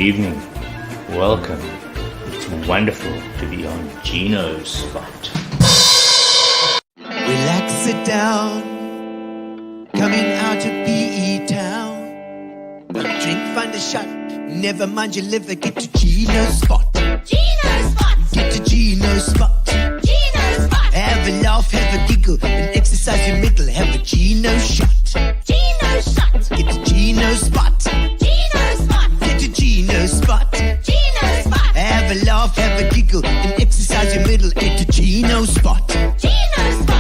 evening. Welcome. It's wonderful to be on Gino's spot. Relax, sit down. Coming out of PE town. One drink, find a shot. Never mind your liver, get to Gino's spot. Gino's spot. Get to Gino's spot. Gino's spot. Have a laugh, have a giggle, and exercise your middle. Have a Gino shot. Gino's shot. Get to Gino's spot. Gino's spot. Get to Gino's spot. Gino's spot. Have a laugh, have a giggle, and exercise your middle. Get to Gino's spot. Gino's spot.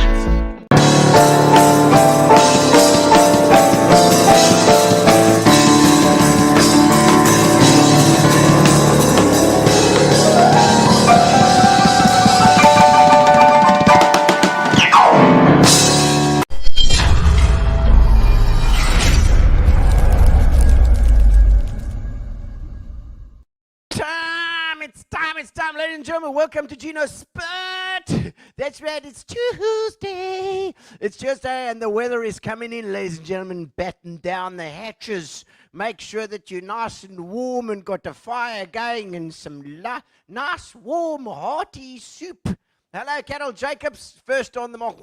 It's time, ladies and gentlemen. Welcome to Gino's Spot. That's right, it's Tuesday. It's Tuesday and the weather is coming in, ladies and gentlemen. Batten down the hatches. Make sure that you're nice and warm and got the fire going and some nice, warm, hearty soup. Hello, Carol Jacobs. First on the mark.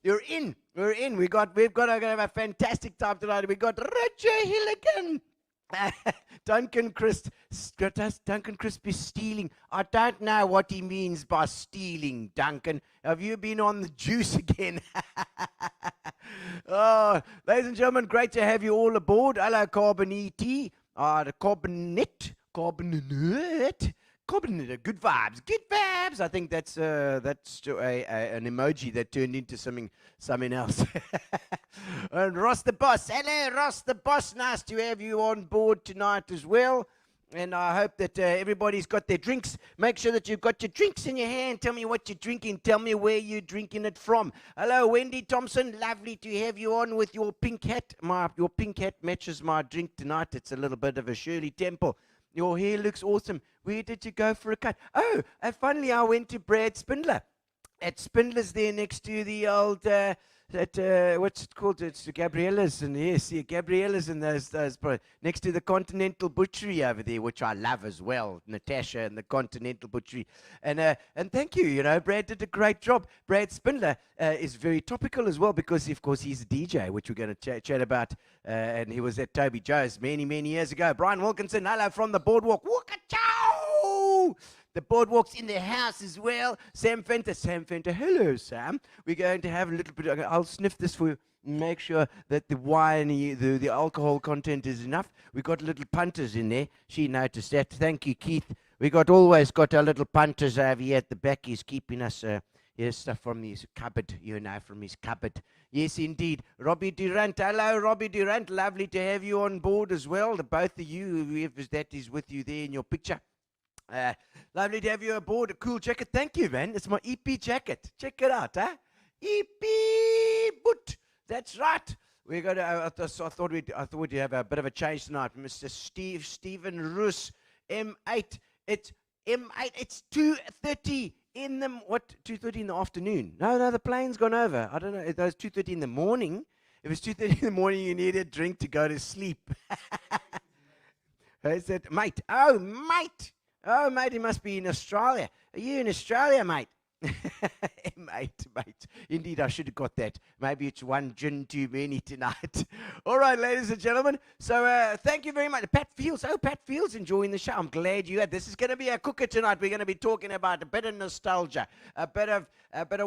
You're in. We're in. We're going to have a fantastic time tonight. We got Roger Hilligan. Duncan Crispy stealing. I don't know what he means by stealing, Duncan. Have you been on the juice again? Oh, ladies and gentlemen, great to have you all aboard. Hello, Carbonite. The Carbonite. Good vibes. I think that's an emoji that turned into something else. And Ross the boss. Hello, Ross the boss. Nice to have you on board tonight as well. And I hope that everybody's got their drinks. Make sure that you've got your drinks in your hand. Tell me what you're drinking. Tell me where you're drinking it from. Hello, Wendy Thompson. Lovely to have you on with your pink hat. Your pink hat matches my drink tonight. It's a little bit of a Shirley Temple. Your hair looks awesome. Where did you go for a cut? Oh, finally I went to Brad Spindler. At Spindler's there next to the old, what's it called? It's Gabriella's. And yes, yeah, Gabriella's and those next to the Continental Butchery over there, which I love as well. Natasha and the Continental Butchery. And thank you, Brad did a great job. Brad Spindler is very topical as well because, of course, he's a DJ, which we're going to chat about. And he was at Toby Joes many, many years ago. Brian Wilkinson, hello from the Boardwalk. Wooka-chow! The Boardwalk's in the house as well. Sam Fenter. Hello, Sam. We're going to have a little bit. I'll sniff this for you. Make sure that the wine, the alcohol content is enough. We got little punters in there. She noticed that. Thank you, Keith. We always got our little punters over here at the back. He's keeping us stuff from his cupboard, from his cupboard. Yes, indeed. Robbie Durant. Hello, Robbie Durant. Lovely to have you on board as well. The both of you, whoever that is with you there in your picture. Lovely to have you aboard. A cool jacket. Thank you, man. It's my EP jacket. Check it out, huh? EP boot. That's right. We're going to. I thought we'd have a bit of a change tonight, Mr. Stephen Roos, M8. It's M8. It's 2:30 in the 2:30 in the afternoon. No, the plane's gone over. I don't know. It was 2:30 in the morning. If it's 2:30 in the morning, you need a drink to go to sleep. I said, mate. Oh, mate. Oh, mate, he must be in Australia. Are you in Australia, mate? Mate. Indeed, I should have got that. Maybe it's one gin too many tonight. All right, ladies and gentlemen. So thank you very much. Pat Fields. Oh, Pat Fields enjoying the show. I'm glad you had. This is going to be a cooker tonight. We're going to be talking about a bit of nostalgia, a bit of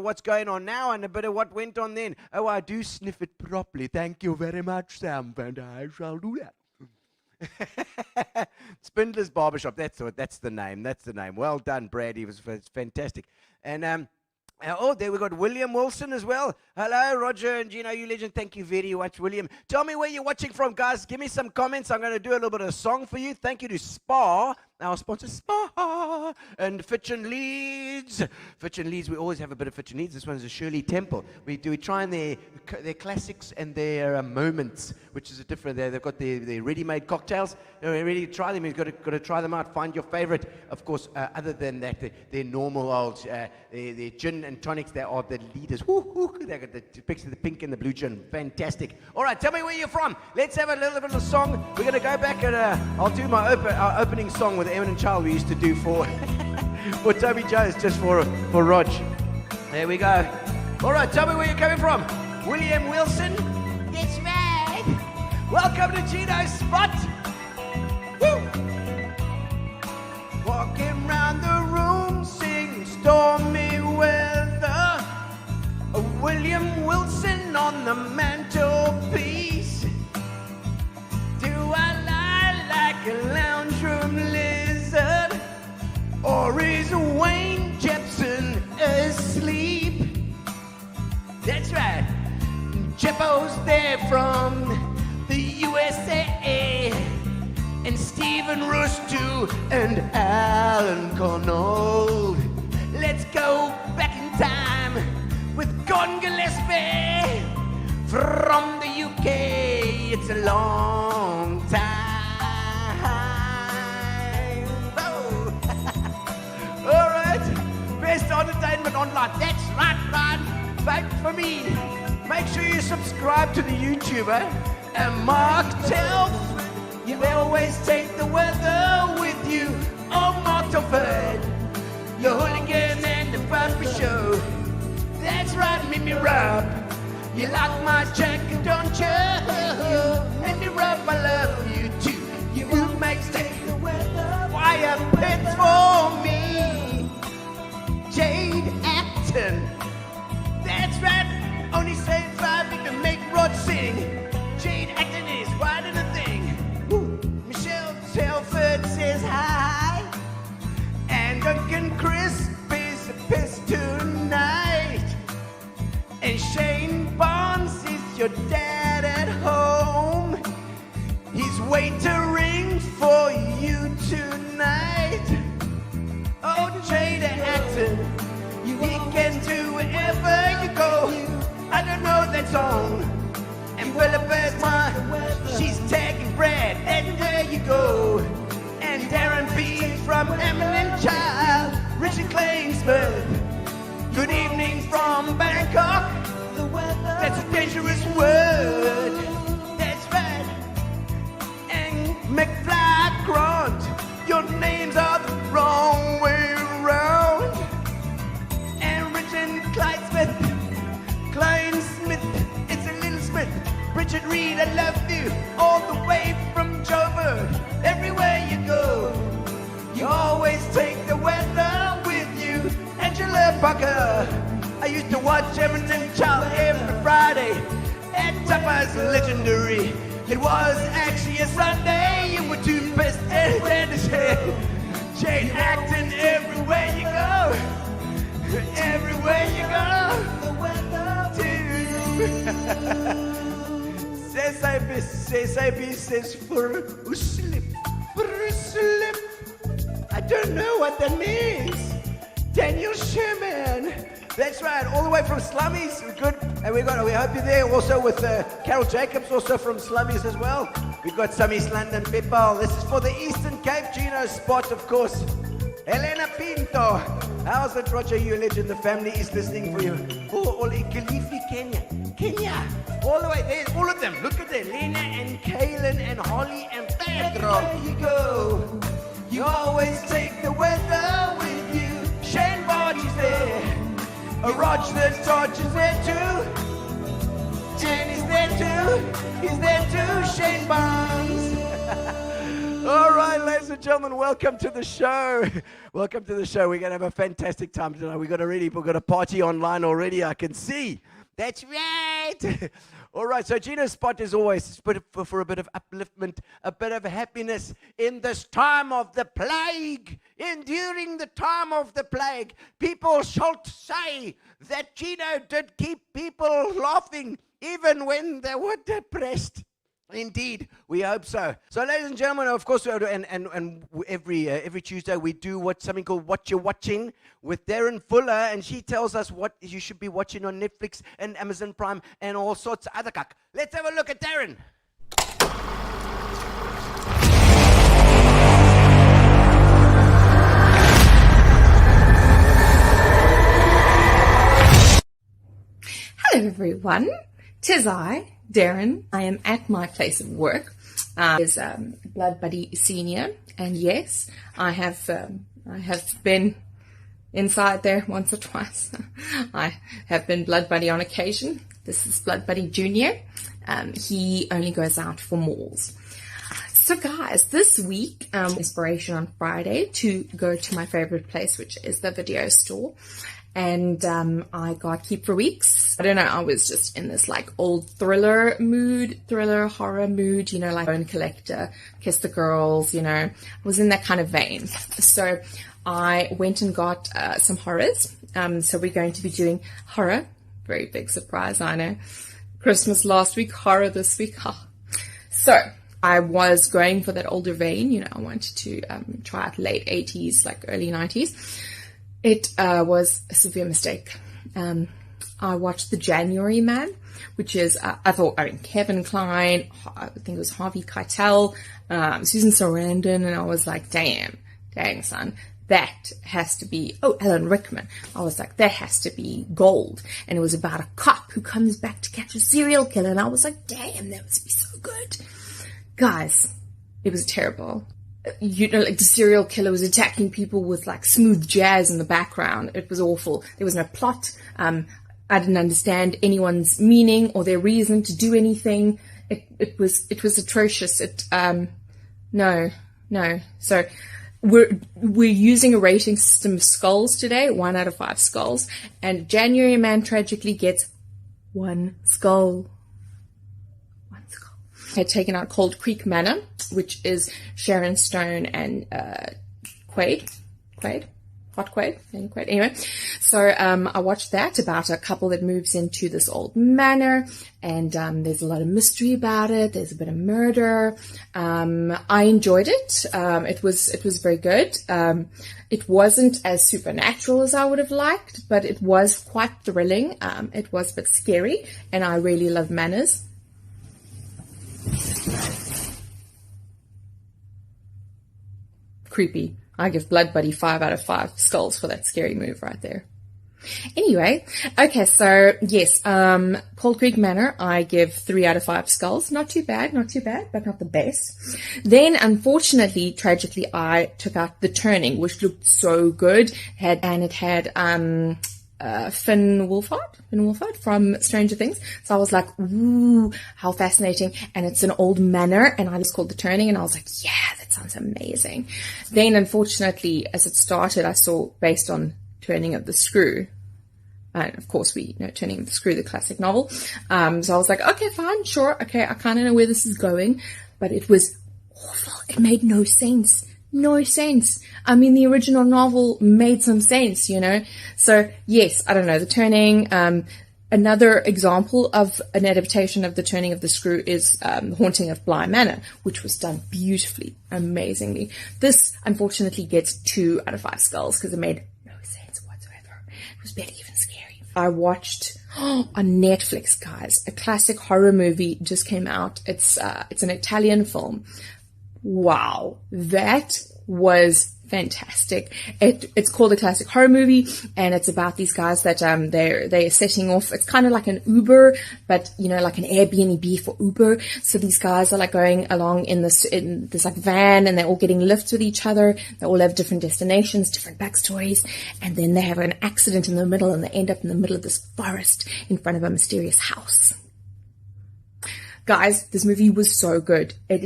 what's going on now, and a bit of what went on then. Oh, I do sniff it properly. Thank you very much, Sam. And I shall do that. Spindler's Barbershop. That's the name. Well done, Brad. It was fantastic. And there we got William Wilson as well. Hello, Roger and Gino, you legend. Thank you very much, William. Tell me where you're watching from, guys. Give me some comments. I'm going to do a little bit of a song for you. Thank you to Spa our sponsor, Spa and Fitch and Leeds. Fitch and Leeds, we always have a bit of Fitch and Leeds. This one is a Shirley Temple. We try and their classics and their moments, which is a different. They've got their ready-made cocktails. Ready to try them. You've got to try them out. Find your favorite. Of course, other than that, their normal old their gin and tonics. They are the leaders. They got the picture of the pink and the blue gin. Fantastic. All right, tell me where you're from. Let's have a little bit of a song. We're going to go back and I'll do our opening song with Evan and Child we used to do for for Toby Joes, just for Rog. There we go. All right, tell me where you're coming from. William Wilson. That's right. Welcome to Gino's Spot. Woo! Walking round the room, sing stormy weather. A William Wilson on the mantelpiece. Do I lie like a lounge room lizard? Or is Wayne Jepson asleep? That's right. Jeppo's there from the USA. And Stephen Rush too, and Alan Connell. Let's go back in time with Gordon Gillespie from the UK. It's a long time. Oh. All right, best entertainment online. That's right, man. Vote for me. Make sure you subscribe to the YouTuber and Mark Telford. You always take the weather with you. Oh, Mark Telford, the hooligan and the puppy show. That's right, Mimi Rub. You like my jacket, don't you? Mimi Rub, I love you too. You make take the weather. Fire pits for me. Jade Acton. That's right. Only say 5 you can make Rod sing. Jade Acton is right in the thing. Michelle Telford says hi. And Duncan Crisp is a piss tonight. And Shane Barnes is your dad at home. He's waitering for you tonight. Oh, Jade Acton, he can do wherever you go. I don't know that song. And Willa Birdman, she's tagging Brad, and there you go. And Darren B from Eminent Child, Richard Klainsmith. Good evening from Bangkok. That's a dangerous word. That's right. And McFly Grant, your names are the wrong way around. And Richard Klainsmith, it's a little Smith. Richard Reed, I love you all the way from Joburg. Everywhere you go, you always take the weather with you. Angela Parker, I used to watch Eminent Child every Friday at Tupper's Legendary. It was actually a Sunday. You were too pissed and ready to say, Jane Acton, everywhere you go. Everywhere you go, the weather too. Says for a slip. I don't know what that means. Daniel Sherman. That's right, all the way from Slummies. Good, and we hope you're there. Also with Carol Jacobs, also from Slummies as well. We've got some East London people. This is for the Eastern Cape Gino Spot, of course. Elena Pinto. How's it, Roger? You legend. The family is listening for you. Oh, all in Kilifi, Kenya. All the way there, all of them. Look at them. Lena and Kaylin and Holly and Pedro. There you go. You always take the weather with you. Shane Barge is there. Roger the Dodge is there too. And he's there too. Shane Barnes. All right, ladies and gentlemen, welcome to the show. Welcome to the show. We're going to have a fantastic time tonight. We've got a party online already, I can see. That's right. All right, so Gino's Spot is always for a bit of upliftment, a bit of happiness in this time of the plague. During the time of the plague, people shall say that Gino did keep people laughing even when they were depressed. Indeed, we hope so. So, ladies and gentlemen, of course, and every Tuesday we do something called What You're Watching with Darren Fuller, and she tells us what you should be watching on Netflix and Amazon Prime and all sorts of other cuck. Let's have a look at Darren. Hello everyone, 'tis I, Darren. I am at my place of work. Is Blood Buddy Senior, and yes, I have been inside there once or twice. I have been Blood Buddy on occasion. This is Blood Buddy Junior. He only goes out for malls. So guys, this week, inspiration on Friday to go to my favorite place, which is the video store. And I got Keep for Weeks. I don't know, I was just in this like old thriller horror mood, you know, like Bone Collector, Kiss the Girls, you know. I was in that kind of vein. So I went and got some horrors. So we're going to be doing horror. Very big surprise, I know. Christmas last week, horror this week. So I was going for that older vein, you know, I wanted to try out late 80s, like early 90s. It was a severe mistake. I watched The January Man, which is, Kevin Kline, I think it was Harvey Keitel, Susan Sarandon, and I was like, dang son, that has to be, Alan Rickman. I was like, that has to be gold. And it was about a cop who comes back to catch a serial killer, and I was like, damn, that must be so good. Guys, it was terrible. You know, like the serial killer was attacking people with like smooth jazz in the background. It was awful. There was no plot. I didn't understand anyone's meaning or their reason to do anything. It was atrocious. No. So we're using a rating system of skulls today, 1 out of 5 skulls, and January Man tragically gets 1 skull. Had taken out Cold Creek Manor, which is Sharon Stone and Quaid. Anyway, so I watched that about a couple that moves into this old manor, and there's a lot of mystery about it. There's a bit of murder. I enjoyed it. It was very good. It wasn't as supernatural as I would have liked, but it was quite thrilling. It was a bit scary, and I really love manors. Creepy. I give Blood Buddy 5 out of 5 skulls for that scary move right there. Anyway, okay, so yes, Cold Creek Manor, I give 3 out of 5 skulls. Not too bad, but not the best. Then, unfortunately, tragically, I took out The Turning, which looked so good. It had Finn Wolfhard from Stranger Things. So I was like, ooh, how fascinating. And it's an old manor, and I just called The Turning, and I was like, yeah, that sounds amazing. Then, unfortunately, as it started, I saw based on Turning of the Screw. And of course, Turning of the Screw, the classic novel. So I was like, okay, fine, sure. Okay, I kind of know where this is going. But it was awful. It made no sense. No sense. I mean, the original novel made some sense, you know. So, yes, I don't know. The Turning, another example of an adaptation of The Turning of the Screw is The Haunting of Bly Manor, which was done beautifully, amazingly. This, unfortunately, gets 2 out of 5 skulls because it made no sense whatsoever. It was barely even scary. I watched on Netflix, guys, a classic horror movie just came out. It's an Italian film. Wow, that was fantastic. It's called a classic horror movie, and it's about these guys that they're setting off. It's kind of like an Uber, but you know, like an Airbnb for Uber. So these guys are like going along in this like van, and they're all getting lifts with each other. They all have different destinations, different backstories, and then they have an accident in the middle, and they end up in the middle of this forest in front of a mysterious house. Guys, this movie was so good. It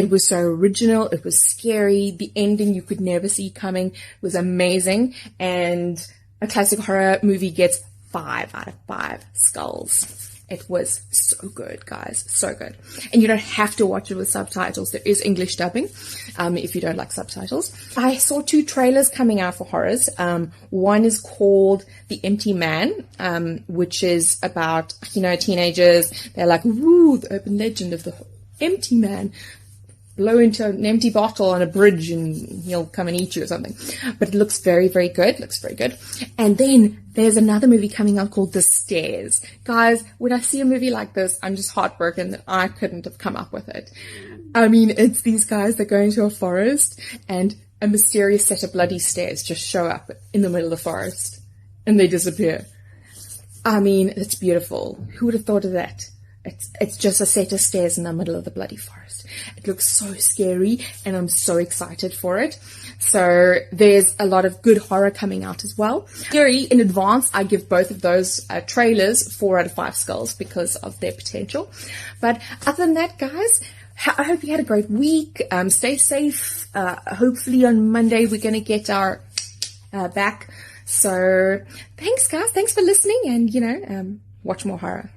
was so original. It was scary. The ending you could never see coming was amazing. And a classic horror movie gets 5 out of 5 skulls. It was so good, guys, so good. And you don't have to watch it with subtitles. There is English dubbing if you don't like subtitles. I saw 2 trailers coming out for horrors. One is called The Empty Man, which is about, teenagers. They're like, woo, the urban legend of the empty man. Blow into an empty bottle on a bridge and he'll come and eat you or something. But it looks very, very good. And then there's another movie coming out called The Stairs. Guys, when I see a movie like this, I'm just heartbroken that I couldn't have come up with it. I mean, it's these guys that go into a forest and a mysterious set of bloody stairs just show up in the middle of the forest and they disappear. I mean, it's beautiful. Who would have thought of that? It's just a set of stairs in the middle of the bloody forest. It looks so scary and I'm so excited for it. So there's a lot of good horror coming out as well. In advance, I give both of those trailers 4 out of 5 skulls because of their potential. But other than that, guys, I hope you had a great week. Stay safe. Hopefully on Monday we're going to get our back. So thanks, guys. Thanks for listening and, watch more horror.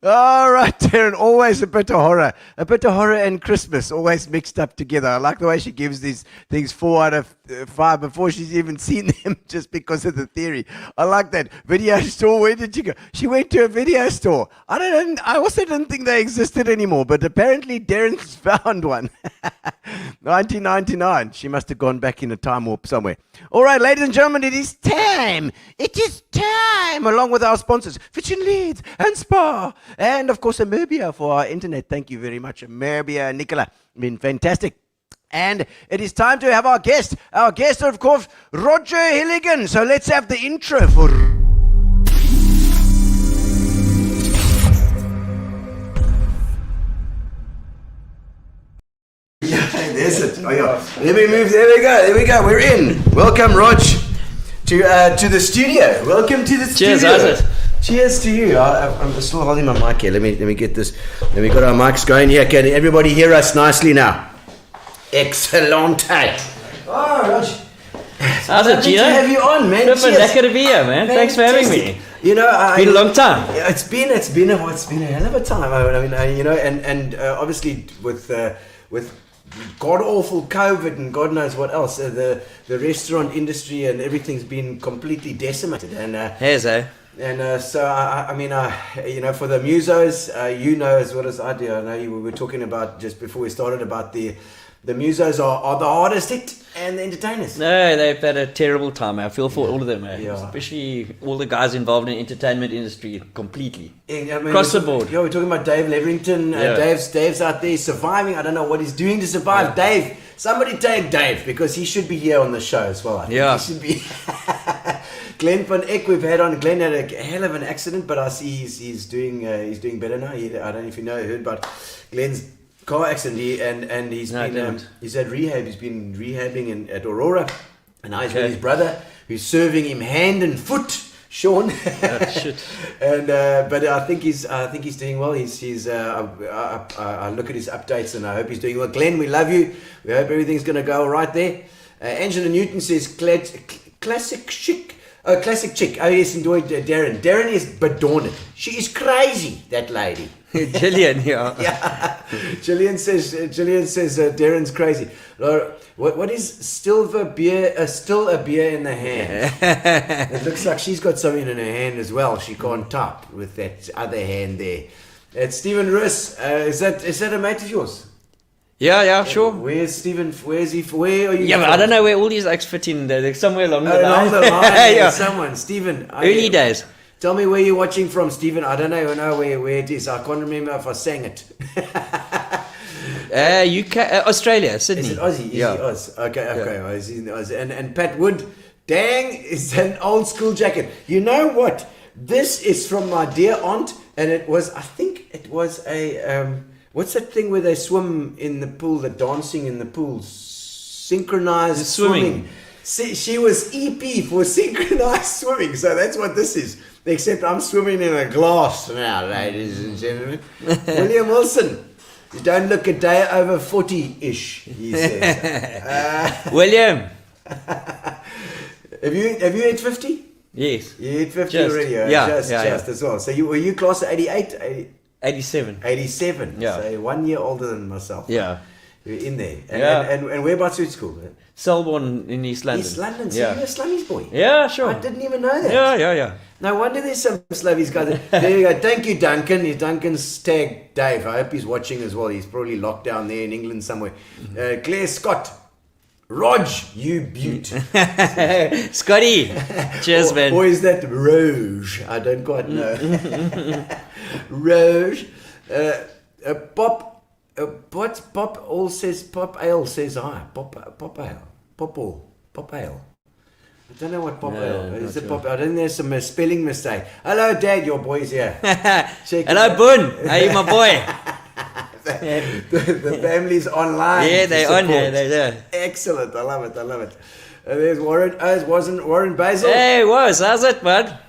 All right, Darren, always a bit of horror and Christmas always mixed up together. I like the way she gives these things 4 out of 5 before she's even seen them, just because of the theory. I like that. Video store, where did you go? She went to a video store. I also didn't think they existed anymore, but apparently Darren's found one. 1999. She must have gone back in a time warp somewhere. All right, ladies and gentlemen, it is time. It is time, along with our sponsors, Fitch and Leeds and Spa. And, of course, Amerbia for our internet. Thank you very much, Amerbia and Nicola. Been fantastic. And it is time to have our guest. Our guest, of course, Roger Hilligan. So let's have the intro for... Yeah, there's it. Oh, yeah. Let me move. There we go. We're in. Welcome, Rog, to the studio. Welcome to the studio. Cheers, how's it? Cheers to you. I'm still holding my mic here. Let me get this. Let me get our mics going here. Can everybody hear us nicely now? Excellent. Oh, Rog. How's it, Gino? To have you on, man. Lekker to be here, man. Thanks for having me. You know, it's been a long time. It's been a hell of a time. I mean, and obviously with god awful COVID and God knows what else, the restaurant industry and everything's been completely decimated. And And so, I mean, for the musos, as well as I do, I know we were talking about just before we started about the musos are the hardest hit and the entertainers. No, they've had a terrible time. I feel for all of them, Yeah. Especially all the guys involved in the entertainment industry completely. I mean, across the board. Yeah, we're talking about Dave Leverington. Dave's out there surviving. I don't know what he's doing to survive. Yeah. Dave, somebody take Dave, because he should be here on the show as well. I think he should be. Glenn van Eck, we've had on. Glenn had a hell of an accident, but I see he's doing better now. I don't know if you heard about Glenn's car accident. He's had rehab. He's been rehabbing at Aurora, and now he's with his brother, who's serving him hand and foot, Sean. Shit. And but I think he's doing well. I look at his updates and I hope he's doing well. Glenn, we love you. We hope everything's going to go all right there. Angela Newton says classic chick. Oh, classic chick. Oh yes, enjoyed Darren. Darren is bedorned. She is crazy, that lady. Gillian, yeah. Yeah. Gillian says Darren's crazy. What is still a beer in the hand? It looks like she's got something in her hand as well. She can't type with that other hand there. It's Stephen Russ. Is that a mate of yours? Yeah, sure. Where's Stephen? Where is he? Where are you? Yeah, but I don't know where all these acts fit in. They're somewhere along the line. Along the line, yeah. Someone, Stephen. Early days. Tell me where you're watching from, Stephen. I don't know where it is. I can't remember if I sang it. UK, Australia, Sydney. Is it Aussie? Is he Oz? Okay. Yeah. He's in Oz. And Pat Wood, dang, is an old school jacket. You know what? This is from my dear aunt, and I think it was a what's that thing where they swim in the pool, the dancing in the pool, synchronized swimming. See, she was EP for synchronized swimming, so that's what this is. Except I'm swimming in a glass now, ladies and gentlemen. William Wilson, you don't look a day over 40-ish, he says. William. Have you hit 50? Yes. You hit 50 Just. already. Yeah, Just yeah. as well. So were you class of 88? 87. 87. Yeah. So 1 year older than myself. Yeah. You're in there. And, Yeah. and whereabouts at school? Selborne in East London. East London. So Yeah. you're a Slummies boy. Yeah, sure. I didn't even know that. Yeah. No wonder there's some Slavies guys. There you go. Thank you, Duncan. Duncan's tagged Dave. I hope he's watching as well. He's probably locked down there in England somewhere. Claire Scott. Rog, you beaut. Scotty. Cheers, man. Or is that Rouge? I don't quite know. Rouge. Pop. What's Pop Ale says? Pop Ale says hi. Pop Ale. Pop Ale. I don't know what Pop Ale is. It Pop? I think there's some spelling mistake. Hello, Dad. Your boy's here. Hello, Boon. How you, my boy? the family's online. Yeah, they're on here. They're there. Excellent. I love it. There's Warren. Oh, it wasn't Warren Basil. Hey, how's it, bud?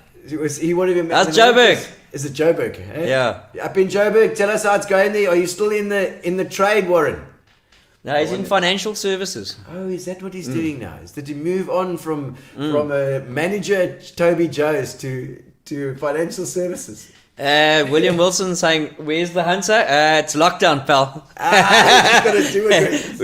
Was he one of your? How's Joburg? Is it Joburg? Eh? Yeah. Up in Joburg. Tell us how it's going there. Are you still in the trade, Warren? No, he's in financial services. Oh, is that what he's doing now? Is that to move on from a manager at Toby Joes to financial services? William Wilson saying, "Where's the hunter? It's lockdown, pal. You've got to do it.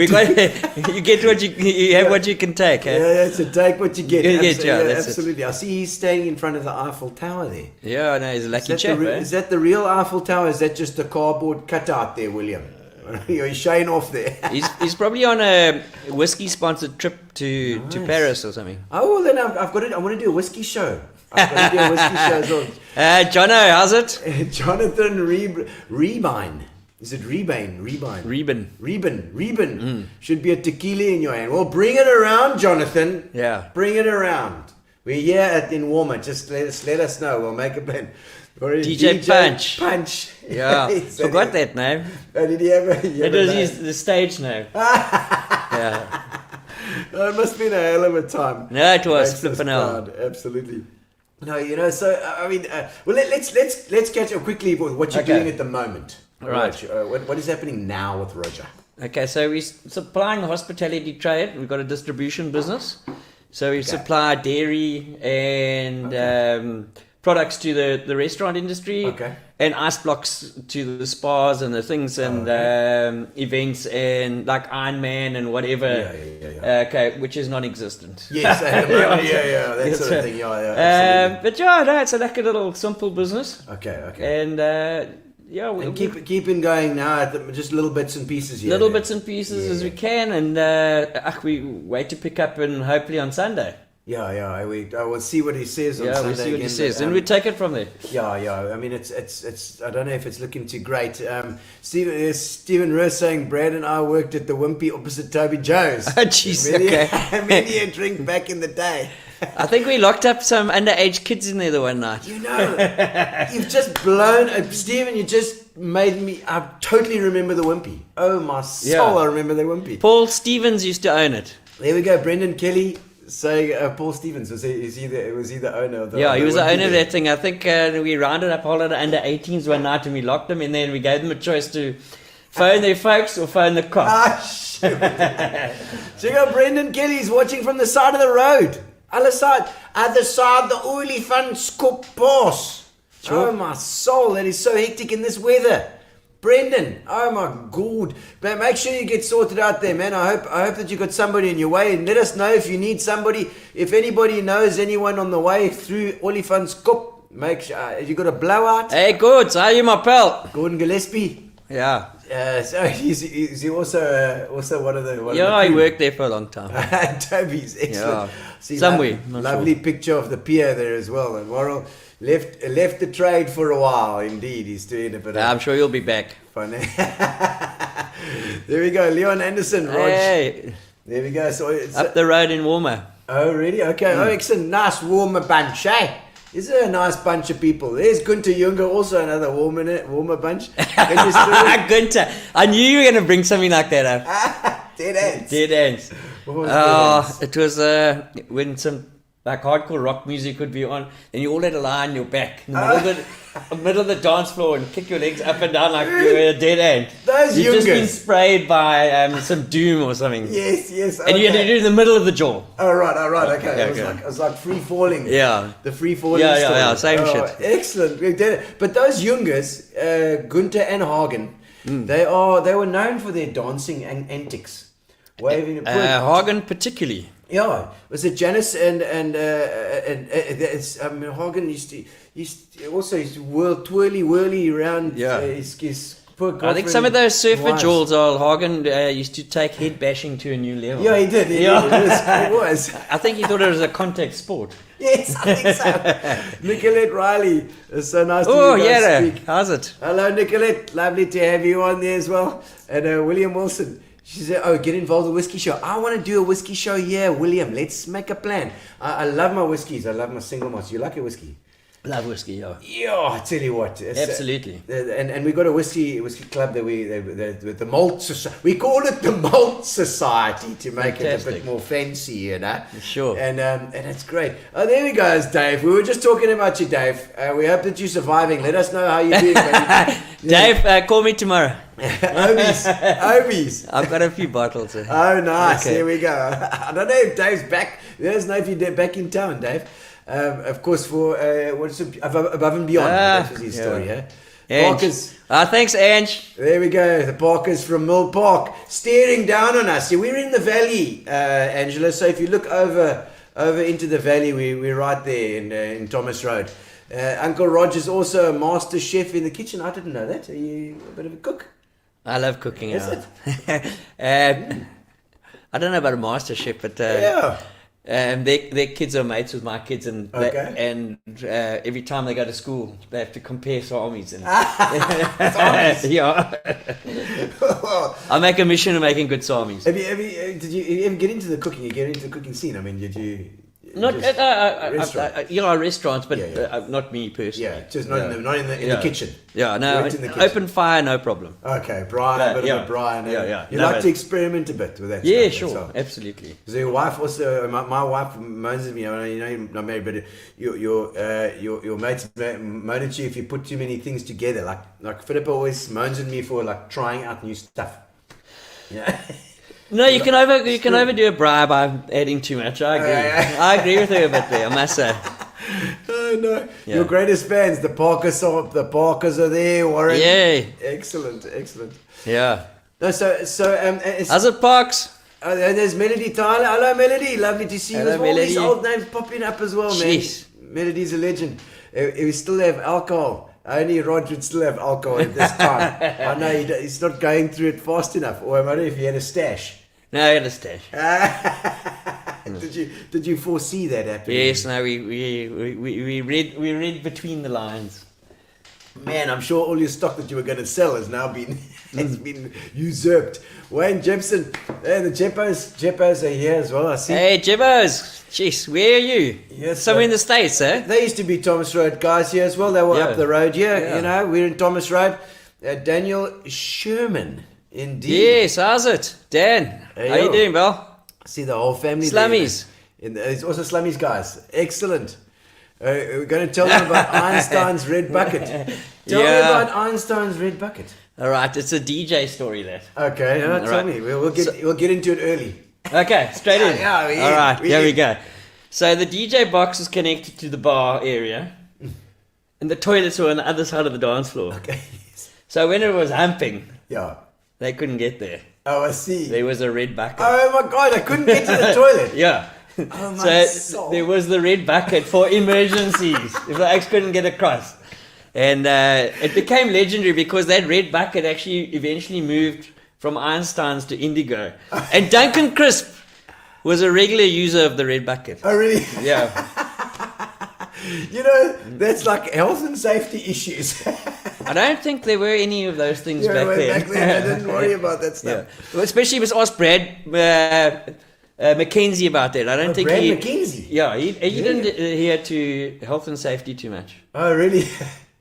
You get what you have what you can take. Eh? Yeah, so take what you get. That's absolutely. I see he's standing in front of the Eiffel Tower there. Yeah, no, he's a lucky chap. Is that the real Eiffel Tower? Is that just a cardboard cutout there, William? He's showing off there. he's probably on a whiskey sponsored trip to Paris or something. Oh, well, then I've got it. I want to do a whiskey show. I've got to do a whiskey show as well. Jono, how's it? Jonathan Rebine. Is it Rebane? Reben. Should be a tequila in your hand. Well, bring it around, Jonathan. Yeah. Bring it around. We're here in Warmer. Just let us know. We'll make a plan. DJ Punch. Yeah. Forgot that name. Oh, did he have a... It was the stage name. Yeah. Oh, it must have been a hell of a time. No, it was Thanks, flipping out. Absolutely. No, so I mean, well, let's catch up quickly with what you're doing at the moment. Right. What is happening now with Roger? Okay, so we're supplying the hospitality trade. We've got a distribution business, so we supply dairy and products to the restaurant industry, and ice blocks to the spas and the things and events and like Iron Man and whatever. Yeah. Okay, which is non-existent. Yes, that sort of thing. Yeah. But yeah, no, it's like a little simple business. Okay. And and keeping going now at just little bits and pieces here. Little bits and pieces as we can, and we wait to pick up and hopefully on Sunday. I will see what he says on Sunday. Yeah, we'll see what he says, but, and we take it from there. I mean, it's. I don't know if it's looking too great. Stephen Roos saying Brad and I worked at the Wimpy opposite Toby Joes. Oh, jeez, okay. Many a drink back in the day. I think we locked up some underage kids in there the one night. You know, you've just blown, Stephen. You just made me. I totally remember the Wimpy. Oh my soul, I remember the Wimpy. Paul Stevens used to own it. There we go, Brendan Kelly. Saying Paul Stevens was he the owner of the... Yeah, he was the owner of that thing. I think we rounded up all of the under-18s one night and we locked them, and then we gave them a choice to phone their folks or phone the cops. Check out Brendan Kelly's watching from the side of the road. Other side the Olifants Kop Pass. Oh my soul, that is so hectic in this weather. Brendan, oh my God. But make sure you get sorted out there, man. I hope that you got somebody in your way, and let us know if you need somebody. If anybody knows anyone on the way through Olifants Kop, make sure you got a blowout. Hey, good. How are you, my pal? Gordon Gillespie. Yeah. So is he also one of the... he worked there for a long time. Toby's excellent. Yeah. See, Somewhere. Lovely picture of the pier there as well. And Warrell left the trade for a while. Indeed, he's doing a bit of... I'm sure you'll be back. Fun. There we go, Leon Anderson. Hey. There we go. So it's up the road in Warmer. Oh, really? Okay. Oh, excellent. Nice Warmer bunch, eh? Is it a nice bunch of people? There's Gunther Junger, also another warmer bunch. Gunther. I knew you were going to bring something like that up. Dead ends. Dead ends. What was Dead Ends? It was when some like hardcore rock music would be on, and you all had to lie on your back in the middle of the dance floor and kick your legs up and down like you were a dead ant. Those You've just been youngers. sprayed by some doom or something. Yes. And you had to do it in the middle of the jaw. Oh, right, okay. Okay. It was like free falling. Yeah. The free falling Yeah, story. same shit. Excellent. We did it. But those Jungers, Gunther and Hagen, they were known for their dancing antics. Waving Hagen particularly. Yeah, was it Janice and Hagen used to twirly around. Yeah. His poor I think some of those surfer jewels, Hagen used to take head bashing to a new level. Yeah, he did. He did. It was. I think he thought it was a contact sport. Yes, I think so. Nicolette Riley, it's so nice to Oh, you guys yeah, speak. how's it? Hello, Nicolette. Lovely to have you on there as well. And William Wilson. She said, get involved in a whiskey show. I want to do a whiskey show here, William. Let's make a plan. I love my whiskeys. I love my single malts. You like a whiskey? Love whiskey, yeah. Yeah, I tell you what. Absolutely. And we got a whiskey club that the malt we call it the Malt Society to make it a bit more fancy, you know. Sure. And it's great. Oh, there we go, Dave. We were just talking about you, Dave. We hope that you're surviving. Let us know how you're doing. Dave, call me tomorrow. Obies. I've got a few bottles. Oh, nice. Okay. There we go. I don't know if Dave's back. Let us know if you're back in town, Dave. Of course, for what's it, above and beyond. That was his story, yeah. Parkers. Thanks, Ange. There we go. The Parkers from Mill Park, staring down on us. We're in the valley, Angela. So if you look over into the valley, we're right there in Thomas Road. Uncle Roger's also a master chef in the kitchen. I didn't know that. Are you a bit of a cook? I love cooking. Is it? I don't know about a master chef, but yeah. Their kids are mates with my kids, and Okay. every time they go to school, they have to compare armies. And yeah, I make a mission of making good sarmies. Did you ever get into the cooking? You get into the cooking scene? I mean, did you? Not Restaurant? restaurants, but Yeah. not me personally. Yeah, just not in the kitchen. Yeah, no, You worked in the kitchen. open fire, no problem. Okay, Brian, a bit of a Brian. Yeah. You No, like but- to experiment a bit with that. Yeah, stuff, sure, so. absolutely. So your wife also, my wife moans at me. I know you're not married, but your mates moan at you if you put too many things together. Like Philippa always moans at me for like trying out new stuff. Yeah. No, you can overdo a braai by adding too much. I agree. I agree with you a bit there, I must say. Oh no! Yeah. Your greatest fans, the Parkers are there, Warren. Yay! Excellent. Yeah. No, so How's it, Parks? there's Melody Tyler. Hello, Melody. Lovely to see Hello, you. All these Melody. old names popping up as well, man. Jeez. Melody's a legend. We still have alcohol. Only Roger would still have alcohol at this time. I know he's not going through it fast enough. Or I wonder if he had a stash. No, I got a stash. Did you foresee that happening? Yes, no, we read between the lines. Man, I'm sure all your stock that you were going to sell has now been usurped. Wayne Jepson, the Jeppos are here as well. I see. Hey, Jibbos! Jeez, where are you? Yes, Somewhere sir. in the States, eh? They used to be Thomas Road guys here as well. They were Yeah. up the road here. Yeah. You know, we're in Thomas Road. Daniel Sherman, indeed. Yes, how's it? Dan, Hey, how you yo. doing, Bill? See the whole family. Slummies. There's also Slummies guys. Excellent. We're going to tell them about Einstein's red bucket. Tell me Yeah. about Einstein's red bucket. All right, it's a DJ story, that. Okay, tell right. me. We'll get into it early. Okay, straight in. Yeah, we All in, right, we here we in. go. So the DJ box is connected to the bar area, and the toilets were on the other side of the dance floor. Okay. So when it was humping, Yeah. they couldn't get there. Oh, I see. There was a red bucket. Oh my God! I couldn't get to the toilet. Yeah. Oh my So soul. there was the red bucket for emergencies if the ex couldn't get across. And it became legendary because that red bucket actually eventually moved from Einsteins to Indigo. And Duncan Crisp was a regular user of the red bucket. Oh really? Yeah. You know, that's like health and safety issues. I don't think there were any of those things back well, then. back then, I didn't worry about that Yeah. stuff. Well, especially it was asked Brad Mackenzie about that. I don't think Brad he... Mackenzie? Yeah, he didn't adhere to health and safety too much. Oh really?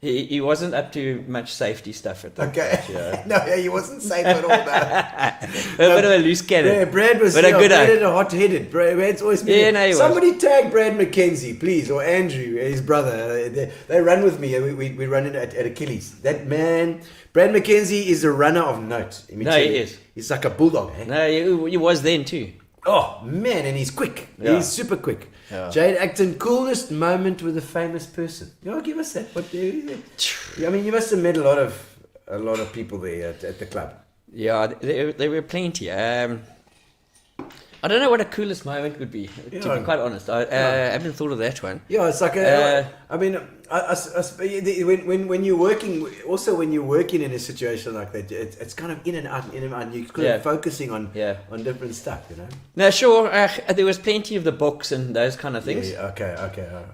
He wasn't up to much safety stuff at that Okay. point, yeah. No, yeah, he wasn't safe at all. No. A bit of a loose cannon. Brad was But a good Brad eye. had a hot-headed. Brad's always been. Yeah, no, he was. Somebody tag Brad McKenzie, please, or Andrew, his brother. They run with me. We run in at Achilles. That man, Brad McKenzie, is a runner of note. Let me No, tell he you. is. He's like a bulldog. Eh? No, he was then too. Oh man, and he's quick. Yeah. He's super quick. Yeah. Jade Acton, coolest moment with a famous person. Give us that. I mean, you must have met a lot of people there at the club. Yeah, there were plenty. I don't know what a coolest moment would be, to Yeah. be quite honest. I haven't thought of that one. Yeah, it's like I mean, when you're working, also when you're working in a situation like that, it's kind of in and out, and you're kind of focusing on different stuff, you know. No, sure. There was plenty of the books and those kind of things. Yeah, okay.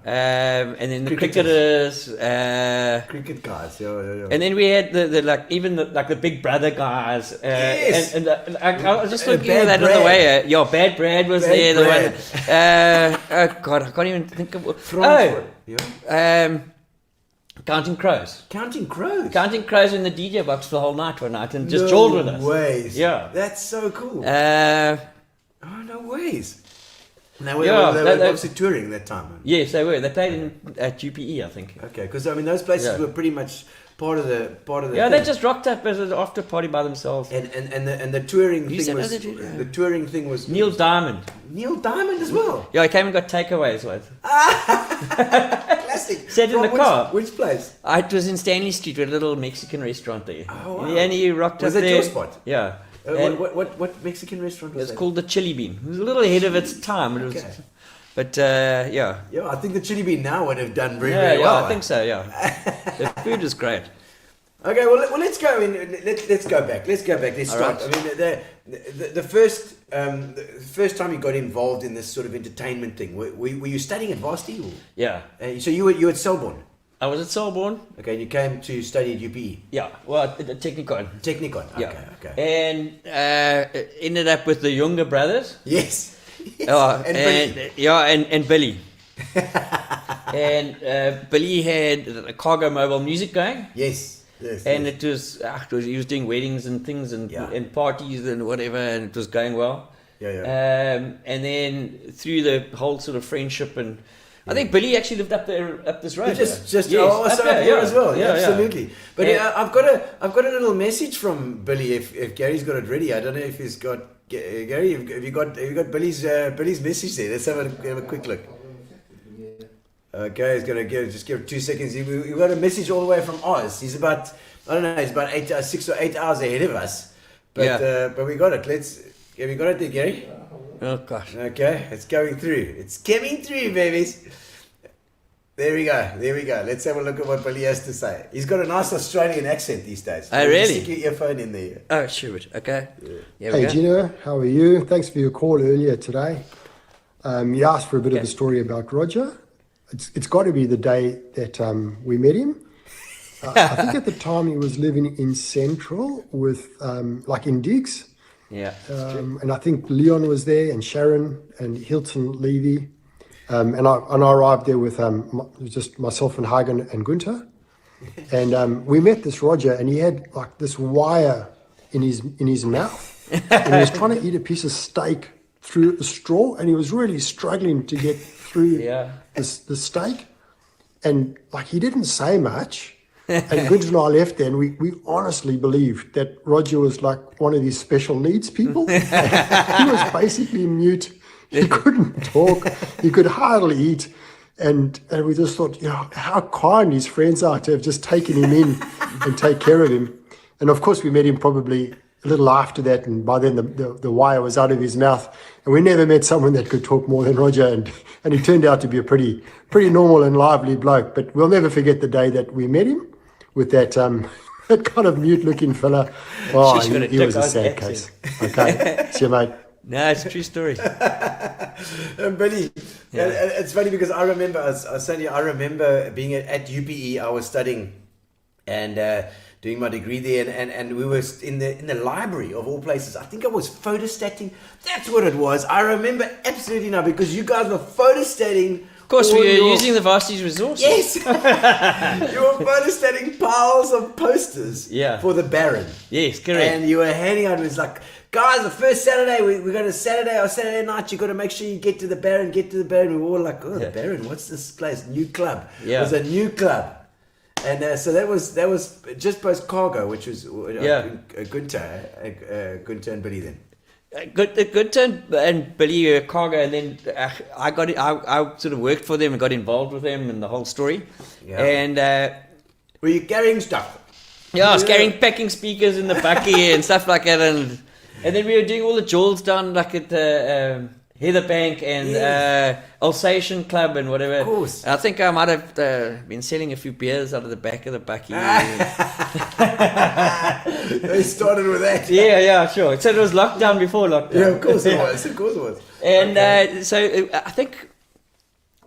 And then the Cricketers. cricketers. Cricket guys, yeah. And then we had the Big Brother guys. Yes. I was just looking Bad at that on the Brad. way. Bad Brad was Bad there. Brad. The one. Oh God, I can't even think of. Frankfurt, yeah. Counting Crows. Counting crows. Counting Crows in the DJ box the whole night one night and just jawed with us. No ways. Yeah. That's so cool. Oh, no ways. They were obviously touring that time. Man. Yes, they were. They played at UPE, I think. Okay, because I mean those places were pretty much part of the. Yeah, thing. they just rocked up as an after party by themselves. And the touring Who's thing that was other dude? the touring thing was Neil Diamond. Neil Diamond as well. Yeah, I came and got takeaways once. Classic. Sat in the car. Which place? It was in Stanley Street, with a little Mexican restaurant there. Oh, wow. Yeah, and he rocked Was up that there. your spot? Yeah. And What Mexican restaurant was It's that? called the Chili Bean. It was a little ahead of its time. But, Okay. yeah. Yeah, I think the Chili Bean now would have done very, Yeah, very well. I think so, yeah. The food is great. Okay, well let's go in. Let's go back. Let's start. right. I mean, the first time you got involved in this sort of entertainment thing, were you studying at varsity? Or? Yeah. So you were at Selborne. I was at Selborne. Okay, and you came to study at UPE. Yeah, well, at the Technikon. Technikon. Okay, Yeah. okay. And ended up with the younger brothers. Yes. Oh, and Billy. and Billy. And Billy had a cargo mobile music going. Yes. And it was he was doing weddings and things and parties and whatever, and it was going well. Yeah. And then through the whole sort of friendship, and I think Billy actually lived up this road. Just Yes, so up up there, here as well. Yeah, yeah. absolutely. But Yeah. I've got a little message from Billy. If Gary's got it ready, I don't know if he's got Gary. Have you got Billy's message there? Let's have a quick look. Okay, he's gonna just give 2 seconds. We got a message all the way from Oz. He's about 6 or 8 hours ahead of us. But we got it. Have you got it there, Gary? Oh gosh. Okay, it's going through. It's coming through, babies. There we go. Let's have a look at what Billy has to say. He's got a nice Australian accent these days. Oh, really? Stick your earphone in there. Oh, shoot. Okay. Here we Hey go. Gino, how are you? Thanks for your call earlier today. You asked for a bit of a story about Roger. It's got to be the day that we met him. I think at the time he was living in Central with like in Diggs. Yeah. And I think Leon was there and Sharon and Hilton Levy. And I arrived there with just myself and Hagen and Gunther. And we met this Roger, and he had like this wire in his mouth. And he was trying to eat a piece of steak through a straw, and he was really struggling to get through the steak. And like he didn't say much. And Gunther and I left there, and we honestly believed that Roger was like one of these special needs people. He was basically mute. He couldn't talk. He could hardly eat. And we just thought, how kind his friends are to have just taken him in and take care of him. And of course, we met him probably a little after that. And by then the wire was out of his mouth. And we never met someone that could talk more than Roger. And he turned out to be a pretty normal and lively bloke. But we'll never forget the day that we met him with that that kind of mute-looking fella. Oh, he was a sad case. Okay, see you, mate. No, it's a true story. Billy, it's funny because I remember, I was saying to you, I remember being at UPE. I was studying and doing my degree there, and we were in the library of all places. I think I was photostating. That's what it was. I remember absolutely now because you guys were photostating Of course, we all were your- using the varsity's resources. Yes. You were photostatting piles of posters Yeah. for the Baron. Yes, correct. And you were handing out, it was like, guys, the first Saturday, we're going to Saturday night, you got to make sure you get to the Baron, We were all like, oh, the Baron, what's this place? New club. Yeah. It was a new club. And so that was just post Cargo, which was Gunther and Billy then. Good turn, and Billy Cargo, and then I got it. I sort of worked for them and got involved with them and the whole story. Yeah. And Were you carrying stuff? I was packing speakers in the bucky and stuff like that, and then we were doing all the jewels down like at Heatherbank and Alsatian Club and whatever. Of course. I think I might have been selling a few beers out of the back of the bucky. They started with that. Yeah, sure. So it was lockdown before lockdown. Yeah, of course it was. And so I think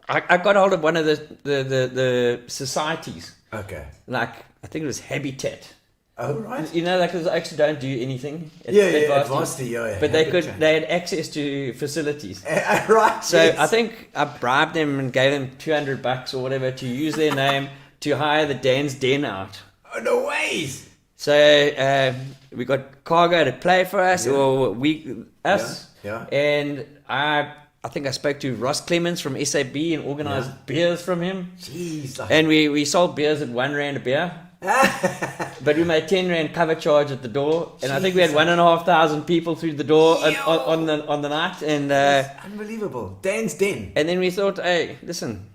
I got hold of one of the societies. Okay. Like, I think it was Habitat. Oh, right. You know, like, 'cause I actually don't do anything. At Varsity, But they had access to facilities. Right. So yes. I think I bribed them and gave them $200 or whatever to use their name to hire the Dan's Den out. Oh, no ways. So we got Cargo to play for us, or us. Yeah. And I think I spoke to Ross Clemens from SAB and organised beers from him. Jeez. And we sold beers at R1 a beer. But we made £10 cover charge at the door, and I think we had 1,500 people through the door on the night. And unbelievable. Dan's Den. and then we thought, hey, listen,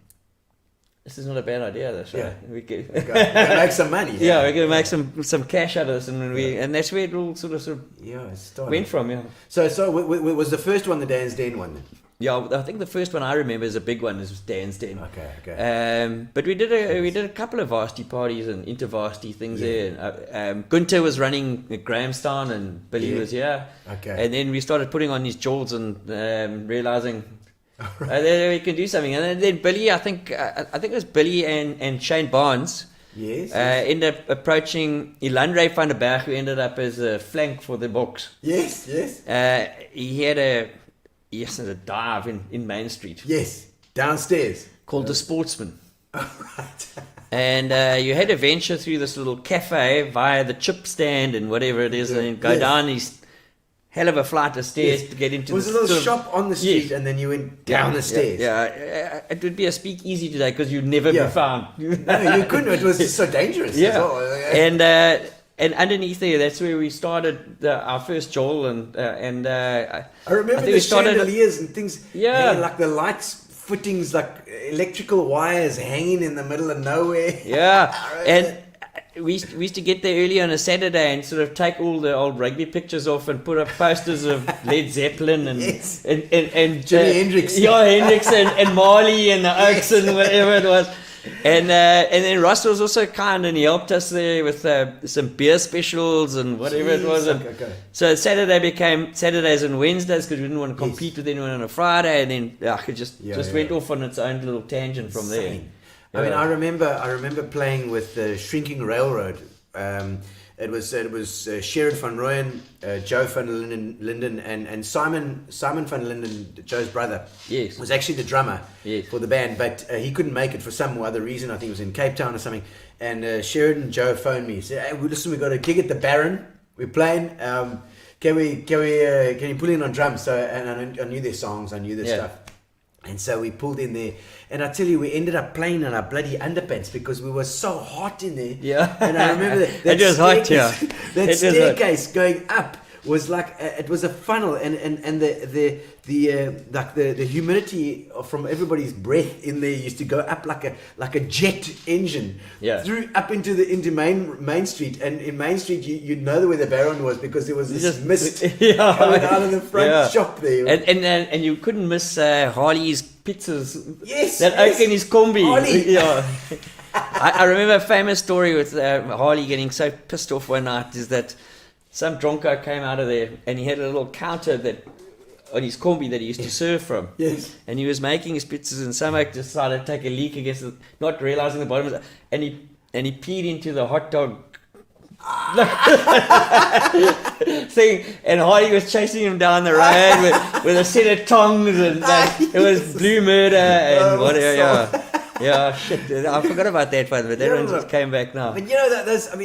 this is not a bad idea. This, Yeah. right? We could, We're gonna make some money. yeah, we're gonna make some cash out of this, and that's where it all sort of It started. went from. Yeah. So was the first one the Dan's Den one then? Yeah, I think the first one I remember is a big one. This was Dan's Den. Okay. But we did a couple of varsity parties and inter-varsity things there. And, Gunther was running at Grahamstown and Billy was here. Okay. And then we started putting on these jewels and realizing that we can do something. And then Billy, I think it was Billy and Shane Barnes. Yes. Ended up approaching Ilandre van der Berg, who ended up as a flank for the Brookes. Yes. He had a dive in Main Street. Yes. Downstairs. Called The Sportsman. Right. And you had to venture through this little cafe via the chip stand and whatever it is, and go down these hell of a flight of stairs to get into It was a the little sort of- shop on the street, and then you went down the stairs. Yeah, it would be a speakeasy today because you'd never be found. No, you couldn't. It was just so dangerous. Yeah. As well. And underneath there, that's where we started our first Joel, and I remember think the we started- chandeliers and things. Yeah. hanging, like the lights footings, like electrical wires hanging in the middle of nowhere. yeah, and we used to get there early on a Saturday and sort of take all the old rugby pictures off and put up posters of Led Zeppelin and Yes. and Jimi Hendrix. yeah, Hendrix and Marley and the Oaks and whatever it was. And then Ross was also kind, and he helped us there with some beer specials and whatever it was. And Okay. so Saturday became Saturdays and Wednesdays because we didn't want to compete with anyone on a Friday, and then it just went off on its own little tangent from there. Insane. I mean, I remember playing with the Shrinking Railroad. It was Sherrod van Rooyen, Joe van Linden, and Simon van Linden, Joe's brother. Yes. Was actually the drummer Yes. for the band, but he couldn't make it for some other reason. I think it was in Cape Town or something. And Sherrod and Joe phoned me. Said, "Hey, listen, we got a gig at the Baron. We're playing. Can you pull in on drums?" So and I knew their songs. I knew their stuff. And so we pulled in there, and I tell you, we ended up playing in our bloody underpants because we were so hot in there. Yeah. And I remember that It was hot, yeah. That It was hot. staircase going up was like it was a funnel, and the humidity from everybody's breath in there used to go up like a jet engine. Yeah. Through up into Main Street, and in Main Street you'd know where the Baron was because there was this mist coming out of the front shop there. And you couldn't miss Harley's pizzas. Yes, That yes. oak in his combi. Harley. Yeah. I remember a famous story with Harley getting so pissed off one night is that some dronko came out of there and he had a little counter that on his combi that he used to serve from. Yes. And he was making his pizzas, and some oak decided to take a leak against it, not realizing the bottom was, and he peed into the hot dog thing, and Hardy was chasing him down the road with a set of tongs, and it was Blue Murder and whatever. Yeah, shit. I forgot about that one, but that one just came back now. But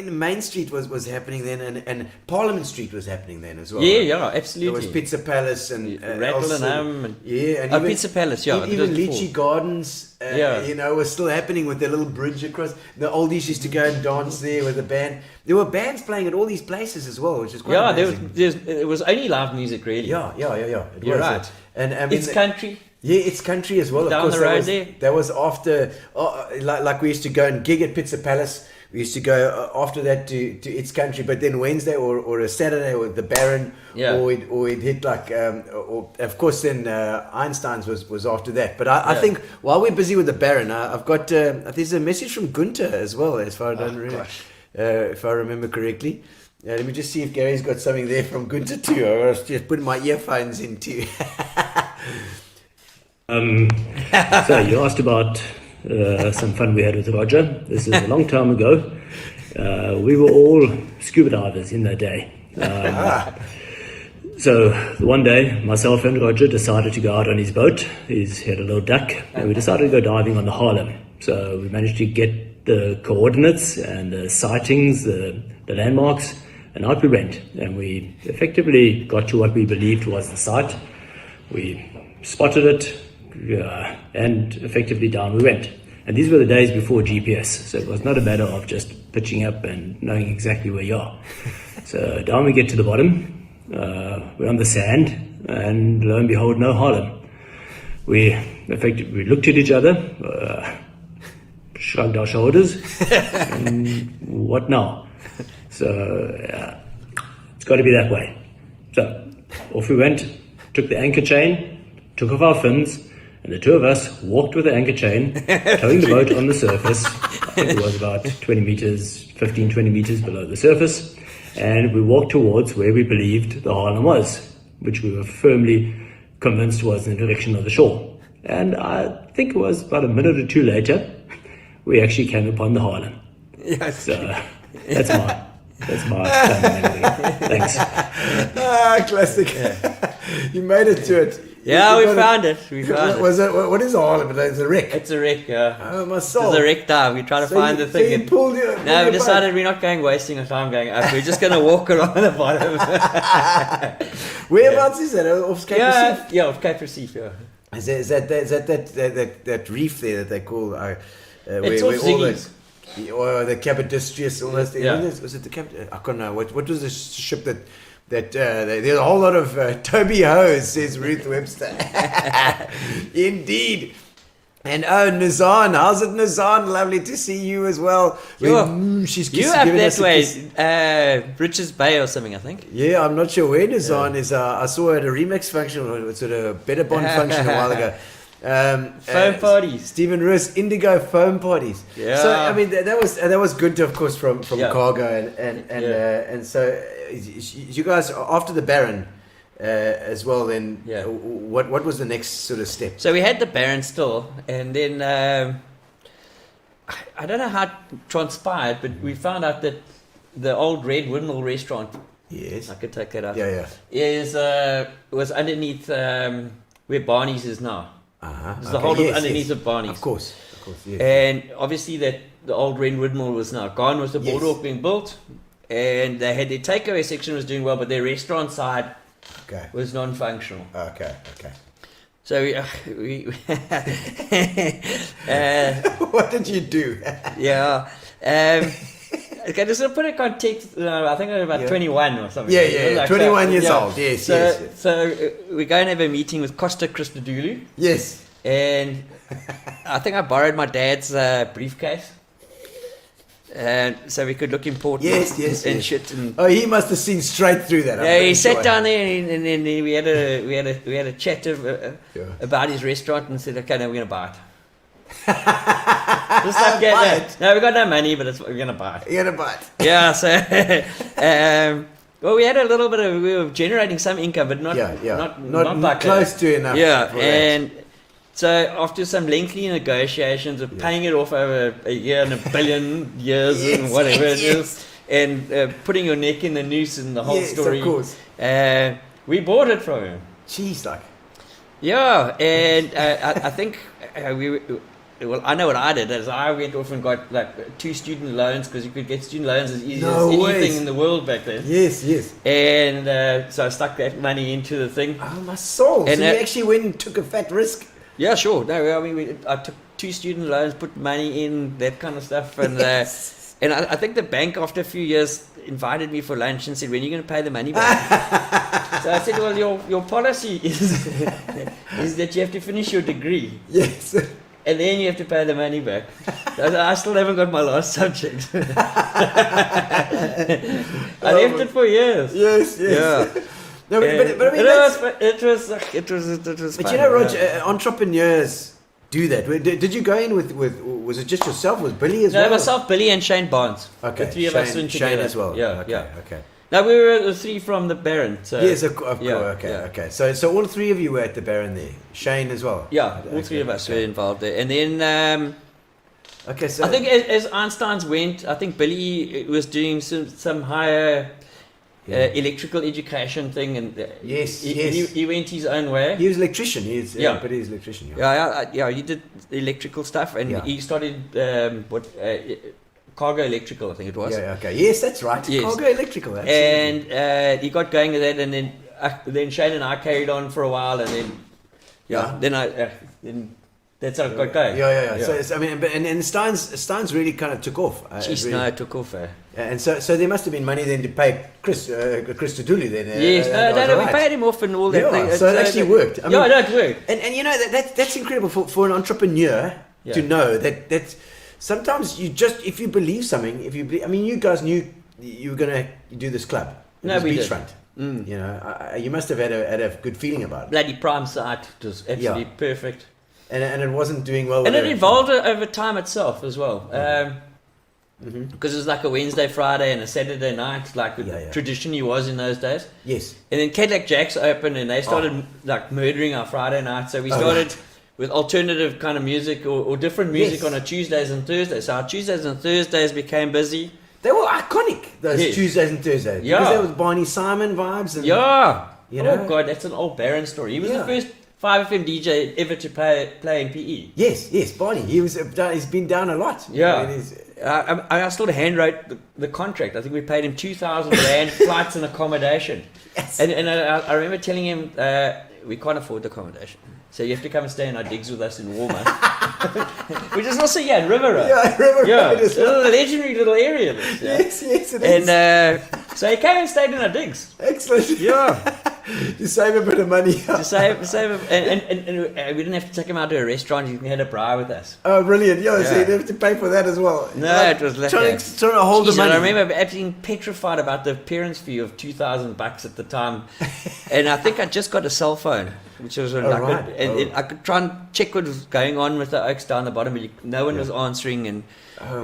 Main Street was happening then, and Parliament Street was happening then as well. Yeah, absolutely. There was Pizza Palace and Rattle and Hum. And even Pizza Palace, yeah. Even Lychee Gardens, was still happening with their little bridge across. The oldies used to go and dance there with the band. There were bands playing at all these places as well, which is quite amazing. It was only live music, really. Yeah. It You're was. right. And I mean, it's country. Yeah, it's country as well. Down of course, the road there. That was after, like we used to go and gig at Pizza Palace. We used to go after that to It's Country, but then Wednesday or a Saturday with the Baron, or we'd hit like, or of course then Einsteins was after that. But I think while we're busy with the Baron, I've got there's a message from Gunther as well, as far as if I remember correctly. Let me just see if Gary's got something there from Gunther too. I was just putting my earphones in too. So you asked about some fun we had with Roger. This is a long time ago. We were all scuba divers in that day. So one day, myself and Roger decided to go out on his boat. He had a little duck, and we decided to go diving on the Harlem. So we managed to get the coordinates and the sightings, the landmarks, and out we went. And we effectively got to what we believed was the site. We spotted it, and effectively down we went. And these were the days before GPS, so it was not a matter of just pitching up and knowing exactly where you are. So down we get to the bottom, we're on the sand, and lo and behold, no Harlem. We looked at each other, shrugged our shoulders, and what now? So it's got to be that way. So off we went, took the anchor chain, took off our fins, and the two of us walked with the anchor chain, towing the boat on the surface. I think it was about 20 meters below the surface. And we walked towards where we believed the Harlem was, which we were firmly convinced was in the direction of the shore. And I think it was about a minute or two later, we actually came upon the Harlem. Yes. So that's my memory. Thanks. Classic. Yeah. You made it to it. Yeah, we found it. Was it? What is a Harlem? It's a wreck. It's a wreck, yeah. Oh, my soul. It's a wreck dive. We try to find the thing. So you pulled your no, we decided we're not wasting our time going up. We're just going to walk around the bottom. Whereabouts is that? Off Cape Recife? Yeah, off Cape Recife, yeah. Is that reef there that they call... it's all Ziggy's. Or the Capodistrius, all those things. Yeah. Was it the Cap? I can't know. What was the ship that there's a whole lot of Toby Joes, says Ruth Webster. Indeed. And Nazan, how's it, Nazan? Lovely to see you as well. She's you up that way, Richards Bay or something, I think. Yeah, I'm not sure where Nazan is. I saw her at a remix function, or sort of a Better Bond function a while ago. Foam parties, Stephen Roos, Indigo foam parties. Yeah. So I mean that was good, of course, from Cargo and so you guys after the Baron as well. Then what was the next sort of step? So we had the Baron still, and then I don't know how it transpired, but we found out that the old Red Windmill restaurant. Yes, I could take that out. Was underneath where Barney's is now. There's the whole underneath of Barney's. Of course, yes. And obviously that the old Red Windmill was now gone with the boardwalk being built, and they had their takeaway section was doing well, but their restaurant side was non-functional. Okay. So we what did you do? Okay, just to put it in context, I think I was about 21 or something. Yeah, 21 years old. Yes, So we go and have a meeting with Costa Christodoulou. Yes. And I think I borrowed my dad's briefcase. And so we could look important. Yes. Shit. And he must have seen straight through that. Yeah, he sat down there and then we had a chat about his restaurant and said, okay, now we're going to buy it. Just like that. No, we got no money, but we're gonna buy it. You're gonna buy it. Yeah. So, well, we had a little bit of, we were generating some income, but not like close to enough. Yeah, and so after some lengthy negotiations of paying it off over a year and a billion years and whatever it is, and putting your neck in the noose and the whole Yes, of story. course. We bought it from him. Jeez, like. Yeah, and I think well, I know what I did. Is I went off and got like 2 student loans, because you could get student loans as easy No as anything ways. in the world back then. Yes, yes. And so I stuck that money into the thing. Oh, my soul. And so you actually went and took a fat risk. Yeah, sure. No, I mean, I took 2 student loans, put money in, that kind of stuff, and Yes. and I think the bank after a few years invited me for lunch and said, "When are you going to pay the money back?" So I said, "Well, your policy is that you have to finish your degree, Yes. and then you have to pay the money back." So I still haven't got my last subject. I left it for years. Yes, yes. Yeah. No, but I mean, it was. but fun, you know, yeah. Roger, entrepreneurs do that. Did you go in with? Was it just yourself? Was Billy as No, well? myself, Billy, and Shane Barnes. Okay. The 3 of us went Shane together. as well. Yeah, Okay. yeah. Okay. No, we were the 3 from the Baron. So Yes, of course. yeah, Okay. yeah. Okay. So all 3 of you were at the Baron there. Shane as well. Yeah, all 3 of us were involved there. And then Okay. So I think as Einsteins went, I think Billy was doing some higher electrical education thing, and Yes, he, yes. he went his own way. he was an electrician. He's Yeah. but he's an electrician. Yeah. Yeah, he did electrical stuff, and Yeah. he started cargo electrical, I think it was. Yeah. Okay. Yes, that's right. Yes. Cargo electrical. Absolutely. And he got going with that, and then Shane and I carried on for a while, and then Yeah. then that's how it got going. Yeah. So it's, I mean, and Steins really kind of took off. Jeez, really, no, it took off. And so there must have been money then to pay Chris Tuduli then. Yes, no, we right. paid him off and all that. Yeah, thing. so it actually worked. I mean, Yeah, it worked. And you know that's incredible for an entrepreneur Yeah. to know that sometimes you just, if you believe something, I mean, you guys knew you were gonna do this club. No, this we did. beachfront. You know, you must have had a good feeling about it. Bloody prime site. It was absolutely perfect. And it wasn't doing well. And with it evolved over time itself as well. Because it was like a Wednesday, Friday, and a Saturday night, like traditionally was in those days. Yes. And then Cadillac Jacks opened, and they started like murdering our Friday night. So we started with alternative kind of music or different music Yes. on our Tuesdays and Thursdays. So our Tuesdays and Thursdays became busy. They were iconic, those Yes. Tuesdays and Thursdays. Yeah. Because that was Barney Simon vibes. And, Yeah. You know? Oh God, that's an old Baron story. He was Yeah. the first 5FM DJ ever to play in PE. Yes, Barney. He's been down a lot. Yeah. I mean, he's- I still handwrote the contract. I think we paid him 2,000 rand, flights and accommodation. Yes. And I remember telling him, we can't afford the accommodation. So you have to come and stay in our digs with us in Walmer. Which is also, in River Road. Yeah, River Yeah, Road as it's a well. legendary little area. This, yeah. Yes, it is. And so he came and stayed in our digs. Excellent. Yeah. To save a bit of money. To save and we didn't have to take him out to a restaurant. He had a braai with us. Oh, brilliant. Yeah, so Yeah. you didn't have to pay for that as well. No, Like, it was like trying to hold Jeez, the money. I remember being petrified about the appearance fee of $2,000 at the time, and I think I just got a cell phone, which was right. I could try and check what was going on with the oaks down the bottom, but no one was answering, and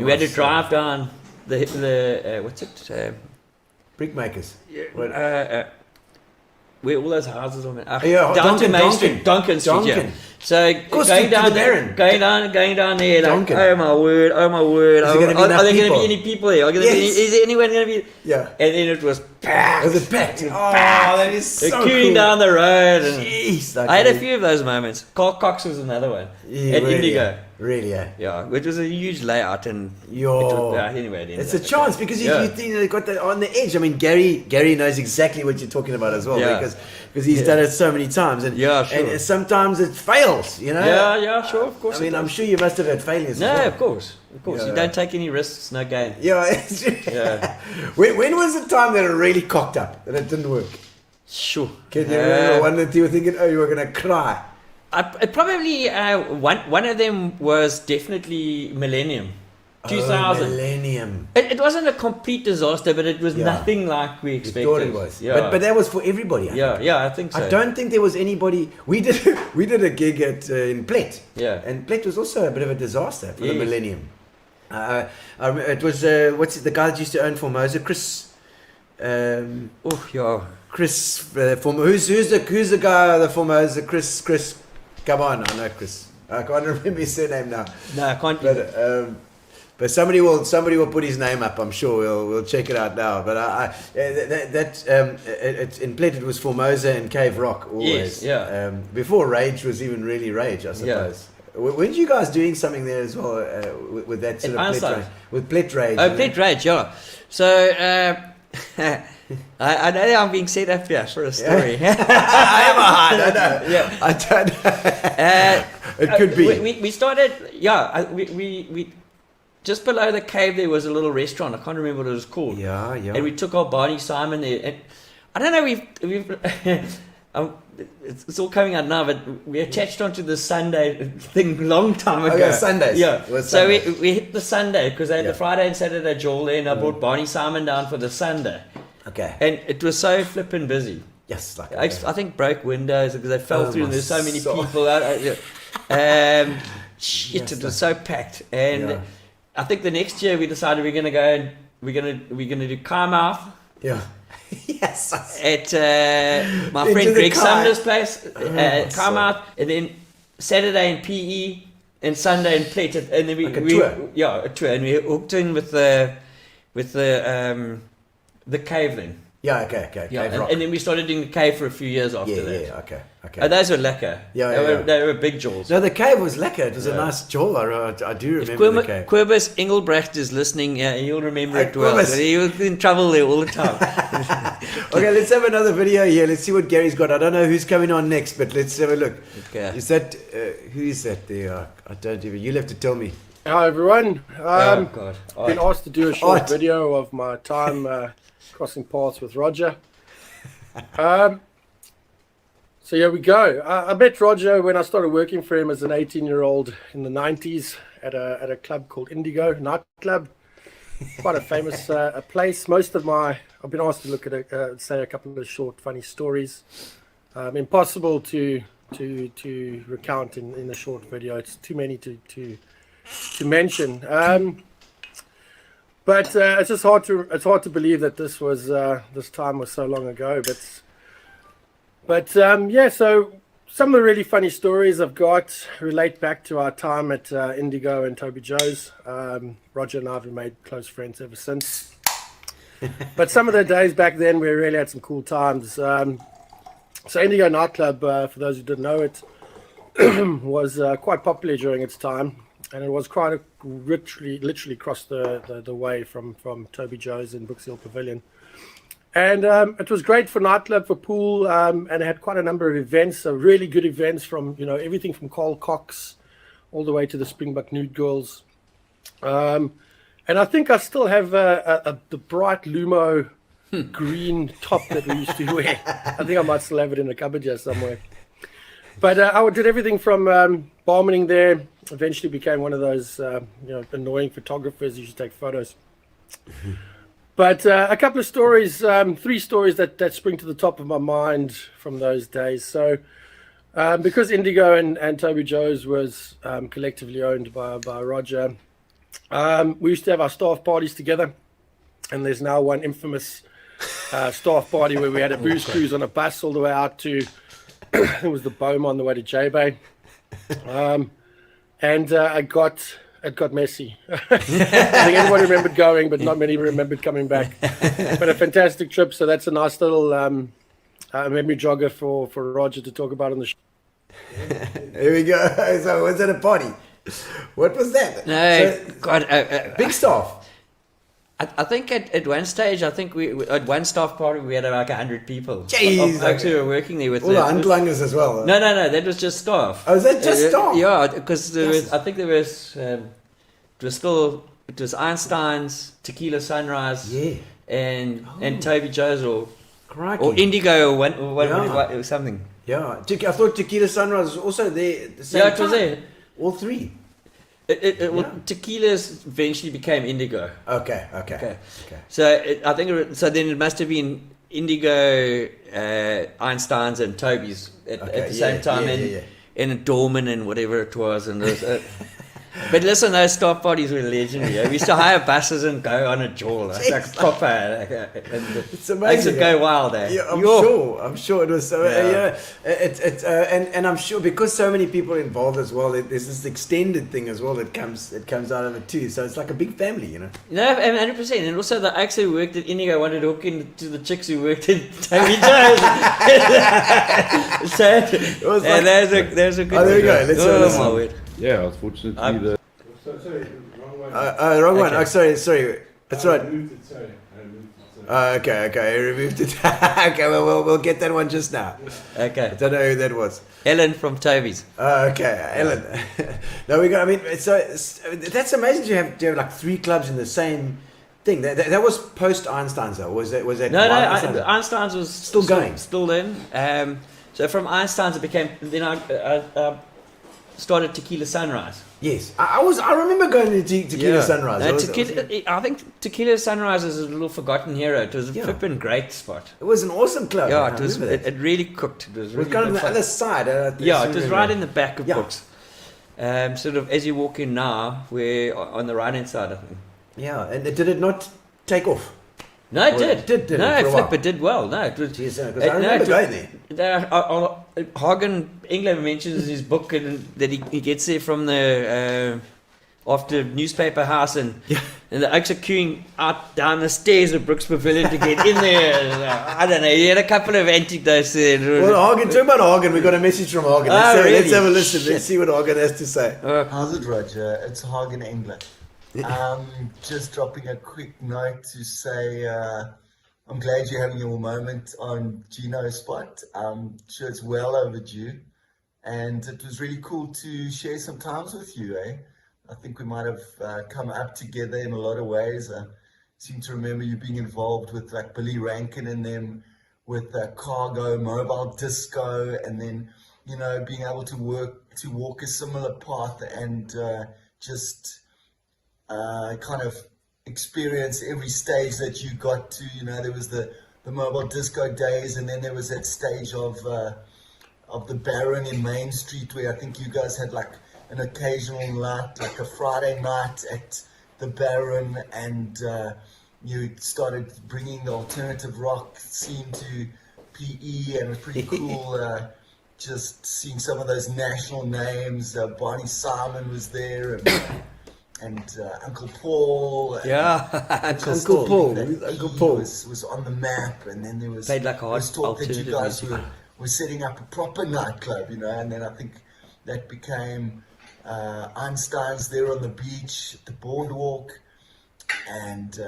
we had to drive down the what's it? Brickmakers. Where all those houses are, Yeah, down to Duncan, Main Street, Duncan Street, Duncan. yeah. So course, going to down the there, Baron. going down there, like, Duncan. oh my word, Is there gonna be are enough there going to people? be any people there? Yes. Is there anyone going to be? Yeah. And then it was packed. Was it packed? Oh, that is so queuing cool. down the road. And Jeez. I had a few of those moments. Carl Cox was another one. Yeah, at really, Indigo. Really, yeah. Yeah, which was a huge layout, and Yo. anyway, it ended It's a up- chance because you think they got that on the edge. I mean, Gary knows exactly what you're talking about as well Yeah. because he's done it so many times, and Yeah, sure. and sometimes it fails. You know. Yeah, sure, of course. I mean, it I'm does. sure you must have had failures. No, as well. of course. Yeah. You don't take any risks, no gain. Yeah. It's Yeah. when was the time that it really cocked up that it didn't work? Sure. Can you remember one that you were thinking, oh, you were gonna cry? Probably one of them was definitely Millennium, 2000. Oh, Millennium. It wasn't a complete disaster, but it was Yeah. nothing like we You expected. thought it was, Yeah, but that was for everybody. I think. yeah, I think so. I don't think there was anybody. We did a gig at in Plet. Yeah. And Plet was also a bit of a disaster for the Yes. Millennium. It was what's it, the guy that used to own Formosa, Chris. Oh, yeah. Chris, who's the guy the Formosa? Chris. Come on, I know Chris. I can't remember his surname now. No, I can't. But But somebody will put his name up. I'm sure we'll check it out now. But it's in Plet it was Formosa and Cave Rock always. Yes, yeah. Before Rage was even really Rage, I suppose. Yeah. Weren't you guys doing something there as well with that sort of Plet Rage? With Plet Rage. Oh, Plet Rage, yeah. So. I know I'm being set up here for a story. I know. Yeah, I don't. It could be. We started. We just below the cave there was a little restaurant. I can't remember what it was called. Yeah. And we took our Barney Simon there. And I don't know. We've it's all coming out now, but we attached onto the Sunday thing long time ago. Oh, yeah, Sundays. Yeah. So Sundays. We hit the Sunday because they had the Friday and Saturday jewel there, and I brought Barney Simon down for the Sunday. Okay. And it was so flipping busy. Yes, like I think broke windows because they fell through and there's so many people out. Shit, it was so packed. And I think the next year we decided we're going to go and we're going to do Carmouth. Yeah. Yes. At my friend Greg Sumner's place, Carmouth, and then Saturday in PE and Sunday in Plet, and then a tour. Yeah, a tour, and we hooked in with the cave then. Yeah, okay. Yeah, Cave Rock. and then we started doing the cave for a few years after that. Yeah, okay. Oh, those were lekker. They were big jaws. No, the cave was lekker. It was a nice jaw. I do remember the cave. Quibus Engelbrecht is listening, he'll remember it well. He was in trouble there all the time. Okay, let's have another video here. Let's see what Gary's got. I don't know who's coming on next, but let's have a look. Okay. Is that, who is that there? I don't even, you'll have to tell me. Hi everyone. Oh, God. I've been asked to do a short video of my time crossing paths with Roger. So here we go. I met Roger when I started working for him as an 18-year-old in the 90s at a club called Indigo nightclub. Quite a famous place. I've been asked to look at say a couple of short funny stories. Impossible to recount in a short video. It's too many to mention. But it's just hard to believe that this time was so long ago. But so some of the really funny stories I've got relate back to our time at Indigo and Toby Joes. Roger and I have made close friends ever since. But some of the days back then, we really had some cool times. So Indigo nightclub, for those who didn't know it, was quite popular during its time. And it was quite literally across the way from Toby Joes in Brookes Pavillion. And it was great for nightclub, for pool, and it had quite a number of events, so really good events from, everything from Carl Cox all the way to the Springbok Nude Girls. And I think I still have the bright Lumo green top that we used to wear. I think I might still have it in a cupboard here somewhere. But I did everything from barmaning there. Eventually became one of those annoying photographers who used to take photos. But a couple of stories, 3 stories that spring to the top of my mind from those days. So because Indigo and Toby Joes was collectively owned by Roger, we used to have our staff parties together. And there's now one infamous staff party where we had a booze cruise on a bus all the way out to, it was the Boma on the way to J-Bay. And it got messy. I think everyone remembered going, but not many remembered coming back. But a fantastic trip. So that's a nice little memory jogger for Roger to talk about on the show. Here we go. So was it a party? What was that? No, big staff. I think at one stage, we at one staff party we had like 100 people. Jeez, folks who were working there with all the handlangers as well. No, that was just staff. Oh, is that just staff? Yeah, because there was. I think there was. It was Einsteins, Tequila Sunrise, and Toby Joes or Indigo or something. Yeah, I thought Tequila Sunrise was also there. At the same it was there. All 3. Tequila's eventually became Indigo. Okay. So I think then it must have been Indigo, Einsteins, and Toby's at the same time, and Dorman and whatever it was, and But listen, those staff parties were legendary. We used to hire buses and go on a jaw, like proper. It's amazing. Makes it go wild, eh? Yeah, Yo. I'm sure it was so. And I'm sure because so many people are involved as well. There's this extended thing as well that comes out of it too. So it's like a big family, you know. No, 100%. And also the acts who worked at Indigo wanted to hook into the chicks who worked at Toby Joes. So It was like, there's a good. Oh, there we go. Let's have a listen. my word. Yeah, unfortunately, the wrong one. Okay. Oh, sorry. That's right. I moved it, sorry. Okay. I removed it. Okay, well, we'll get that one just now. I Okay. don't know who that was. Ellen from Toby's. Okay, Ellen. No, we got. I mean, that's amazing. To have like 3 clubs in the same thing. That was post Einsteins, though. Was that? No, Einsteins? Einsteins was Still going. Still then. So from Einsteins it became. Then I started Tequila Sunrise. Yes, I remember going to Tequila Sunrise. No, It was- I think Tequila Sunrise is a little forgotten hero. It was a flipping great spot. It was an awesome club. Yeah, I it was. remember that. It really cooked. It was It was really kind of on good the fun. other side. Yeah, it was right in the back of Yeah. Brookes. Sort of as you walk in now, we're on the right hand side, I think. Yeah, and did it not take off? No, it Or did. did No, it for a flip, while? it did well. No, it was. Jeez, because I remember going there. Hagen England mentions in his book that he gets there from the after newspaper house and the oaks are queuing out down the stairs of Brookes Pavillion to get in there. And, I don't know. He had a couple of anecdotes there. Well, Hagen, talk about Hagen. We got a message from Hagen. Oh, Let's have a really? listen. Shit. Let's see what Hagen has to say. How's it, Roger? It's Hagen England. Just dropping a quick note to say I'm glad you're having your moment on Gino's spot. Sure, it's well overdue, and it was really cool to share some times with you. I think we might have come up together in a lot of ways. I seem to remember you being involved with like Billy Rankin and them with Cargo, Mobile Disco, and then being able to walk a similar path and just kind of experience every stage that you got to. There was the Mobile Disco days, and then there was that stage of the Baron in Main Street where I think you guys had like an occasional night, like a Friday night at the Baron, and you started bringing the alternative rock scene to PE, and it was pretty cool just seeing some of those national names. Barney Simon was there, and Uncle Paul. Uncle Paul. Uncle Paul was on the map, and then there was Played like a hard talk that you alternative guys music. were setting up a proper nightclub, and then I think that became Einsteins there on the beach, the boardwalk, and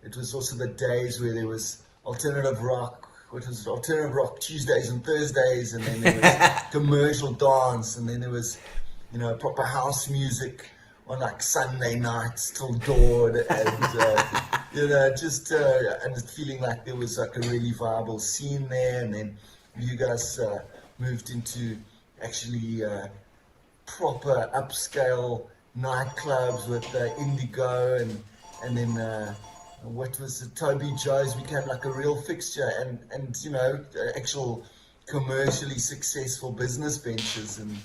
it was also the days where there was alternative rock. Which was alternative rock Tuesdays and Thursdays, and then there was commercial dance, and then there was proper house music on like Sunday nights till dawn, and just feeling like there was like a really viable scene there. And then you guys moved into actually proper upscale nightclubs with Indigo, and then what was it? Toby Joes became like a real fixture, and actual commercially successful business ventures, and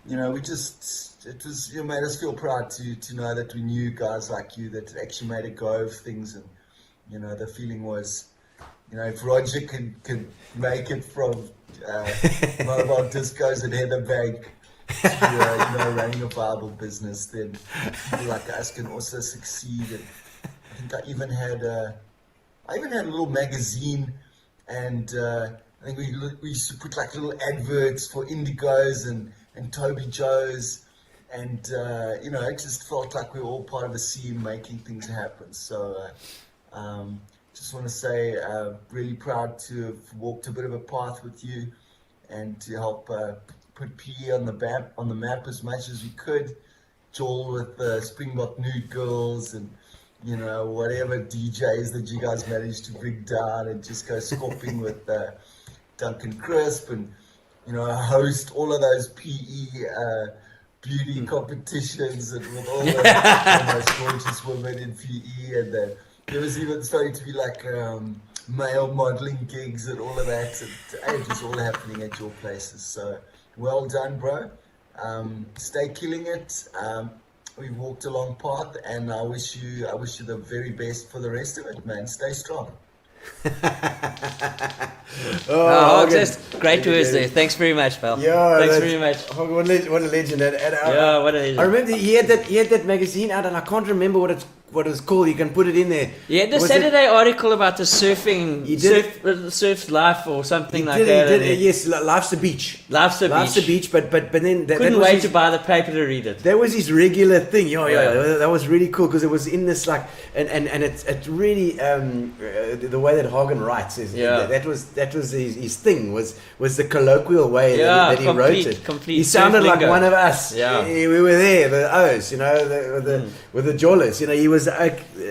it made us feel proud to know that we knew guys like you that actually made a go of things. And the feeling was, if Roger could make it from mobile discos at Heatherbank to running a viable business, then people like us can also succeed. And I think I even had a little magazine, and I think we used to put like little adverts for Indigos and Toby Joes, and it just felt like we were all part of a scene making things happen. So just want to say really proud to have walked a bit of a path with you, and to help put PE on the map as much as we could. Joel with Springbok Nude Girls, and whatever DJs that you guys managed to bring down, and just go scopping with Duncan Crisp, and host all of those PE beauty competitions, and with all the most gorgeous women in PE, and there was even starting to be like male modeling gigs and all of that, and it was all happening at your places. So well done, bro. Stay killing it. we walked a long path, and I wish you the very best for the rest of it, man. Stay strong. Oh, just great tours there. Thanks very much, pal. Yeah, thanks very much. What a legend! Yeah, what a legend. I remember he had that magazine out, and I can't remember what it's called. You can put it in there. He had the Saturday article about the surfing, surf's life or something like that. Yes, Life's the Beach. Life's the Beach. But then couldn't wait to buy the paper to read it. That was his regular thing. Yeah. That was really cool because it was in this and it's really the way that Hagen writes is that was his thing was the colloquial way that he wrote it. Complete. He sounded like one of us. Yeah. We were there, the O's, with the jawless. He was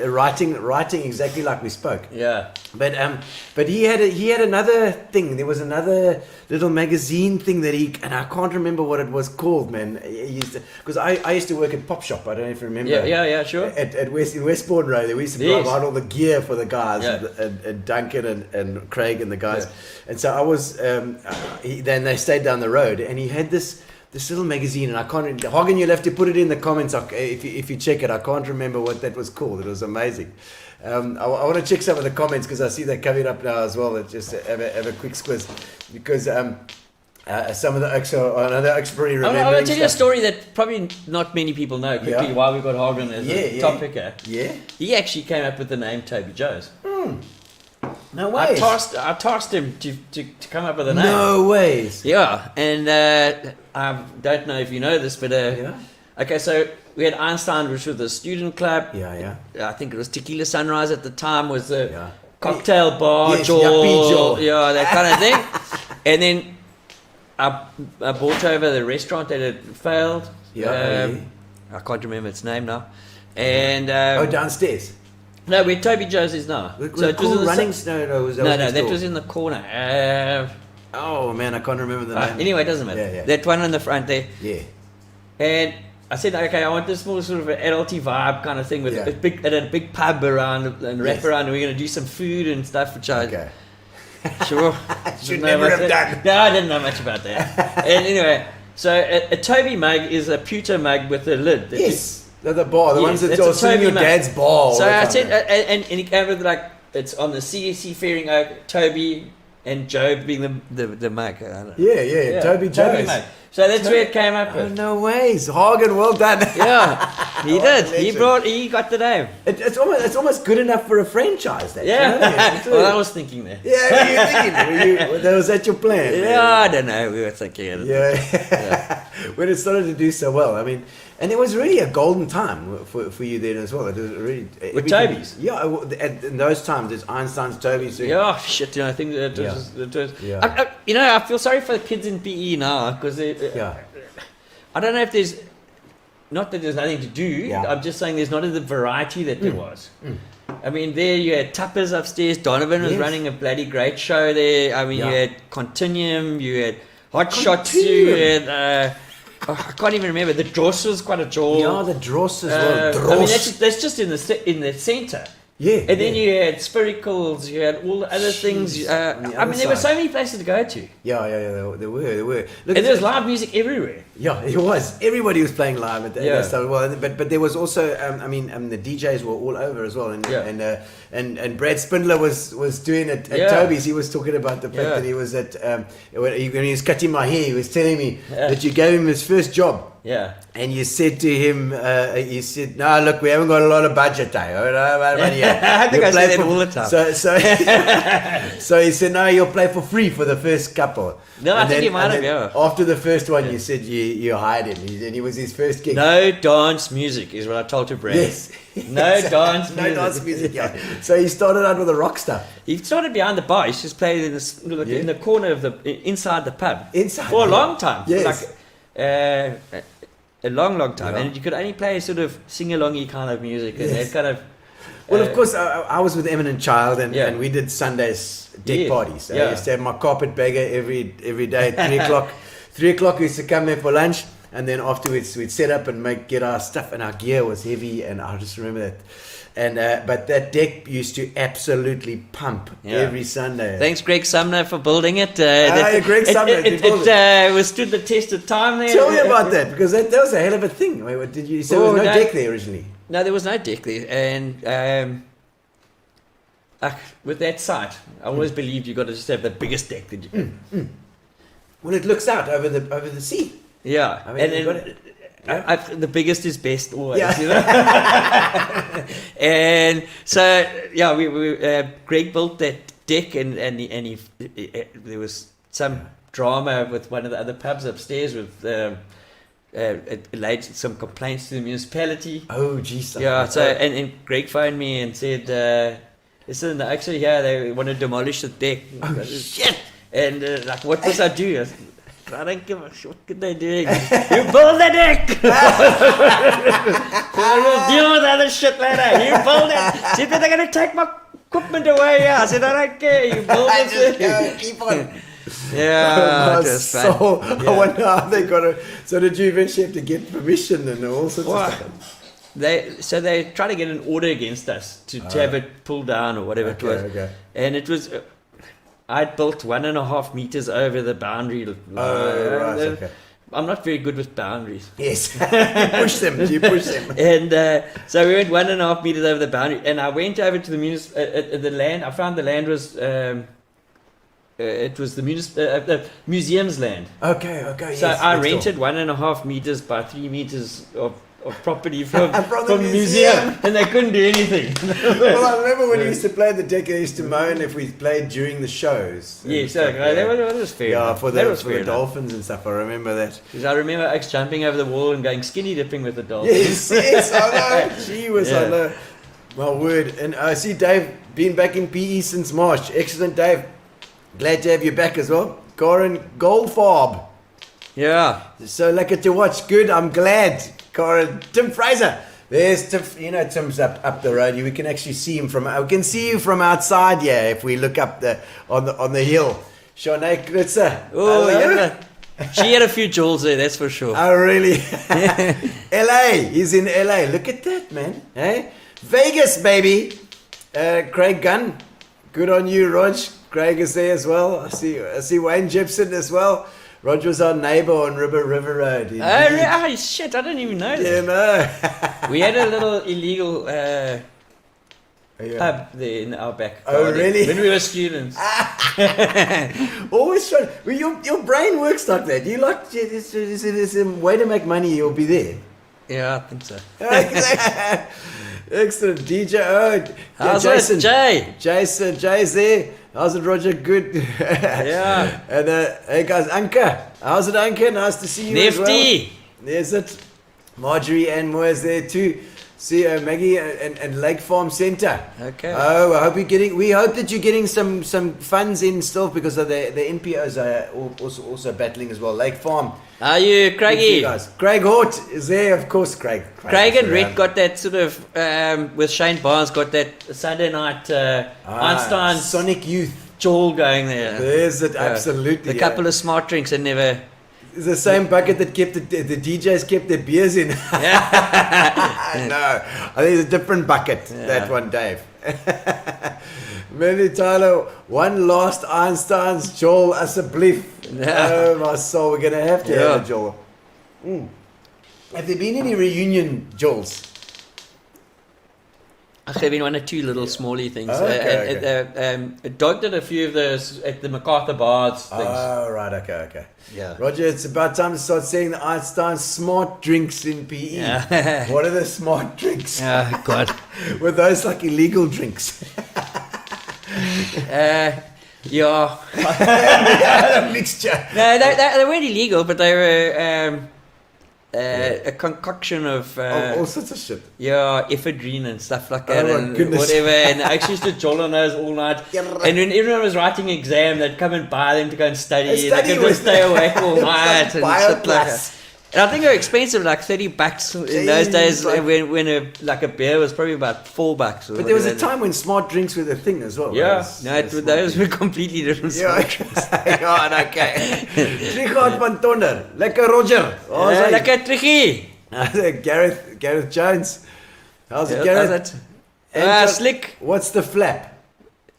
writing exactly like we spoke. Yeah. But he had another thing. There was another little magazine thing that and I can't remember what it was called, man. Because I used to work at Pop Shop. I don't know if you remember. Yeah, sure. At Westbourne Road, we used to provide all the gear for the guys, and Duncan and Craig and the guys. Yeah. And so I was. Then they stayed down the road, and he had this little magazine, and I can't. Hagen, you'll have to put it in the comments if you check it. I can't remember what that was called. It was amazing. I want to check some of the comments because I see they're coming up now as well. Let's just have a quick squiz because some of the Oaks are another Oaks pretty remembering. I want to tell you a story that probably not many people know quickly. Why we got Hagen as a topic here. Yeah. He actually came up with the name Toby Joes. No way. I tasked him to come up with a name. No ways. Yeah, and I don't know if you know this, but okay, so we had Einsteins, which was the student club. Yeah. I think it was Tequila Sunrise at the time was the cocktail bar, yes, Joel. Yeah, that kind of thing. And then I bought over the restaurant that had failed. I can't remember its name now. And downstairs. No, where Toby Joes is now. So it was running. No, that was in the corner. Oh man, I can't remember the name. Anyway, it doesn't matter. Yeah. That one on the front there. Yeah. And I said, okay, I want this more sort of an adulty vibe kind of thing with a big pub around and wrap around, and we're going to do some food and stuff, which I sure should never have done. No, I didn't know much about that. And anyway, so a Toby mug is a pewter mug with a lid. The bar, the ones that are in your dad's bar. So I said, and he came with it's on the CSC Fairing Oak, Toby and Joe being the mug. Yeah, Toby Joes. So that's where it came up with. Oh, no ways. Hagen, well done. Yeah, he did. He got the name. It's almost good enough for a franchise. That, well, I was thinking that. Yeah, were you thinking? Was that your plan? Yeah, I don't know. We were thinking it. Yeah. When it started to do so well, I mean, and it was really a golden time for you then as well. It was really with Toby's. Yeah, in those times, there's Einstein's, Toby's. Yeah, shit. I think that was. I feel sorry for the kids in PE now because I don't know if there's. Not that there's nothing to do. Yeah. I'm just saying there's not the variety that there was. I mean, there you had Tuppers upstairs. Donovan was running a bloody great show there. I mean, you had Continuum, you had Hot Shots, you had. I can't even remember. The Dross was quite a jaw. Yeah, the Dross as well. I mean, that's just in the centre. Yeah. And then you had Spiracles, you had all the other things. I mean, there were so many places to go to. Yeah, there were. Look, and there was live music everywhere. Yeah, it was. Everybody was playing live at that time. Well, but there was also, the DJs were all over as well. And Brad Spindler was doing it at Toby's. He was talking about the fact that he was at, when he was cutting my hair, he was telling me that you gave him his first job. Yeah. And you said to him, you said, no, look, we haven't got a lot of budget, I think I say that all the time. So he said, no, you'll play for free for the first couple. No, I think you might have, After the first one, you said you hired him, and he was his first gig. No dance music is what I told to Brad. Yes. No dance music. No dance music, So he started out with the rock stuff. He started behind the bar. He just played in the corner of inside the pub. For a long time. Yes. A long time, and you could only play sort of sing-alongy kind of music, and that kind of. Well, of course, I was with Eminent Child, and we did Sundays deck parties. So I used to have my carpetbagger every day at 3 o'clock. 3 o'clock we used to come there for lunch, and then afterwards we'd set up and get our stuff, and our gear was heavy, and I just remember that. And but that deck used to absolutely pump every Sunday. Thanks, Greg Sumner, for building it. Greg Sumner, it was stood the test of time there. Tell me about that, because that was a hell of a thing. Wait, what did you? So there was no deck there originally. No, there was no deck there, and with that site, I always believed you got to just have the biggest deck that you can. Well, it looks out over the sea. Yeah, I mean, the biggest is best always. Yeah. You know? And so we Greg built that deck, and he there was some drama with one of the other pubs upstairs with. It laid some complaints to the municipality. Oh, geez. Yeah, so and Greg phoned me and said, listen, actually, they want to demolish the deck. Oh, shit! And like, what must I do? I don't give a shit. What could they do? You build the deck! We'll deal with other shit later. You build it! See, they're going to take my equipment away. I said, I don't care. You build it. Keep on. Yeah, I wonder how they got it. So did you eventually have to get permission and all sorts of stuff? They tried to get an order against us to have it pulled down or whatever it was. Okay. And it was, I'd built 1.5 meters over the boundary. Okay. I'm not very good with boundaries. Yes, you push them. And so we went 1.5 meters over the boundary, and I went over to the land. I found the land was. It was the museum's land. Okay. So yes, I rented 1.5 meters by 3 meters of property from the museum, and they couldn't do anything. Well, I remember when we used to play the deck, I used to moan if we played during the shows. Yes, that was fair. Yeah, enough. for That was the fair dolphins and stuff. I remember that. Because I remember X jumping over the wall and going skinny dipping with the dolphins. Yes, I know. Gee whiz, I know. My word. And I see Dave been back in PE since March. Excellent, Dave. Glad to have you back as well. Corin Goldfarb. Yeah. So lucky to watch. Good, I'm glad. Corin. Tim Fraser. There's Tim. You know Tim's up the road. We can actually see him we can see you from outside here if we look up on the hill. Shanae Klitzer. Oh, yeah. She had a few jewels there, that's for sure. Oh, really? LA. He's in LA. Look at that, man. Hey? Vegas, baby. Craig Gunn. Good on you, Rog. Craig is there as well. I see Wayne Jepson as well. Roger was our neighbour on River Road. Oh, shit, I didn't even know that. Yeah, no. We had a little illegal pub there in our back Oh, garden really? when we were students. Always trying. Well, your brain works like that. You like, there's a way to make money, you'll be there. Yeah, I think so. Excellent. DJ How's Jason. it, Jay? Jay's there. How's it, Roger? Good. Yeah. And hey guys, Anka. How's it, Anka? Nice to see you as well. Nifty. There's it. Marjorie and Moa's there too. See Maggie and Lake Farm Centre. Okay. Oh, we hope that you're getting some funds in still because of the NPOs are also battling as well. Lake Farm. Are you, Craigie? Guys. Craig Hort is there, of course. Craig and Rick got that sort of with Shane Barnes got that Sunday night Einsteins Sonic Youth jaw going there. There's it, absolutely. A couple of smart drinks and never. It's the same bucket that kept the DJs kept their beers in. No, I think it's a different bucket. Yeah. That one, Dave. Maybe Tyler, one last Einstein's Joel asseblief. Yeah. Oh my soul, we're gonna have to have a Joel. Have there been any reunion Joels? There have been one or two little smally things. Okay. Doug did a few of those at the MacArthur Bars things. Oh, right, okay. Yeah. Roger, it's about time to start saying the Einstein smart drinks in PE. Yeah. What are the smart drinks? Oh, God. Were those like illegal drinks? Yeah. A mixture. No, they weren't illegal, but they were a concoction of all sorts of shit. Yeah, ephedrine and stuff like that, Oh, my and goodness. whatever. And I actually used to joll on those all night. And when everyone was writing an exam, they'd come and buy them to go and study. And they could just stay awake all night and shit like that. And I think they were expensive, like $30 in those days. When a beer was probably about $4. But there was a time when smart drinks were the thing as well. Yeah, those were completely different smart drinks. Ja, okay. Trichard van Tonder, lekker Roger. Lekker Trichie. Gareth Jones. How's it, Yeah, Gareth? Slick. What's the flap?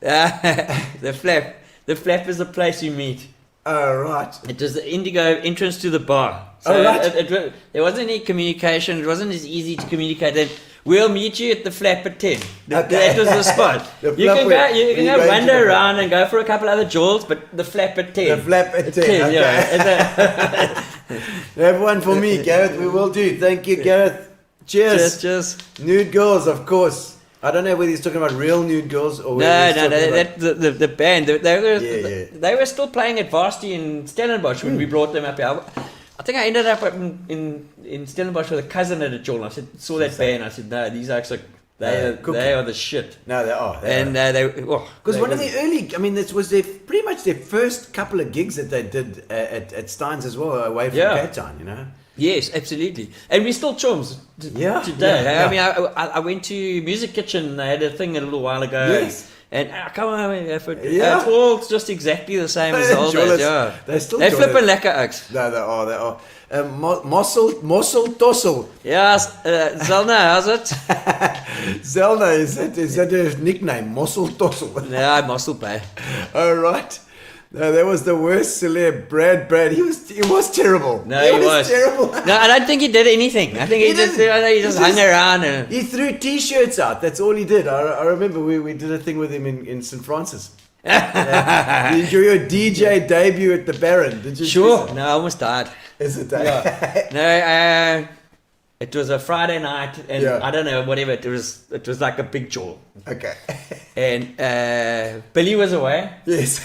The flap. The flap is the place you meet. Oh, right. It was the Indigo entrance to the bar. So right. There wasn't any communication. It wasn't as easy to communicate. Then we'll meet you at the flap at 10. That was the spot. You can go wander around and go for a couple other jewels, but the flap at 10. The flap at 10. Okay. Yeah. Have one for me, Gareth. We will do. Thank you, Gareth. Cheers. Cheers. Nude girls, of course. I don't know whether he's talking about real nude girls or the band. They were still playing at Varsity in Stellenbosch when we brought them up here. I think I ended up in Stellenbosch with a cousin at a jewel. I saw that band. I said, no, these acts they are the shit. No, they are. Because one of the early, I mean, this was pretty much their first couple of gigs that they did at Steins as well, away from Cape Town, you know. Yes, absolutely. And we're still chums today. Yeah. I mean, I went to Music Kitchen. They had a thing a little while ago. Yes. And come on, it's all just exactly the same as the old days. Yeah. They're flipping lekker acts. No, they are. Mossel Tossel. Yes, Zelna, how's it? Zelna, is that a nickname? Mossel Tossel. Yeah, Mossel Bay. Oh, right. No, that was the worst celeb. Brad. He was terrible. No, he was terrible. No, I don't think he did anything. I think he just hung around and he threw T-shirts out. That's all he did. I remember we did a thing with him in St. Francis. Did you your DJ debut at the Baron? Did you? Sure. No, I almost died. Is it? Yeah. No, it was a Friday night, and I don't know, whatever. It was like a big jaw. Okay. And Billy was away. Yes.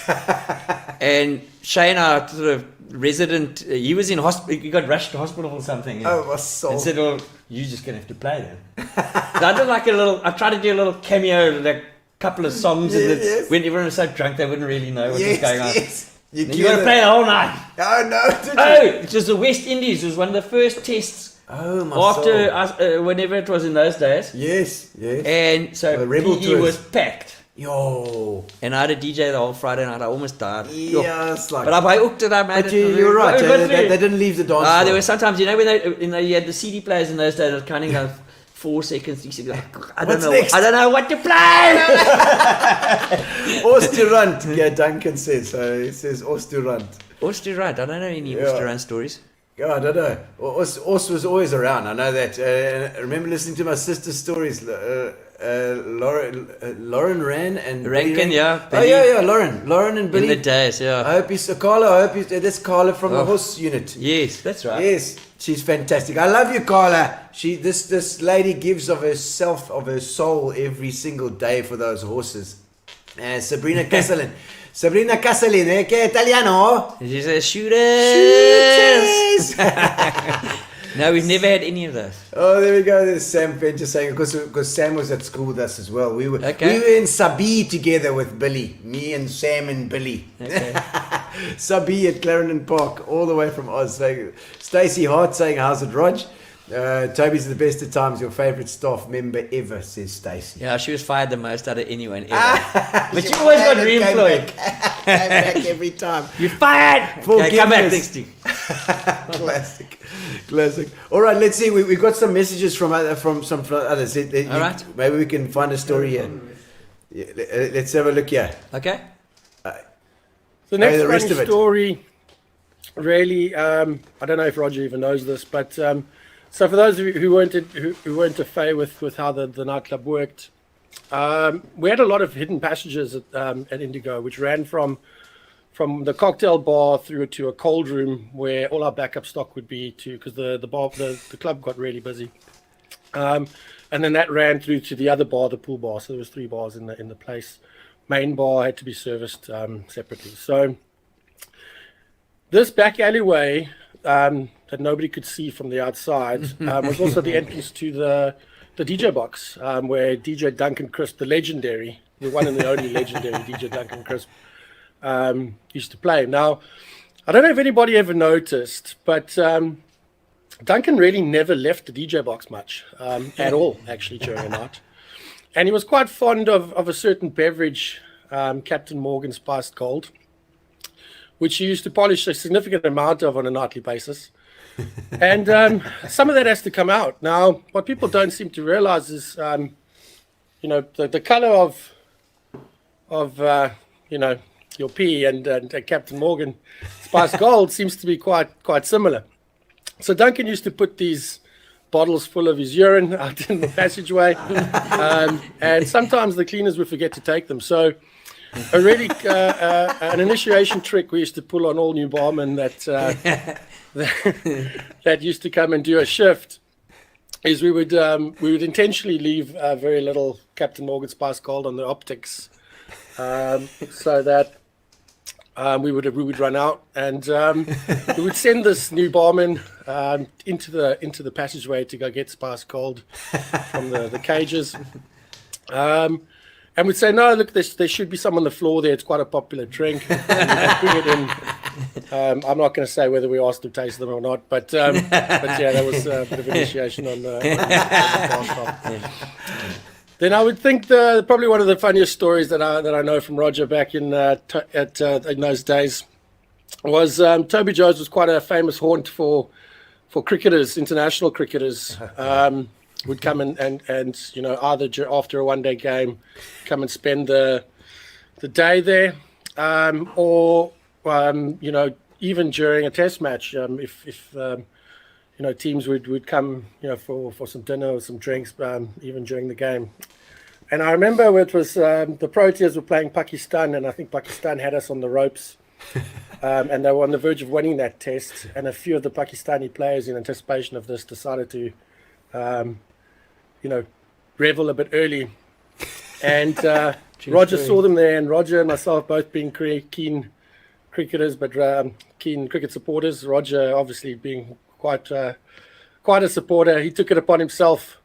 And Shane, our sort of resident, he was in hospital. He got rushed to hospital or something. My soul. And said, "Well, you're just gonna have to play then." So I did I tried to do a little cameo, like couple of songs, and when everyone was so drunk, they wouldn't really know what was going on. Yes. You got to play the whole night. Oh no! It was the West Indies. It was one of the first tests. Oh my After us, whenever it was in those days. Yes. And so the Rebel PE tours was packed. Yo. And I had a DJ the whole Friday night. I almost died. Yes, but I hooked it. I made but it. You're right. They didn't leave the dance floor. There were sometimes, when you had the CD players in those days, it was counting like 4 seconds. You said, I don't know what to play. Oosterrand, Duncan says. So he says Oosterrand. Oosterrand. I don't know any Oosterrand stories. I don't know. Os was always around. I know that. I remember listening to my sister's stories. Lauren Ran and Rankin, yeah. Billy. Lauren and Billy. In the days, yeah. I hope he's Carla. That's Carla from the horse unit. Yes, that's right. Yes, she's fantastic. I love you, Carla. This lady gives of herself, of her soul, every single day for those horses. Sabrina Castellin. Sabrina Castellin, che italiano? She says, shooters! No, we've never had any of those. Oh, there we go. There's Sam Fincher saying, because Sam was at school with us as well. We were in Sabi together with Billy. Me and Sam and Billy. Okay. Sabi at Clarendon Park, all the way from Oz. Stacey Hart saying, how's it, Rog? Toby's the best at times, your favourite staff member ever, says Stacey. Yeah, she was fired the most out of anyone ever. But she always got re-employed. Came back every time. You're fired! Okay, come back next week. Classic. All right, let's see. We got some messages from some others. All right. Maybe we can find a story here. Let's have a look here. Okay. The next funny story, really, I don't know if Roger even knows this, but so for those of you who weren't au fait with how the nightclub worked, we had a lot of hidden passages at Indigo, which ran from the cocktail bar through to a cold room where all our backup stock would be because the club got really busy, and then that ran through to the other bar, the pool bar. So there was 3 bars in the place. Main bar had to be serviced separately. So this back alleyway that nobody could see from the outside was also the entrance to the DJ box, where DJ Duncan Crisp, the one and the only legendary DJ Duncan Crisp, used to play. Now, I don't know if anybody ever noticed, but Duncan really never left the DJ box much at all, actually, during the night. And he was quite fond of a certain beverage, Captain Morgan Spiced Gold, which he used to polish a significant amount of on a nightly basis. And some of that has to come out. Now, what people don't seem to realize is, the color of your pee and Captain Morgan Spiced Gold seems to be quite similar. So Duncan used to put these bottles full of his urine out in the passageway, and sometimes the cleaners would forget to take them. So an initiation trick we used to pull on all new barmen that used to come and do a shift is we would intentionally leave very little Captain Morgan Spiced Gold on the optics, so that we would run out, and we would send this new barman into the passageway to go get Spiced Gold from the cages, and we'd say, no, look, there should be some on the floor there. It's quite a popular drink. And bring it in. I'm not going to say whether we asked them to taste them or not, but yeah, that was a bit of initiation on the Then I would think probably one of the funniest stories that I know from Roger back in those days was Toby Joes was quite a famous haunt for cricketers, international cricketers. Would come and either after a one-day game, come and spend the day there, or even during a test match, if teams would come for some dinner or some drinks, even during the game. And I remember it was the Proteas were playing Pakistan, and I think Pakistan had us on the ropes, and they were on the verge of winning that test. And a few of the Pakistani players, in anticipation of this, decided to revel a bit early. And Roger saw them there, and Roger and myself both being keen cricketers, but keen cricket supporters. Roger obviously being quite a supporter. He took it upon himself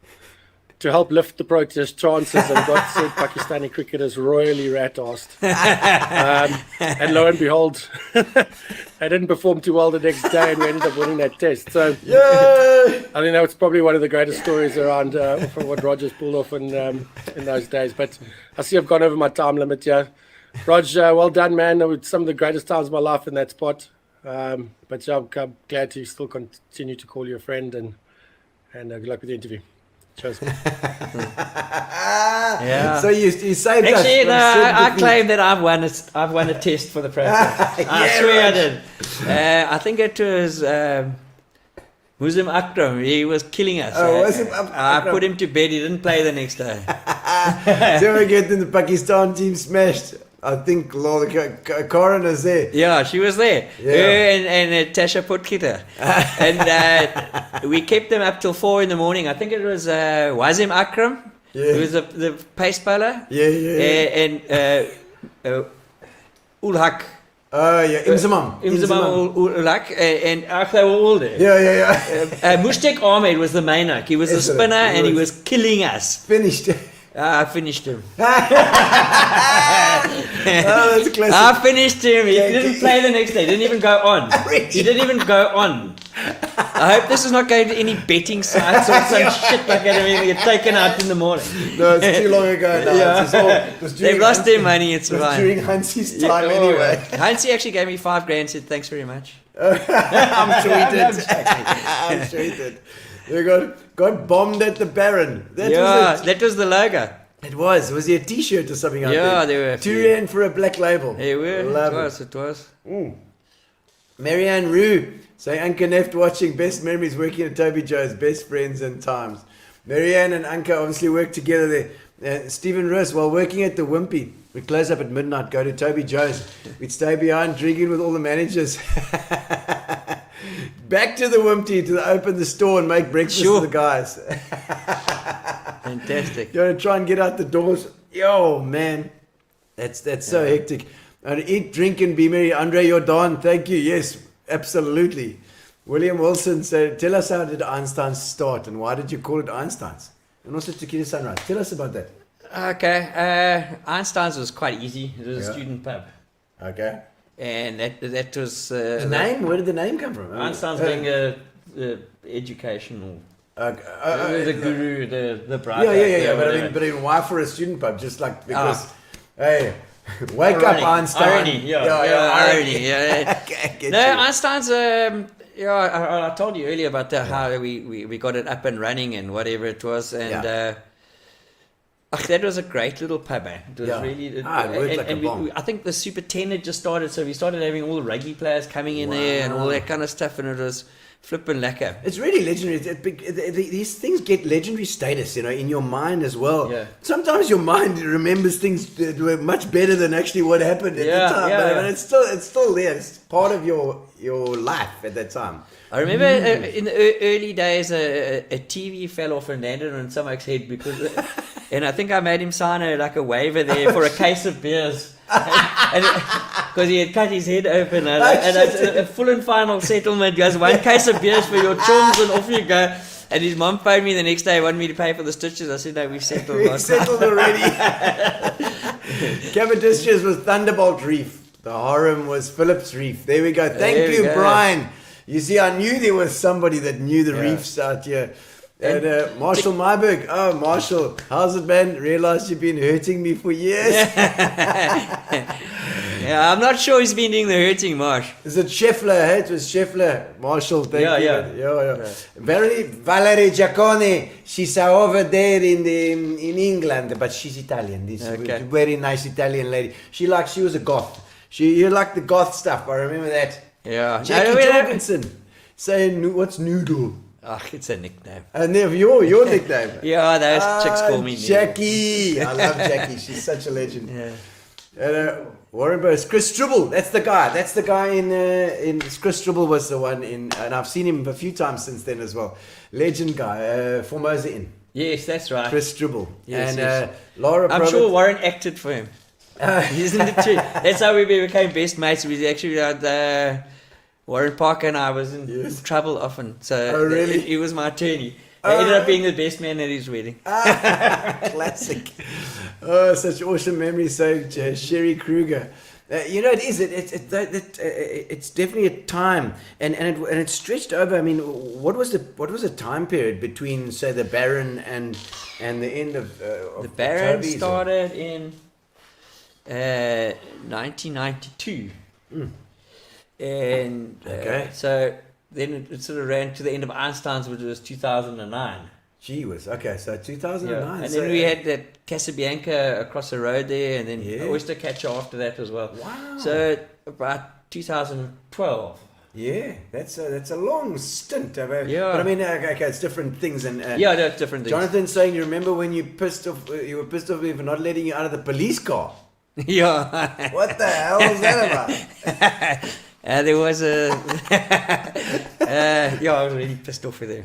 to help lift the Protest chances and got said Pakistani cricketers royally rat-arsed. And lo and behold, they didn't perform too well the next day, and we ended up winning that test. So I think that was probably one of the greatest stories around from what Roger's pulled off in those days. But I see I've gone over my time limit here. Roger, well done, man. That was some of the greatest times of my life in that spot. But yeah, I'm glad to still continue to call you a friend, and good luck with the interview. Cheers. Yeah. So you saved us. Actually, no, I claim that I've won a test for the Proteas. I swear I did. I think it was Muslim Akram. He was killing us. I put him to bed. He didn't play the next day. So we get in the Pakistan team smashed. I think Karan is there. Yeah, she was there. Yeah. Her and Tasha Putkita. And we kept them up till 4 a.m. I think it was Wazim Akram, who was the pace bowler. And Ulhaq. Imzamam Ulhaq. And they were all there. Mushtaq Ahmed was the mainer. He was the spinner, and he was killing us. Finished. I finished him. That's classic. I finished him. He didn't play the next day. He didn't even go on. He didn't even go on. I hope this is not going to any betting sites or some shit like that. Going to get taken out in the morning. No, it's too long ago now. Yeah. They've lost their money. It's fine. During Hansi's time anyway. Hansi actually gave me $5,000 and said thanks very much. I'm sure he did. I'm sure he did. They got bombed at the Baron. That was the logo. It was. Was there a T-shirt or something out there? Yeah, there were. $2 for a black label. They were. It was. Marianne Rue saying, Anka Neft watching, best memories working at Toby Joes, best friends and times. Marianne and Anka obviously worked together there. Stephen Russ, while working at the Wimpy, we'd close up at midnight, go to Toby Joes. We'd stay behind drinking with all the managers. Back to the Wimpy to open the store and make breakfast for the guys. Fantastic. You want to try and get out the doors? Yo, man. That's so hectic. And eat, drink, and be merry. Andre Jordan, thank you. Yes, absolutely. William Wilson said, tell us, how did Einsteins start and why did you call it Einsteins? And also Tequila Sunrise. Tell us about that. Okay. Einsteins was quite easy. It was a student pub. Okay. And that was... the name? Where did the name come from? Einsteins being a the educational. The guru, the bright. Yeah. But I mean, why for a student pub? Just like because, hey, wake up, Einstein. Irony, irony. Yeah. No, you. Einstein's. I told you earlier about how we got it up and running and whatever it was, and that was a great little pub. It was really. It worked like a bomb. I think the Super 10 had just started, so we started having all the rugby players coming in there and all that kind of stuff, and it was flippin' lekker. It's really legendary. These things get legendary status, in your mind as well. Yeah. Sometimes your mind remembers things that were much better than actually what happened at the time. But it's still there. It's part of your life at that time. I remember in the early days, a TV fell off and landed on Samak's head and I think I made him sign a waiver there for a case of beers. Because he had cut his head open and a full and final settlement goes 1 case of beers for your chums and off you go. And his mum phoned me the next day, wanted me to pay for the stitches. I said, no, we've settled. We've settled already. Cavendish's was Thunderbolt Reef. The Harem was Phillips Reef. There we go. Thank you, Brian. You see, I knew there was somebody that knew the reefs out here. And Marshall Myberg. Oh, Marshall, how's it, man? Realized you've been hurting me for years. Yeah, I'm not sure he's been doing the hurting, Marsh. Is it Scheffler? It was Scheffler. Marshall, thank you. Yeah. Valerie Giacone. She's over there in England, but she's Italian. This very nice Italian lady. She was a goth. You liked the goth stuff. I remember that. Yeah. Jackie Jorgensen saying, "What's noodle?" It's a nickname. Your nickname. Yeah, those chicks call me Jackie. I love Jackie. She's such a legend. Yeah. And Warren Burns, Chris Strubble. That's the guy. That's the guy in Chris Strubble was the one in, and I've seen him a few times since then as well. Legend guy, Formosa Inn. Yes, that's right. Chris Strubble. Yes, and Laura. I'm sure Warren acted for him. Isn't it true? That's how we became best mates. We actually had. Warren Parker and I was in trouble often, so really? He was my attorney. I ended up being the best man at his wedding. Classic. Oh, such awesome memories. So Sherry Kruger, it is. It's definitely a time, and it stretched over. I mean, what was the time period between, say, the Baron and the end of the Baron started in 1992. And so then it sort of ran to the end of Einsteins, which was 2009. Gee whiz, okay, so 2009. And then we had that Casabianca across the road there, and then Oyster Catcher after that as well. Wow. So about 2012. Yeah, that's a long stint. But I mean, it's different things. And that's different things. Jonathan's saying, you remember when you were pissed off me for not letting you out of the police car? Yeah. What the hell was that about? There was a... I was really pissed off with him.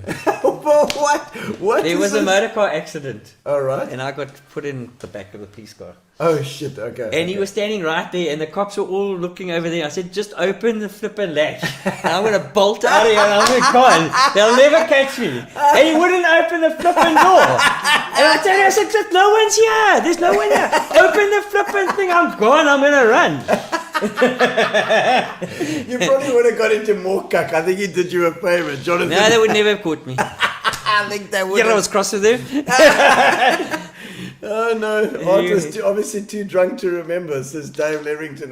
What? There was a motor car accident. All right. And I got put in the back of the police car. Oh, shit, okay. And he was standing right there, and the cops were all looking over there. I said, just open the flippin' latch. And I'm going to bolt out of here, and I'm going to go. They'll never catch me. And he wouldn't open the flippin' door. And I told him, I said, no one's here. There's no one here. Open the flippin' thing. I'm gone. I'm going to run. You probably would have got into more cuck. I think he did you a favor, Jonathan. No, they would never have caught me. I think they would. I was cross with them. Oh no, Art was obviously too drunk to remember, says Dave Lerington.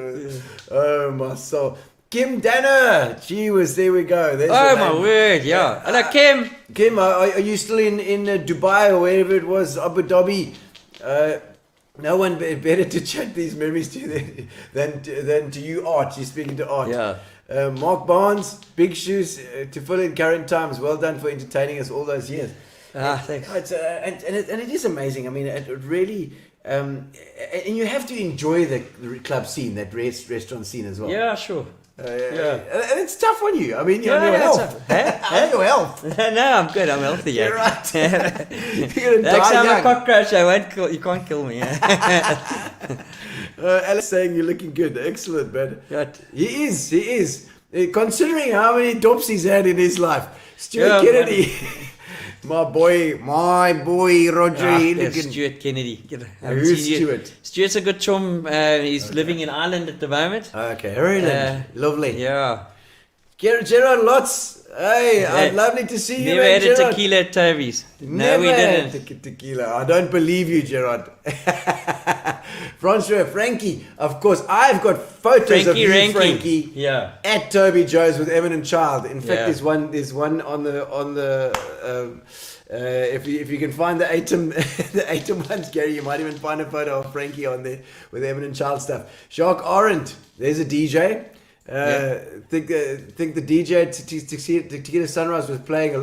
Oh my soul. Kim Danner. Gee whiz, there we go. There's my word, yeah. Hello, Kim. Kim, are you still in Dubai or wherever it was, Abu Dhabi? No one better to chat these memories to you than to you, Art. You're speaking to Art. Yeah. Mark Barnes, big shoes to fill in current times. Well done for entertaining us all those years. Thanks. And it is amazing. I mean, it really... and you have to enjoy the club scene, that restaurant scene as well. Yeah, sure. And it's tough on you. I mean, your health. How's your health? No, I'm good. I'm healthy. You're right. You're gonna die young. I'm a cockroach. You can't kill me. Alex saying you're looking good. Excellent, man. Good. He is. Considering how many dops he's had in his life. Stuart Kennedy. My boy, Roger Hilligan. Stuart Kennedy. Who's Stuart? Stuart's a good chum. He's living in Ireland at the moment. Okay, Ireland. Lovely. Yeah. Gerard Lotz, Hey, lovely to see you, Never man, had a Gerard. tequila at Toby's. No, Never we had didn't. tequila. I don't believe you, Gerard. Francois, Frankie. Of course, I've got photos of you, Ranky. Frankie, Yeah. at Toby Joes with Eminent Child. In fact, Yeah. there's one on the. If you can find the Atom the Atom ones, Gary, you might even find a photo of Frankie on there with Eminent Child stuff. Jacques Arendt, there's a DJ. Think the DJ at Tequila Sunrise was playing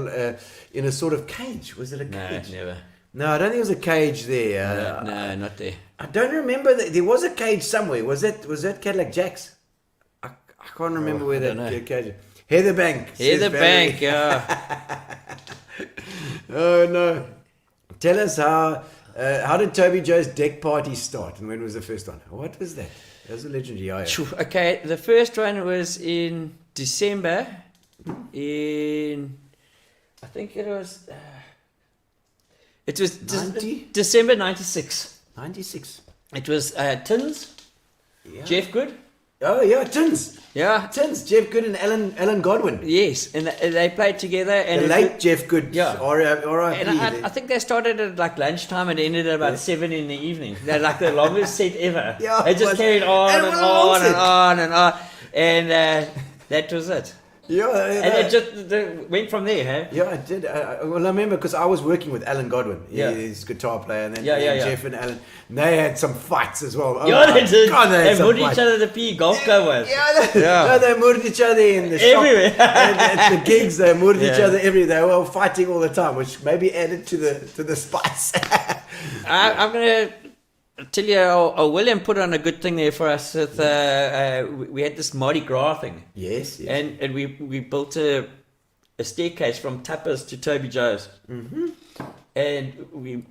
in a sort of cage. Was it a cage? No, never. No, I don't think it was a cage there. No, not there. I don't remember that there was a cage somewhere. Was that Cadillac Jack's? I can't remember where that cage. Heather Bank. Heather says Valerie. Bank, yeah. Oh no! Tell us how did Toby Joe's deck party start, and when was the first one? What was that? That was a legendary. Okay, the first one was in December. I think it was. It was 90? December '96. 96. It was Tins, Jeff Good. Oh yeah, Tins. Yeah, Tins. Jeff Good and Alan Godwin. Yes, and they played together. And The late Jeff Good. Yeah. R.I.P. And I think they started at like lunchtime and ended at about 7 in the evening. They're like the longest set ever. Yeah, They just carried on and it and was a long on and set. on and on. And that was it. Yeah, And it just went from there, huh? Yeah, I did. Well, I remember because I was working with Alan Godwin. Yeah. He's a guitar player, and then Yeah. Jeff and Alan. And they had some fights as well. Oh Yeah, my they did. God, they had They some moved fights. each other the P golf covers. Yeah, no, they murdered each other in the shop. Everywhere. At the gigs, they murdered each Yeah. other everywhere. They were fighting all the time, which maybe added to the spice. I'm going to tell you, William put on a good thing there for us. With, we had this Mardi Gras thing. Yes. And we built a staircase from Tappers to Toby Joes. Mm-hmm. And we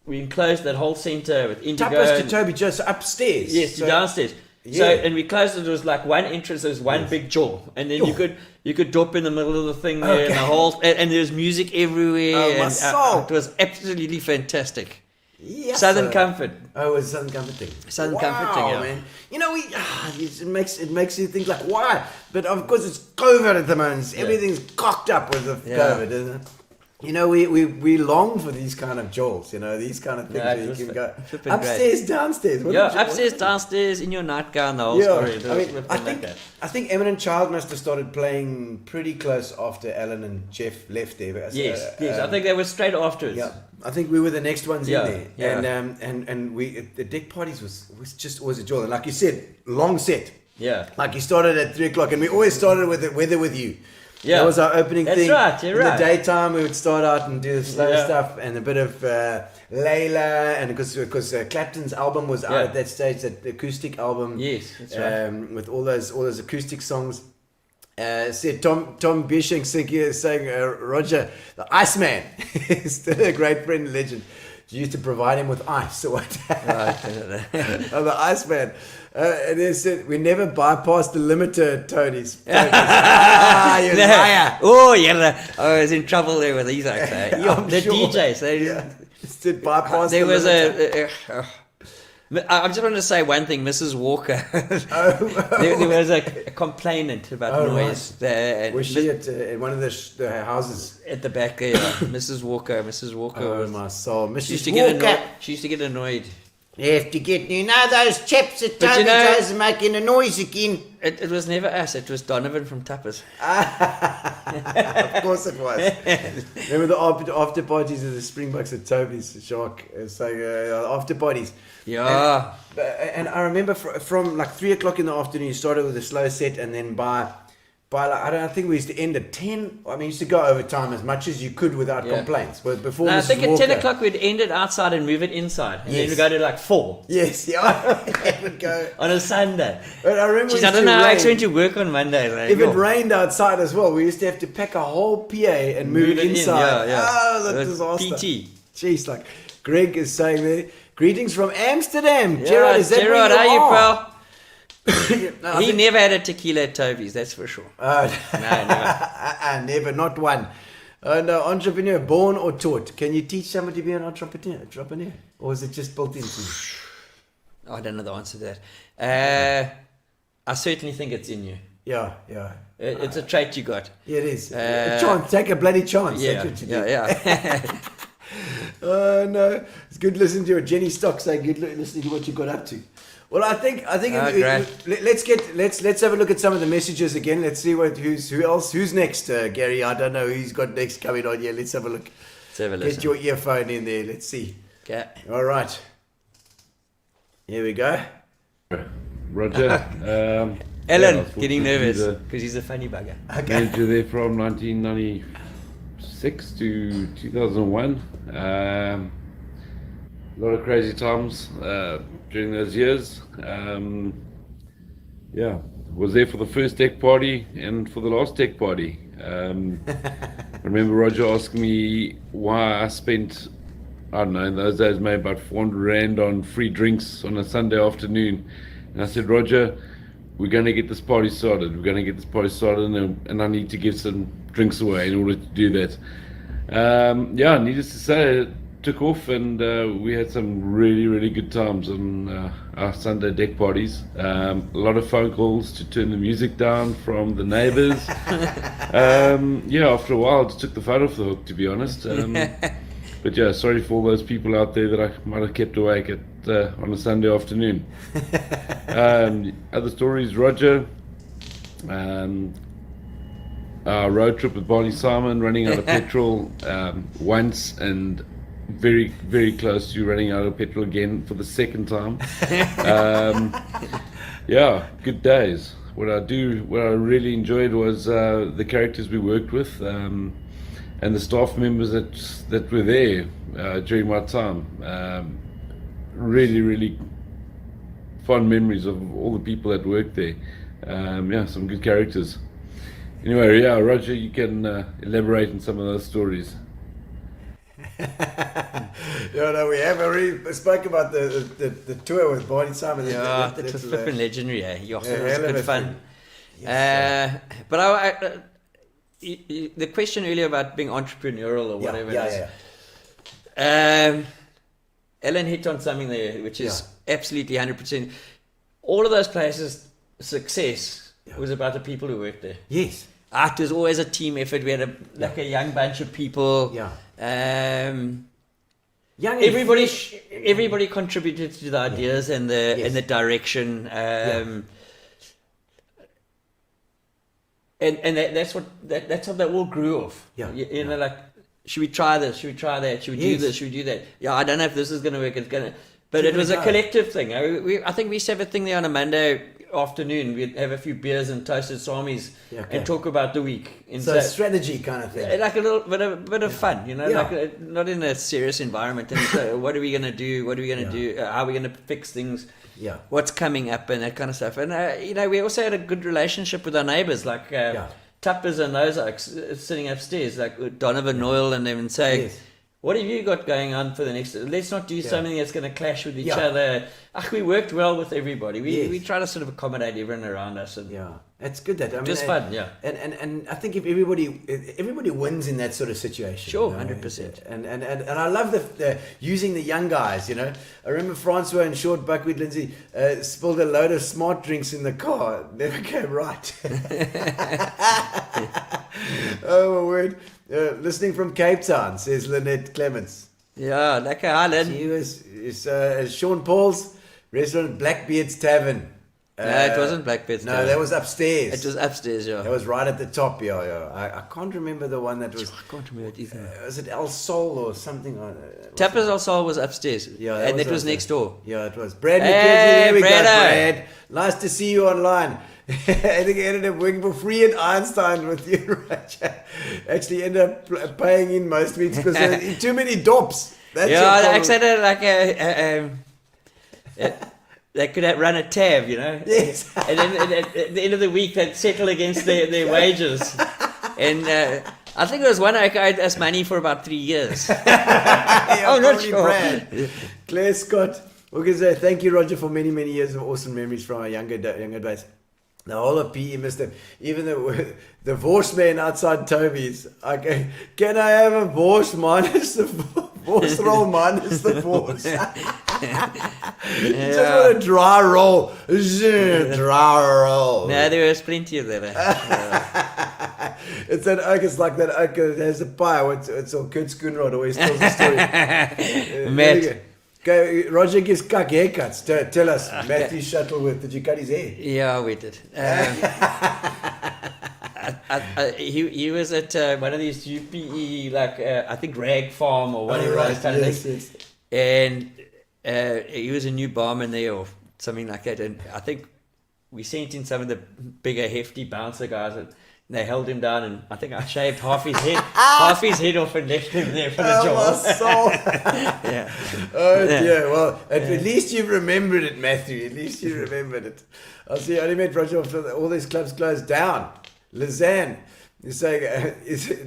enclosed that whole centre with indigo. Tapas to Toby Joes, so upstairs. Yes, so, downstairs. Yeah. So and we closed it. It was like one entrance. There was one big jaw, and then you could drop in the middle of the thing there, and the whole and there's music everywhere. Oh, my and, soul. it was absolutely fantastic. Yes, Southern Comfort. Oh, it's Southern Comfort thing. Southern Comfort thing, yeah. Man. You know, it makes you think like, why? But of course, it's COVID at the moment. Everything's cocked up with the COVID, isn't it? You know, we long for these kind of jolts. You know, these kind of things where you can go upstairs, downstairs. Upstairs, downstairs, in your nightgown, the whole story. I think Eminent Child must have started playing pretty close after Alan and Jeff left there. Yes, I think they were straight afterwards. Yeah, I think we were the next ones in there. Yeah. And we the deck parties was just always a joy. And like you said, long set. Yeah. Like you started at 3:00, and we always started with the weather with you. Yeah. That was our opening That's thing. right, you're right. In the daytime, we would start out and do the slow stuff and a bit of Layla, and because Clapton's album was out at that stage, that acoustic album. Yes, that's right. With all those acoustic songs. Said Tom Bishing saying Roger, the Iceman, is still a great friend and legend. You used to provide him with ice or what? Oh, the Iceman. And they said, we never bypassed the limiter, Tony's. You liar. Oh, yeah. I was in trouble there with these, actually. The sure. DJs. They did bypass there the was limiter. I just want to say one thing, Mrs. Walker. There was a complainant about noise. There, was she at one of the houses? At the back there, Mrs. Walker. Oh, my soul. She used to get annoyed. You have to get, those chaps at Toby Joes are making a noise again. It was never us, it was Donovan from Tappers. Of course it was. Remember the after parties of the Springboks at Toby's, Shark, saying after parties. Yeah. And I remember from like 3:00 in the afternoon, you started with a slow set, and then by like, I think we used to end at 10. I mean, you used to go over time as much as you could without complaints. But before I Mrs. think Walker, at 10 o'clock we'd end it outside and move it inside. And then we'd go to like 4. Yes, yeah. It would go. On a Sunday. But I remember I don't know how I actually went to work on Monday. Like, if it rained outside as well, we used to have to pack a whole PA and move it inside. Oh, that disaster. PT. Jeez, like Greg is saying there. Greetings from Amsterdam. Yeah, Gerard, is that Gerard, where you how are? you, pal? He never had a tequila at Toby's, that's for sure. No, never. Never, not one. No, entrepreneur, born or taught? Can you teach somebody to be an entrepreneur? Or is it just built into you? I don't know the answer to that. I certainly think it's in you. Yeah, yeah. It's a trait you got. Yeah, it is. A chance. Take a bloody chance. Yeah, That's what you do. yeah. Oh no, it's good listening to your Jenny Stock say good listening to what you got up to. Well, I think let's have a look at some of the messages again. Let's see who's next. Gary, I don't know who's got next coming on here. Let's have a look. Let's have a listen. Get your earphone in there. Let's see. Okay. All right. Here we go. Roger. Alan, getting nervous because he's a funny bugger. Okay. Manager there from 1996 to 2001. A lot of crazy times during those years. Was there for the first deck party and for the last deck party. I remember Roger asking me why I spent, I don't know, in those days maybe about 400 Rand on free drinks on a Sunday afternoon. And I said, Roger, we're going to get this party started. And I need to give some drinks away in order to do that. Needless to say, it took off, and we had some really, really good times on our Sunday deck parties. A lot of phone calls to turn the music down from the neighbours. After a while, I just took the phone off the hook, to be honest. But yeah, sorry for all those people out there that I might have kept awake on a Sunday afternoon. Other stories, Roger. Our road trip with Barney Simon, running out of petrol once, and very, very close to running out of petrol again for the second time. Good days. What I really enjoyed was the characters we worked with. And the staff members that were there during my time. Really, really fond memories of all the people that worked there. Some good characters. Anyway, Roger, you can elaborate on some of those stories. We have already spoke about the tour with Barney Simon. That was flipping legendary. It was good fun. Yes, But the question earlier about being entrepreneurial or whatever Ellen hit on something there which is absolutely 100%. All of those places, success was about the people who worked there. Yes. It was always a team effort. We had a young bunch of people. Everybody contributed to the ideas and the direction. And that's how they all grew off. Should we try this? Should we try that? Should we do this? Should we do that? I don't know if this is going to work. But it was a collective thing. I think we used to have a thing there on a Monday afternoon. We'd have a few beers and toasted salmis and talk about the week. So a strategy kind of thing. Like a little bit of fun, like not in a serious environment. And so what are we going to do? What are we going to do? How are we going to fix things? What's coming up and that kind of stuff. And, we also had a good relationship with our neighbours, like Tuppers and those sitting upstairs, like Donovan Noyle and them, and say, what have you got going on for the next... Let's not do something that's going to clash with each other. We worked well with everybody. We try to sort of accommodate everyone around us. And it's good that... just fun, And I think if everybody wins in that sort of situation. Sure, 100%. And I love the using the young guys, I remember Francois and Short Buckwheat Lindsay spilled a load of smart drinks in the car. It never came right. Oh, my word. Listening from Cape Town, says Lynette Clements. Yeah, lekker Highland. She was Sean Paul's restaurant, Blackbeard's Tavern. No, it wasn't Blackbeard's Tavern. No, that was upstairs. It was upstairs, That was right at the top, I can't remember the one that was... I can't remember it either. Was it El Sol or something? Tappers El Sol was upstairs. And it was next door. Yeah, it was. Brad McKenzie, there we go, Brad. Nice to see you online. I think I ended up working for free at Einsteins with you, Roger. Actually ended up paying in most weeks because there were too many dops. That's I actually had like they could run a tab, Yes. And then at the end of the week, they'd settle against their wages. And I think it was one I owed us money for about 3 years. I'm not sure. Brad. Claire Scott. We can say thank you, Roger, for many, many years of awesome memories from our younger days. The whole of PE missed him. Even the divorce man outside Toby's. Can I have a divorce minus the divorce roll minus the divorce? You just want a dry roll. Dry roll. No, there was plenty of that. It's that oak. It's like that oak that has a pie. It's all Kurt Schoonrod always tells the story. Matt. Okay, Roger gives cuck haircuts. Tell us, Matthew Shuttleworth, did you cut his hair? Yeah, we did. He was at one of these UPE, like I think Rag Farm or whatever kind of thing. And he was a new barman there or something like that. And I think we sent in some of the bigger, hefty bouncer guys. And they held him down, and I think I shaved half his head off, and left him there for the job. My soul. Yeah. Oh dear. Well, at least you remembered it, Matthew. At least you remembered it. I see. I only met Roger after all these clubs closed down. Lausanne. You're saying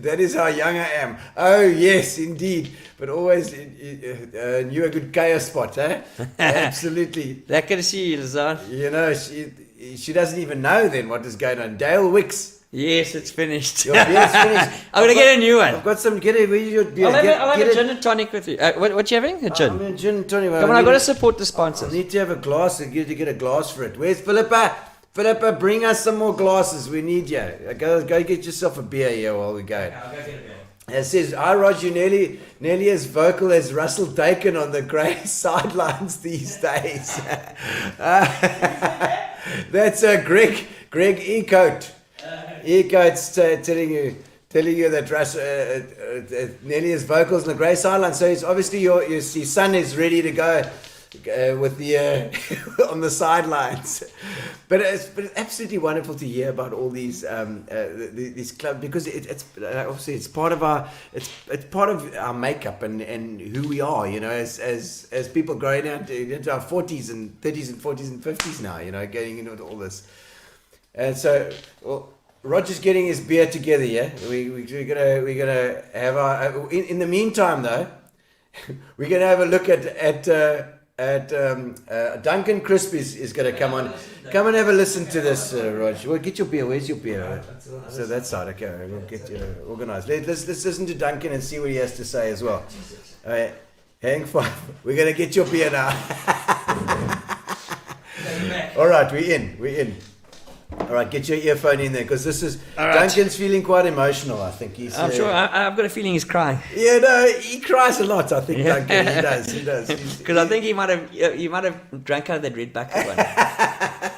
that is how young I am. Oh yes, indeed. But always knew a good chaos spot, eh? Absolutely. Lekker to see you, Lazar. You know, she doesn't even know then what is going on. Dale Wicks. Yes, it's finished. Your beer's finished. I'm going to get a new one. I've got some. Where's your beer? I'll have a gin and tonic with you. What you having? A gin? I'm a gin and tonic. Come on, I've got to support the sponsors. I need to have a glass and get a glass for it. Where's Philippa? Philippa, bring us some more glasses. We need you. Go get yourself a beer here while we go. I'll go get a beer. It says, "I, Roger, nearly as vocal as Russell Dakin on the grey sidelines these days." That's Greg Ecoat. Ecoat's telling you that Russell nearly as vocal as the grey sidelines. So it's obviously your son is ready to go with the on the sidelines. But it's absolutely wonderful to hear about all these clubs, because it's obviously it's part of our makeup and who we are, you know, as people growing into our 40s and 30s and 40s and 50s now, you know, getting into all this. And so Roger's getting his beer together, yeah. We're gonna have our. In the meantime, though, we're gonna have a look at Duncan Crisp is going to come on. Come and have a listen to this, Roger. Well, get your beer. Where's your beer? So that side, okay. We'll get you organised. Let's listen to Duncan and see what he has to say as well. Hang fire. We're going to get your beer now. All right, we're in. All right, get your earphone in there, because this is Duncan's feeling quite emotional. I think he's. I'm sure. I've got a feeling he's crying. Yeah, no, he cries a lot. I think Duncan. He does. Because I think he might have drank out of that red bucket one.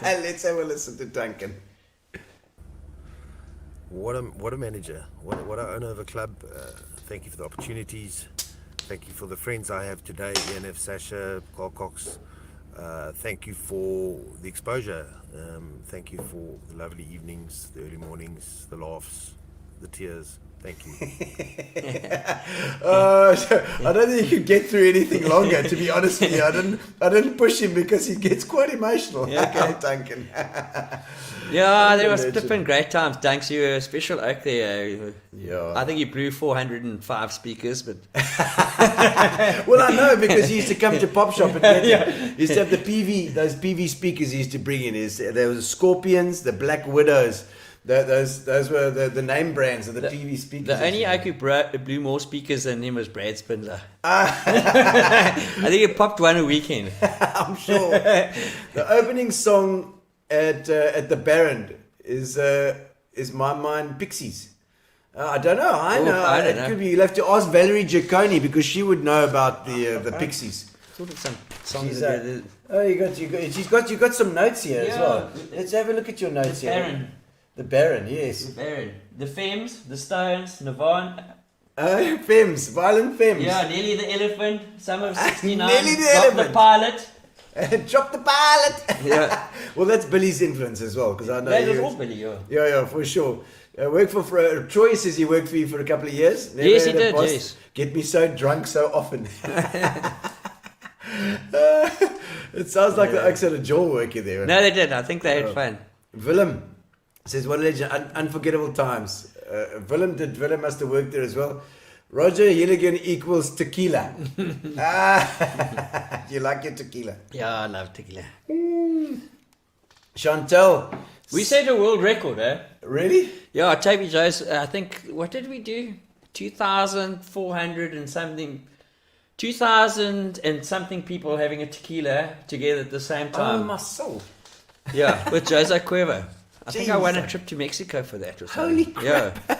Let's have a listen to Duncan. What a manager! What an owner of a club! Thank you for the opportunities. Thank you for the friends I have today. ENF, Sasha, Carl Cox. Thank you for the exposure. Thank you for the lovely evenings, the early mornings, the laughs, the tears. Thank you. I don't think you could get through anything longer, to be honest with you. I didn't push him because he gets quite emotional. Yeah, okay. Duncan. Yeah, there was different great times. Thanks, you were a special oak there. Yeah. I think you blew 405 speakers, but well, I know, because he used to come to Pop Shop and he used to have those PV speakers he used to bring in. There was the Scorpions, the Black Widows. Those were the name brands of the PV speakers. The only oak who blew more speakers than him was Brad Spindler. I think he popped one a weekend. I'm sure. The opening song at the Baron is My Mind Pixies. I don't know. I don't know. Could be. You'll have to ask Valerie Giacconi, because she would know about the Pixies. Sort of some songs. You got some notes here as well. Let's have a look at your notes here. Baron. The Baron, yes. The Baron. The Femmes, the Stones, Nirvana. Femmes, Violent Femmes. Yeah, Nelly the Elephant, Summer of 69. Nelly the Drop Elephant. the Pilot. Drop the Pilot. Yeah. Well, that's Billy's influence as well, because I know That was all Billy, yeah. Yeah, for sure. Worked for Troy says he worked for you for a couple of years. Never Yes, he had a did, boss yes. Get me so drunk so often. It sounds like the Oaks had a jaw working there. No, they did. I think they had fun. Willem says, what a legend, unforgettable times. Willem must have worked there as well. Roger Hilligan equals tequila. You like your tequila? Yeah, I love tequila. Chantal We set a world record, eh? Really? Yeah, Toby Joes, I think, what did we do? 2,400 and something, 2,000 and something people having a tequila together at the same time. Oh, my soul. Yeah, with Jose Cuervo. I think I won a Jeez. trip to Mexico for that or something. Holy crap. Yeah.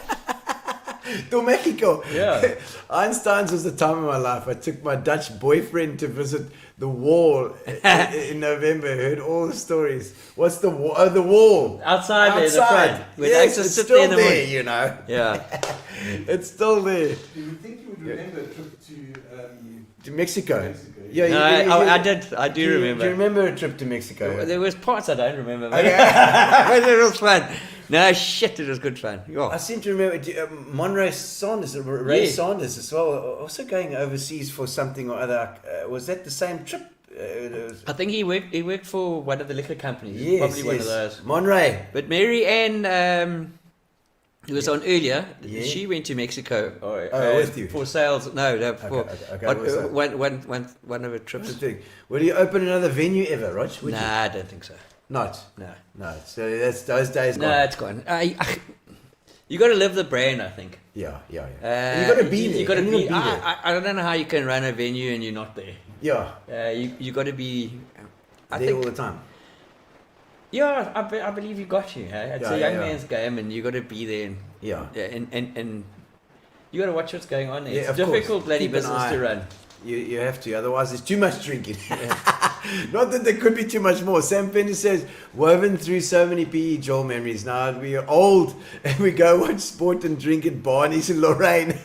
To Mexico. Yeah. Einsteins was the time of my life. I took my Dutch boyfriend to visit the wall in November. Heard all the stories. What's the wall? Oh, the wall. Outside there, the front. Where Yes, they it's sit still there in the there, morning. you know. Yeah. It's still there. You would think you would remember a trip To Mexico. Yeah, No, I did. I do remember. Do you remember a trip to Mexico? There was parts I don't remember. But it was fun. No, shit, it was good fun. Oh. I seem to remember Monroe Sanders, Ray Yeah. Sanders as well, also going overseas for something or other. Was that the same trip? I think he worked for one of the liquor companies. Yes, Probably one of yes. those. Monroe. But Mary Ann, who was on earlier, Yeah. she went to Mexico with you? for sales. No, for okay, what's that? one of her trips. What's the thing? Will you open another venue ever, Rog? Would Nah, you? I don't think so. Not? No. No. So that's those days gone. No, it's gone. You got to live the brand, I think. Yeah. You got to be there. You got to You be. gotta there. I don't know how you can run a venue and you're not there. Yeah. You got to be. I there think all the time. Yeah, I believe you got you. Hey? It's Yeah, a yeah, young yeah. man's game, and you got to be there. And, Yeah. and you got to watch what's going on there. Yeah, It's of difficult, course. bloody Keep an business eye. to run. You have to, otherwise there's too much drinking. Not that there could be too much more. Sam Fender says, woven through so many PE Joel memories. Now we are old and we go watch sport and drink at Barney's in Lorraine.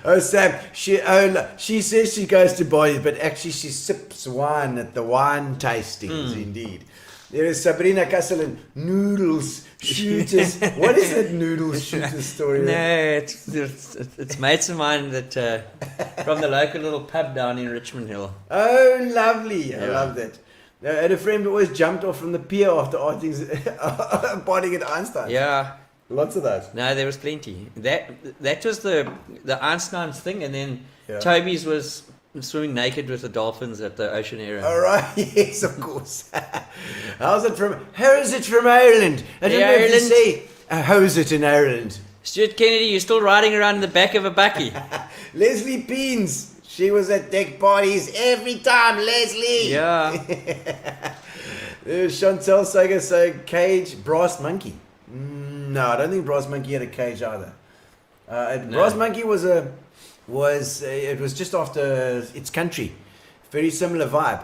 Oh, Sam, she says she goes to Barney's, but actually she sips wine at the wine tastings, indeed. There is Sabrina Castellan, noodles shooters. What is that noodles shooters story? No, it's mates of mine that from the local little pub down in Richmond Hill. Oh, lovely. I love that. I had a friend who always jumped off from the pier after partying at Einstein. Yeah. Lots of those. No, there was plenty. That was the Einsteins thing, and then Yeah. Toby's was swimming naked with the dolphins at the ocean area. All right. Yes, of course. How is it from Ireland? I don't know if you say, how is it in Ireland? Stuart Kennedy, you're still riding around in the back of a bucky. Leslie Peens. She was at deck parties every time, Leslie. Yeah. Chantel Sager saying cage, brass monkey. No, I don't think brass monkey had a cage either. Brass monkey was it was just after its country. Very similar vibe.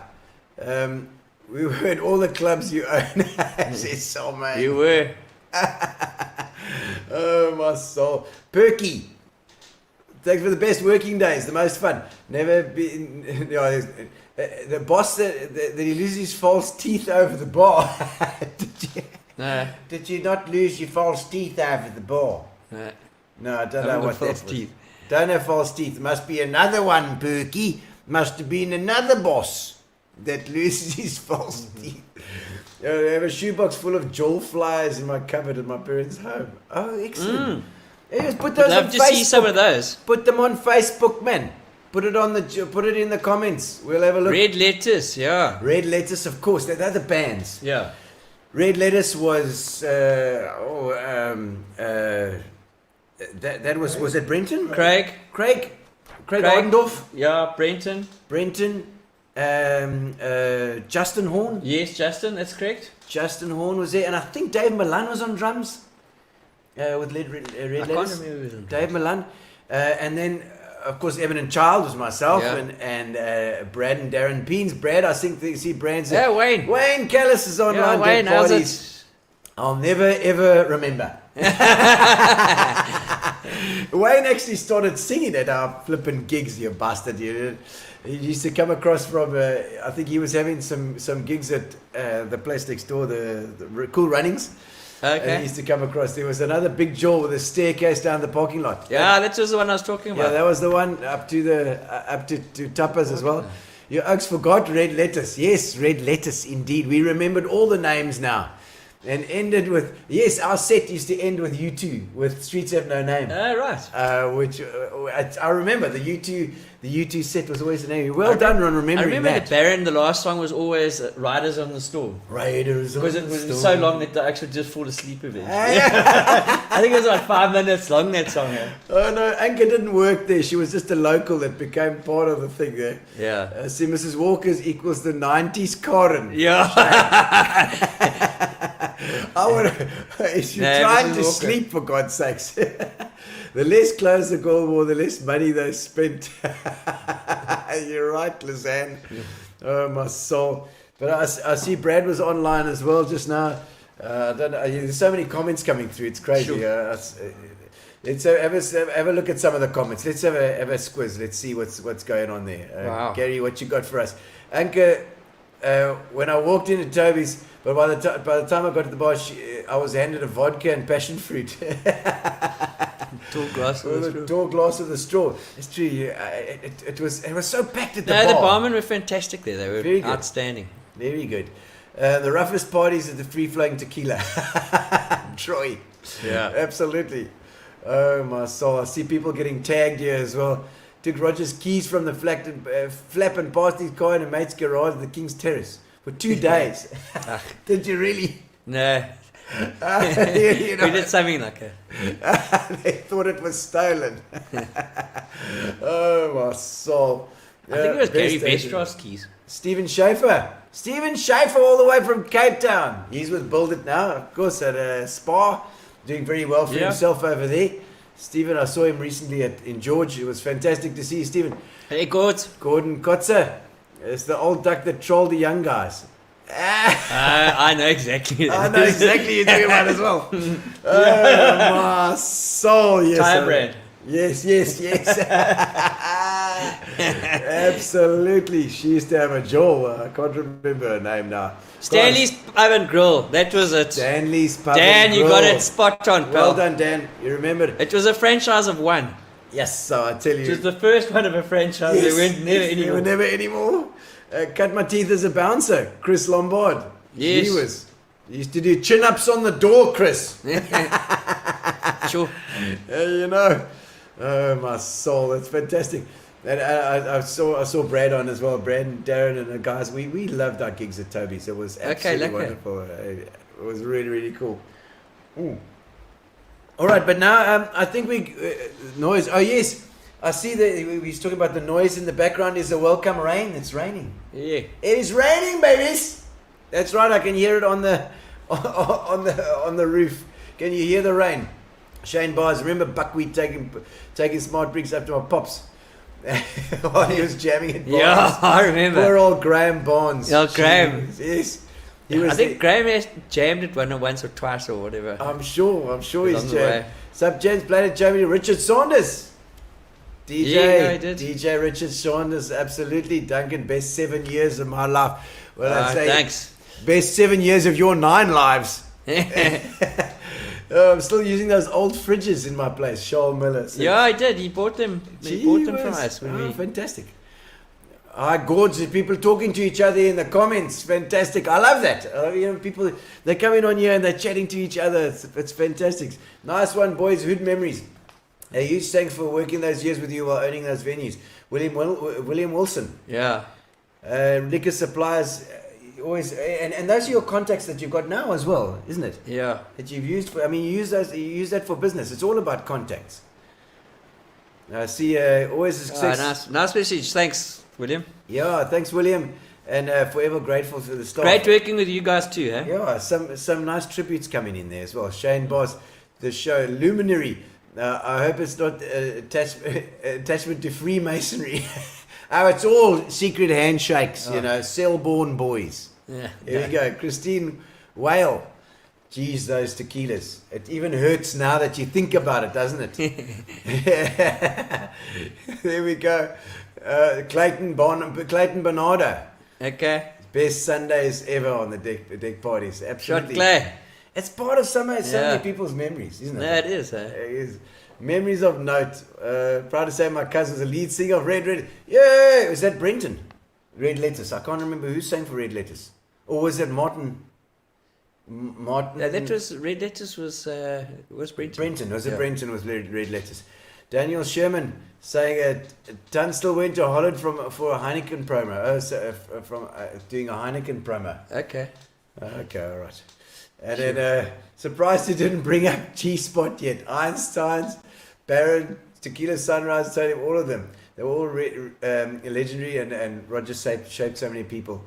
We were at all the clubs you own. It's so man. You were. Oh my soul. Perky. Thanks for the best working days, the most fun. Never been. The boss that he loses his false teeth over the bar. Did you not lose your false teeth over the bar? No, I don't know what false that teeth. was. Don't have false teeth. Must be another one, Perky. Must have been another boss that loses his false teeth. I have a shoebox full of jewel flies in my cupboard at my parents' home. Oh, excellent. Yes, put those Love on to Facebook. see some of those. Put them on Facebook, man. Put it in the comments. We'll have a look. Red lettuce, yeah. Red Lettuce, of course. They're the bands. Yeah. Red Lettuce was that was it Brenton? Craig Ardendorf? Yeah, Brenton. Justin Horn? Yes, Justin, that's correct. Justin Horn was there, and I think Dave Milan was on drums with Red I Lettuce. can't remember who was on Dave Milan. And then, of course, Evan Child was myself, Yeah. and Brad and Darren Peens. Brad, I think they see Brad's. Yeah, Wayne. Wayne Callis is online. Yeah, Wayne, how's parties. I'll never ever remember. Wayne actually started singing at our flippin' gigs, you bastard. He used to come across from, I think he was having some gigs at the place next door, the Cool Runnings. And he Okay. used to come across. There was another big jaw with a staircase down the parking lot. Yeah, that was the one I was talking Yeah, about. that was the one up to Tapas as well. You Oaks forgot Red Lettuce. Yes, Red Lettuce indeed. We remembered all the names now. And ended with, yes, our set used to end with U2, with Streets Have No Name. Oh, right. Which I remember, the U2 set was always the name. Well done on remembering that. I remember the Baron, the last song was always Riders on the Storm. Riders on the Storm. Because it was so long that I actually just fall asleep eventually. I think it was like 5 minutes long, that song. Eh? Oh no, Anka didn't work there. She was just a local that became part of the thing there. Yeah. See, Mrs. Walker's equals the 90s Karen. Yeah. I would. She's trying to sleep, for God's sakes. The less clothes the girl wore, the less money they spent. You're right, Lizanne. Oh, my soul. But I see Brad was online as well just now. I don't know, there's so many comments coming through. It's crazy. Sure. Let's have a look at some of the comments. Let's have a squiz. Let's see what's going on there. Wow. Gary, what you got for us? Anka, when I walked into Toby's, but by the time I got to the bar, I was handed a vodka and passion fruit. Tall glass with a straw. Tall glass with a straw. It's true. It was so packed at the No, bar. the barmen were fantastic there. They were Very good. outstanding. Very good. The roughest parties at the free-flowing Tequila. Troy. Yeah. Absolutely. Oh, my soul. I see people getting tagged here as well. Took Roger's keys from the flap and passed his car in a mate's garage at the King's Terrace for 2 days. Did you really? No. You know, We did something like that. they thought it was stolen. Oh, my soul. I think it was Gary Best Bestra's keys. Stephen Schaefer all the way from Cape Town. He's with Build It Now, of course, at a spa, doing very well for himself over there. Stephen, I saw him recently in George. It was fantastic to see you, Stephen. Hey, Gordon Kotze. It's the old duck that trolled the young guys. I know exactly. I know exactly you're doing one as well. Oh, my soul. Yes, Tire brand. Yes. Absolutely. She used to have a jaw. I can't remember her name now. Stanley's Pub and Grill. That was it. Stanley's Pub Dan, and you Grill. got it spot on, pal. Well done, Dan. You remembered it. It was a franchise of one. Yes, so I tell you. It was the first one of a franchise. Yes, They weren't never yes, anymore. They were never anymore. Cut my teeth as a bouncer. Chris Lombard. Yes. He used to do chin-ups on the door, Chris. Sure. You know. Oh, my soul. That's fantastic. And I saw Brad on as well. Brad and Darren and the guys. We loved our gigs at Toby's. It was absolutely wonderful. It was really, really cool. Ooh. All right, but now I think noise. Oh, yes. I see that he's talking about the noise in the background is the welcome rain. It's raining. Yeah. It is raining, babies. That's right. I can hear it on the roof. Can you hear the rain? Shane Bars, remember Buckwheat taking smart drinks up to my pops while he was jamming at bars. Yeah, I remember. Poor old Graham Barnes. Yeah, Graham. Yes. I think Graham has jammed it once or twice or whatever. I'm sure he's the way. jammed. Sub James played at Jamie Richard Saunders. DJ, Yeah, I did. DJ Richard Saunders, absolutely. Duncan, best 7 years of my life. Well, I'd say thanks. best 7 years of your 9 lives. I'm still using those old fridges in my place, Charles Miller. So Yeah, I did. He bought them. He bought them from us. Fantastic. Hi, gorgeous people talking to each other in the comments. Fantastic. I love that. People, they come in on here and they're chatting to each other. It's fantastic. Nice one, boys. Hood memories. A huge thanks for working those years with you while owning those venues. William Wilson. Yeah. Liquor suppliers. Always, and those are your contacts that you've got now as well, isn't it? Yeah. That you've used for. I mean, you use that for business. It's all about contacts. I see. Always a success. Nice message. Thanks, William. Yeah, thanks, William, and forever grateful for the staff. Great working with you guys too, eh? Yeah, some nice tributes coming in there as well. Shane Boss, the show Luminary. I hope it's not attachment to Freemasonry. Oh, it's all secret handshakes, Selborne boys. Yeah. Here we go. Christine Whale. Geez, those tequilas. It even hurts now that you think about it, doesn't it? There we go. Clayton Bernardo. Okay. Best Sundays ever on the deck parties. Absolutely. Shot Clay. It's part of so many people's memories, isn't it? No, it is, eh? It is. Memories of note. Proud to say my cousin was the lead singer of Red. Yeah, was that Brenton? Red Letters. I can't remember who sang for Red Letters. Or was it Martin? Martin. No, that was Red Letters was Brenton. Brenton, was it Brenton was red letters. Daniel Sherman saying Tunstall went to Holland for a Heineken promo. From doing a Heineken promo. Okay, all right. And then surprised he didn't bring up G-Spot yet. Einsteins, Baron, Tequila Sunrise, told him all of them. They were all legendary, and Roger shaped so many people.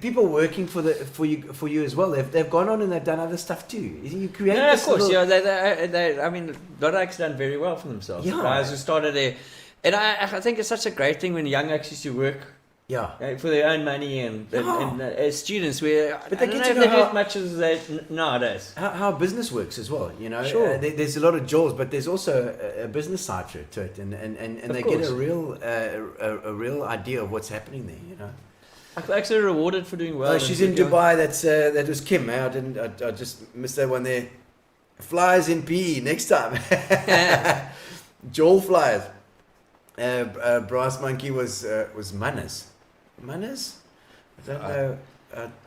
People working for you as well. They've gone on and they've done other stuff too. You create. Yeah, of course. Yeah, they. I mean, Dodik's done very well for themselves. Yeah. Guys who started there, and I think it's such a great thing when young acts used to work. Yeah. For their own money and as students, where but I don't know if they do as much as they nowadays. How business works as well, Sure. There's a lot of jaws, but there's also a business side to it, and they get a real idea of what's happening there, I'm actually rewarded for doing well. She's in Dubai. That was Kim. I just missed that one there. Flyers in PE next time. Joel Flyers. Brass Monkey was Manners. Manners? I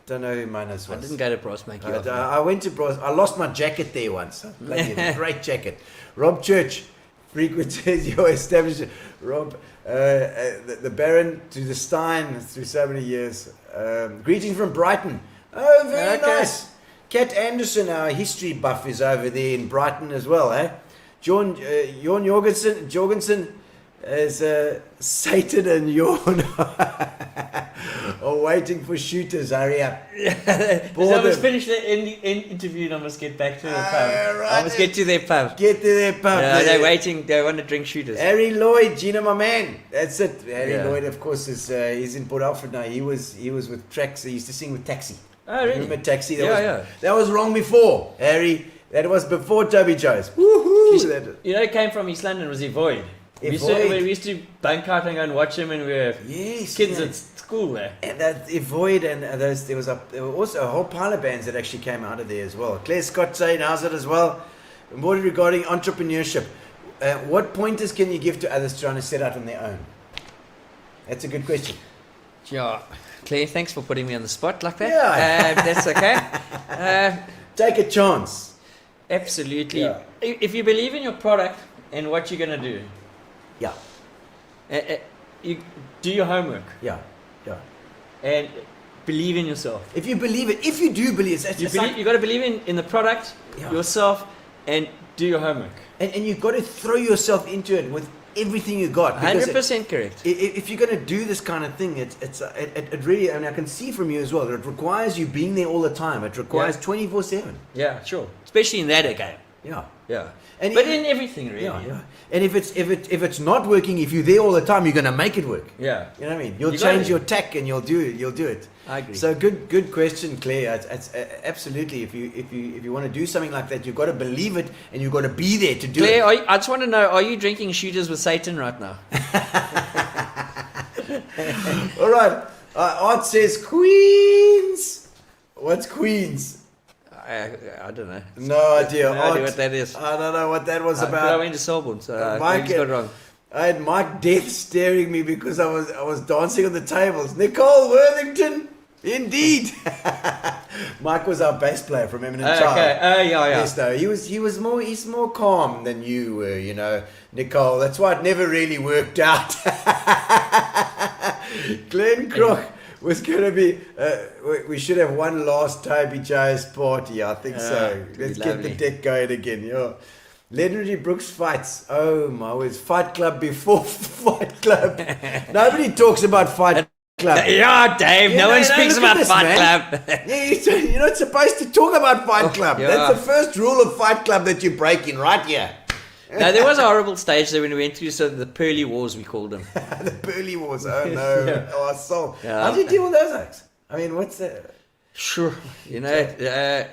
don't know who Manners was. I didn't go to Brass Monkey. I went to Brass. I lost my jacket there once. Great jacket. Rob Church frequented your establishment. Rob, the Baron to the Stein through so many years. Greeting from Brighton. Oh, very nice. Kat Anderson, our history buff, is over there in Brighton as well, eh? Jorn Jorgensen is Satan and Jorn are waiting for shooters. Hurry up. I must finish the interview and I must get back to the pub. Right. I must get to their pub. Get to their pub. Yeah, they're waiting. They want to drink shooters. Harry Lloyd, Gino, my man. That's it. Harry Yeah. Lloyd, of course, is he's in Port Alfred now. He was with Trax. He used to sing with Taxi. Oh, really? Remember Taxi? Yeah. That was wrong before, Harry. That was before Toby Joes. Woohoo! It came from East London. Was Void. We used to bunk out and go and watch him, and we were kids at school there. And that Void and there were also a whole pile of bands that actually came out of there as well. Claire Scott saying, how's it as well? More regarding entrepreneurship. What pointers can you give to others trying to set out on their own? That's a good question. Yeah. Claire, thanks for putting me on the spot like that. Yeah. That's okay. Take a chance. Absolutely. Yeah. If you believe in your product and what you're going to do. Yeah. You do your homework. Yeah. And believe in yourself. If you believe it, if you do believe it, you got to believe in the product, yourself, and do your homework. And you've got to throw yourself into it with everything you got. 100% correct. If you're going to do this kind of thing, it really, I can see from you as well, it requires you being there all the time. It requires 24/7. Yeah, sure. Especially in that game. Yeah. But in everything, really. Yeah. And if it's not working, if you're there all the time, you're going to make it work. Yeah. You know what I mean? You'll change your tack and you'll do it. I agree. So good question, Claire. It's absolutely. If you want to do something like that, you've got to believe it and you've got to be there to do it. Claire, I just want to know: are you drinking shooters with Satan right now? All right. Art says Queens. What's Queens? I don't know. No idea. No idea what that is. I don't know what that was about. I went to Sorbonne, so Mike got it wrong. I had Mike Death staring me because I was dancing on the tables. Nicole Worthington, indeed. Mike was our bass player from Eminent Child. Okay. Yeah. Yes, no, he's more calm than you were, Nicole. That's why it never really worked out. Glenn Kroc was going to be. We should have one last Toby Joes party. I think so. Let's get the deck going again. Yeah. Legendary Brookes fights. Oh my words! Fight Club before Fight Club. Nobody talks about Fight Club. Yeah, Dave. No one speaks about Fight Club. You're not supposed to talk about Fight Club. Yeah. That's the first rule of Fight Club that you're breaking right here. No, there was a horrible stage there when we went through the Pearly Wars, we called them. The Pearly Wars. Oh no! Yeah. Oh, soul. Yeah. How did you deal with those acts? I mean, what's that? Sure. It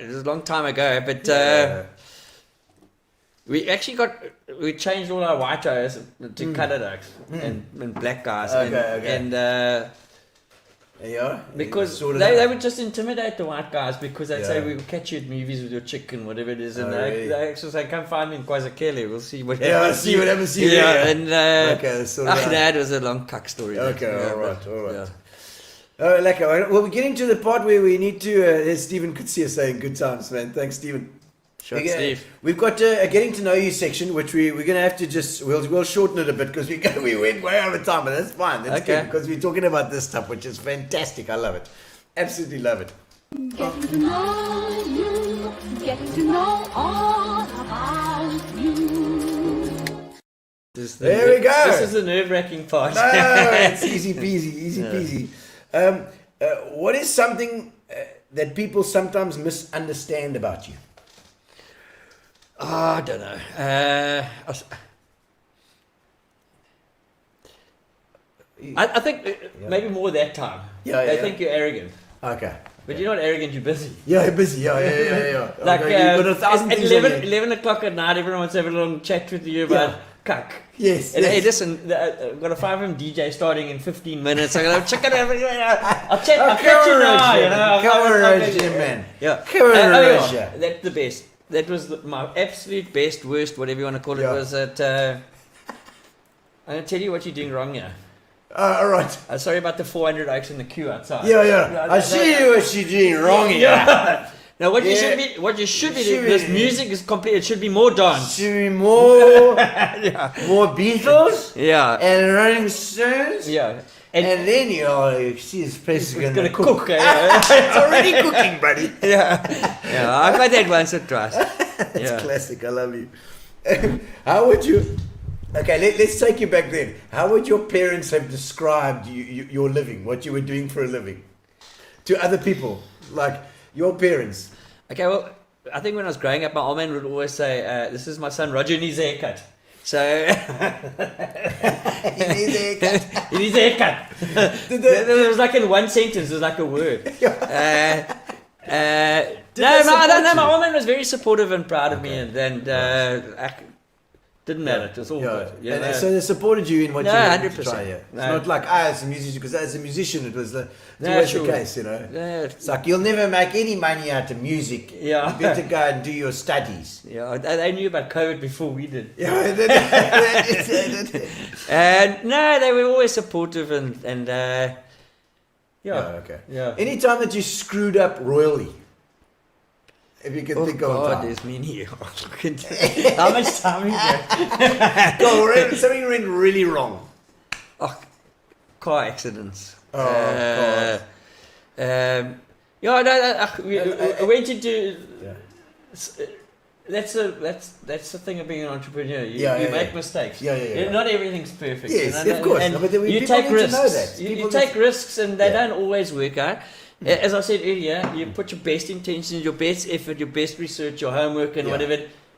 was a long time ago, but we actually changed all our white guys to coloured acts and black guys. Okay. Yeah. Because they would just intimidate the white guys because they'd say, we'll catch you at movies with your chicken, whatever it is. And they actually say, come find me in Kwazakele, we'll see what happens. See what happens. Yeah, and okay, it was a long cuck story. Okay, all right. Oh, like, well, we're getting to the part where we need to. As Stephen could see us saying, "Good times, man." Thanks, Stephen. Sure, Steve. We've got a getting to know you section, which we're going to have to just we'll shorten it a bit because we went way over time, but that's fine. That's good because we're talking about this stuff, which is fantastic. I love it, absolutely love it. Getting to know you, getting to know all about you. There we go. This is the nerve-wracking part. No, it's easy peasy. What is something that people sometimes misunderstand about you? I don't know. I think maybe more that time. I think you're arrogant. Okay. But you're not arrogant, you're busy. Yeah, you're busy. Yeah. Like, you've got 1,000 at things on 11 o'clock at night, everyone wants to have a little chat with you about cuck. Yes. And hey, listen, I've got a 5 DJ starting in 15 minutes. I'm going to check it out. I'll catch you now. You know, Come on, Roger, man. Yeah. Come on, Roger. That's the best. That was my absolute best, worst, whatever you want to call it, was that I'm going to tell you what you're doing wrong here. All right. Sorry about the 400 oaks in the queue outside. Yeah. I see what you're doing wrong here. Yeah. Now, what you should be doing, this music is complete. It should be more dance. Should be more, more Beatles. Yeah. And Rolling Stones. Yeah. And then you see this place is gonna cook. It's already cooking, buddy. Yeah. I've had that once or twice. That's classic. I love you. How would you? Okay, let's take you back then. How would your parents have described your living, what you were doing for a living, to other people, like your parents? Okay, well, I think when I was growing up, my old man would always say, "This is my son Roger in his haircut." So in his haircut. It was like in one sentence. It was like a word. No, my old man was very supportive and proud of me, and didn't matter. It was all good. And so they supported you in what you wanted to try. It's No. not like as a musician, because as a musician, it was always the case, you know. Yeah. It's like you'll never make any money out of music. Yeah. You better go and do your studies. Yeah, they knew about COVID before we did. Yeah, and no, they were always supportive and okay. Yeah. Any time that you screwed up royally, if you can think of a time. There's many. How much time is there? Something went really wrong. Oh, car accidents. God. We went into. That's the thing of being an entrepreneur. You make mistakes. Yeah. Not everything's perfect. Yes, you know? of course. And No, but you people take need to risks. know that. You take risks, and they don't always work out. As I said earlier, you put your best intentions, your best effort, your best research, your homework, and whatever.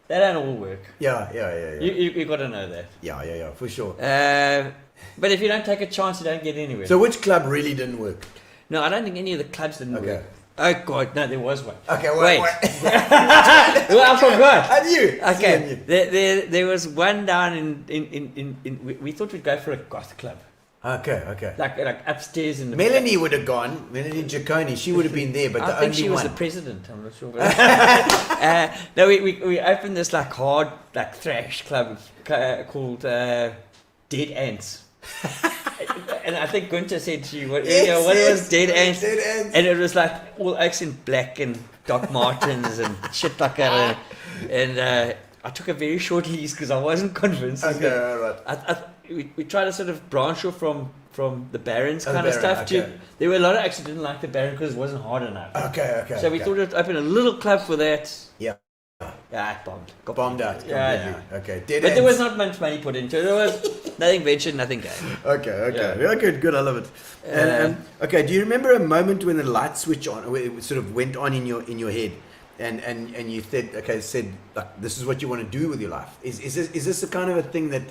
They don't all work. Yeah. You got to know that. Yeah, for sure. But if you don't take a chance, you don't get anywhere. So which club really didn't work? No, I don't think any of the clubs didn't work. Oh God, no, there was one. Okay, wait. Well, I forgot. I knew. Okay, there was one down in we thought we'd go for a goth club. Okay. Like upstairs in the. Melanie would have gone. Melanie Giacone, she would have been there, but I think she was the president. I'm not sure. No, we opened this like hard thrash club called Dead Ants. And I think Gunther said to you, what was Dead Ants? Dead Ants. And it was like all oaks in black and Doc Martens and shit like that. And I took a very short lease because I wasn't convinced. Okay, right. We tried to sort of branch off from the Barons kind of stuff. Okay. There were a lot of acts who didn't like the Baron because it wasn't hard enough. Okay. So we thought we'd open a little club for that. Yeah. Yeah, it bombed. Got bombed out completely. Yeah. Okay. But there was not much money put into it. There was nothing ventured, nothing gained. Okay. Yeah, good. I love it. Okay. Do you remember a moment when the light switch on, where it sort of went on in your head, and you said, like, this is what you want to do with your life? Is this the kind of a thing that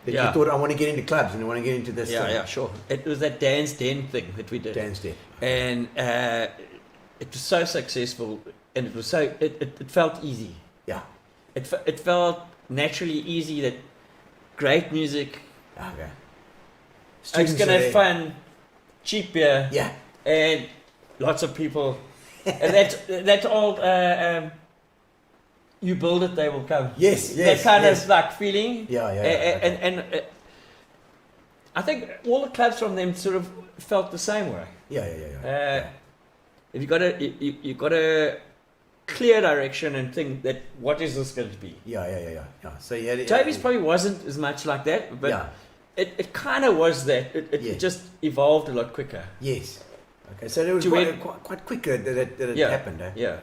you thought, I want to get into clubs and I want to get into this? Yeah, sure. It was that Dan's Den thing that we did. Dan's Den. And it was so successful, and it was so it felt easy. Yeah. It felt naturally easy that great music. Okay. It's gonna have fun, cheap beer. Yeah. And lots of people. And that's all. You build it, they will come. Yes. That kind of like feeling. Yeah. And I think all the clubs from them sort of felt the same way. If you got a clear direction and think that what is this going to be? Yeah. So Toby's probably wasn't as much like that, but it kind of was that. It just evolved a lot quicker. Yes. Okay, so it was quite quick that it happened. Eh? Yeah.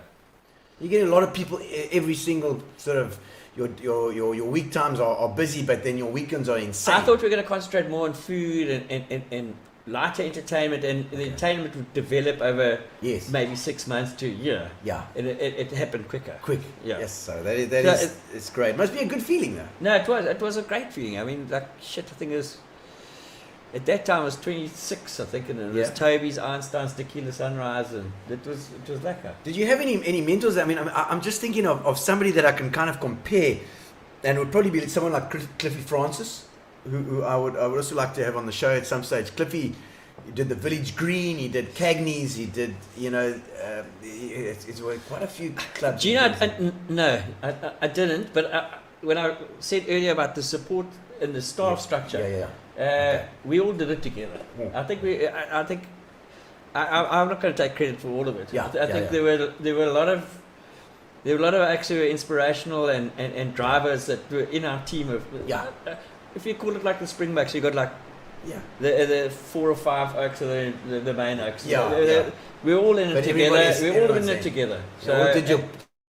You get a lot of people every single sort of your week times are busy, but then your weekends are insane. I thought we were going to concentrate more on food and lighter entertainment, and the entertainment would develop over maybe 6 months to a year. Yeah. And it happened quicker. Yeah. Yes, so that is it's great. Must be a good feeling though. No, it was a great feeling. I mean, like shit, I think it was at that time I was 26, I think, and it was Toby's, Einsteins, Tequila, Sunrise, and it was lekker. Did you have any mentors? I mean, I'm just thinking of somebody that I can kind of compare, and it would probably be someone like Cliffy Francis, who I would also like to have on the show at some stage. Cliffy, he did the Village Green, he did Cagney's, he did, it's quite a few clubs. Gino, no, I didn't, but when I said earlier about the support and the staff structure, we all did it together. I think I'm not going to take credit for all of it. I think there were a lot of actually were inspirational and drivers that were in our team of if you call it like the Springboks, you got like the 4 or 5 oaks are the main oaks. We're all in it together. We're all in it together. So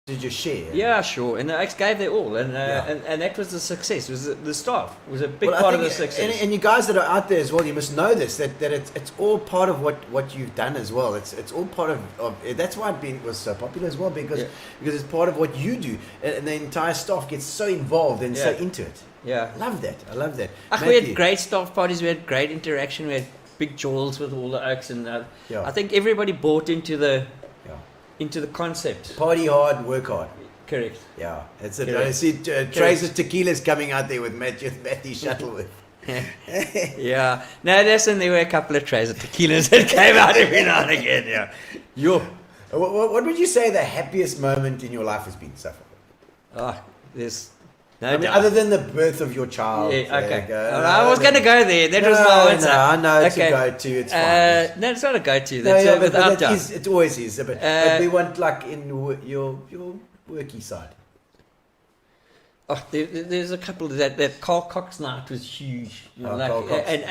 did you share? Yeah, sure. And the oaks gave their all, and that was the success. It was the staff was a big part of the success. And you guys that are out there as well, you must know this that it's all part of what you've done as well. It's all part of that's why it was so popular as well because it's part of what you do, and the entire staff gets so involved and so into it. Yeah, I love that. We had great staff parties. We had great interaction. We had big jewels with all the oaks, and I think everybody bought into the concept. Party hard, work hard. Correct. Yeah, that's it. I see trays of tequilas coming out there with Matthew Shuttleworth. Yeah. No, listen, there were a couple of trays of tequilas that came out every now and again. Yeah. What would you say the happiest moment in your life has been so far? There's no doubt. Other than the birth of your child. Yeah, okay. I was going to go there. That was my answer. No, I know it's a go-to. It's fine. No, it's not a go-to. That's it always is. But we want like in your worky side. There's a couple of that. Carl Cox night was huge. Carl Cox. And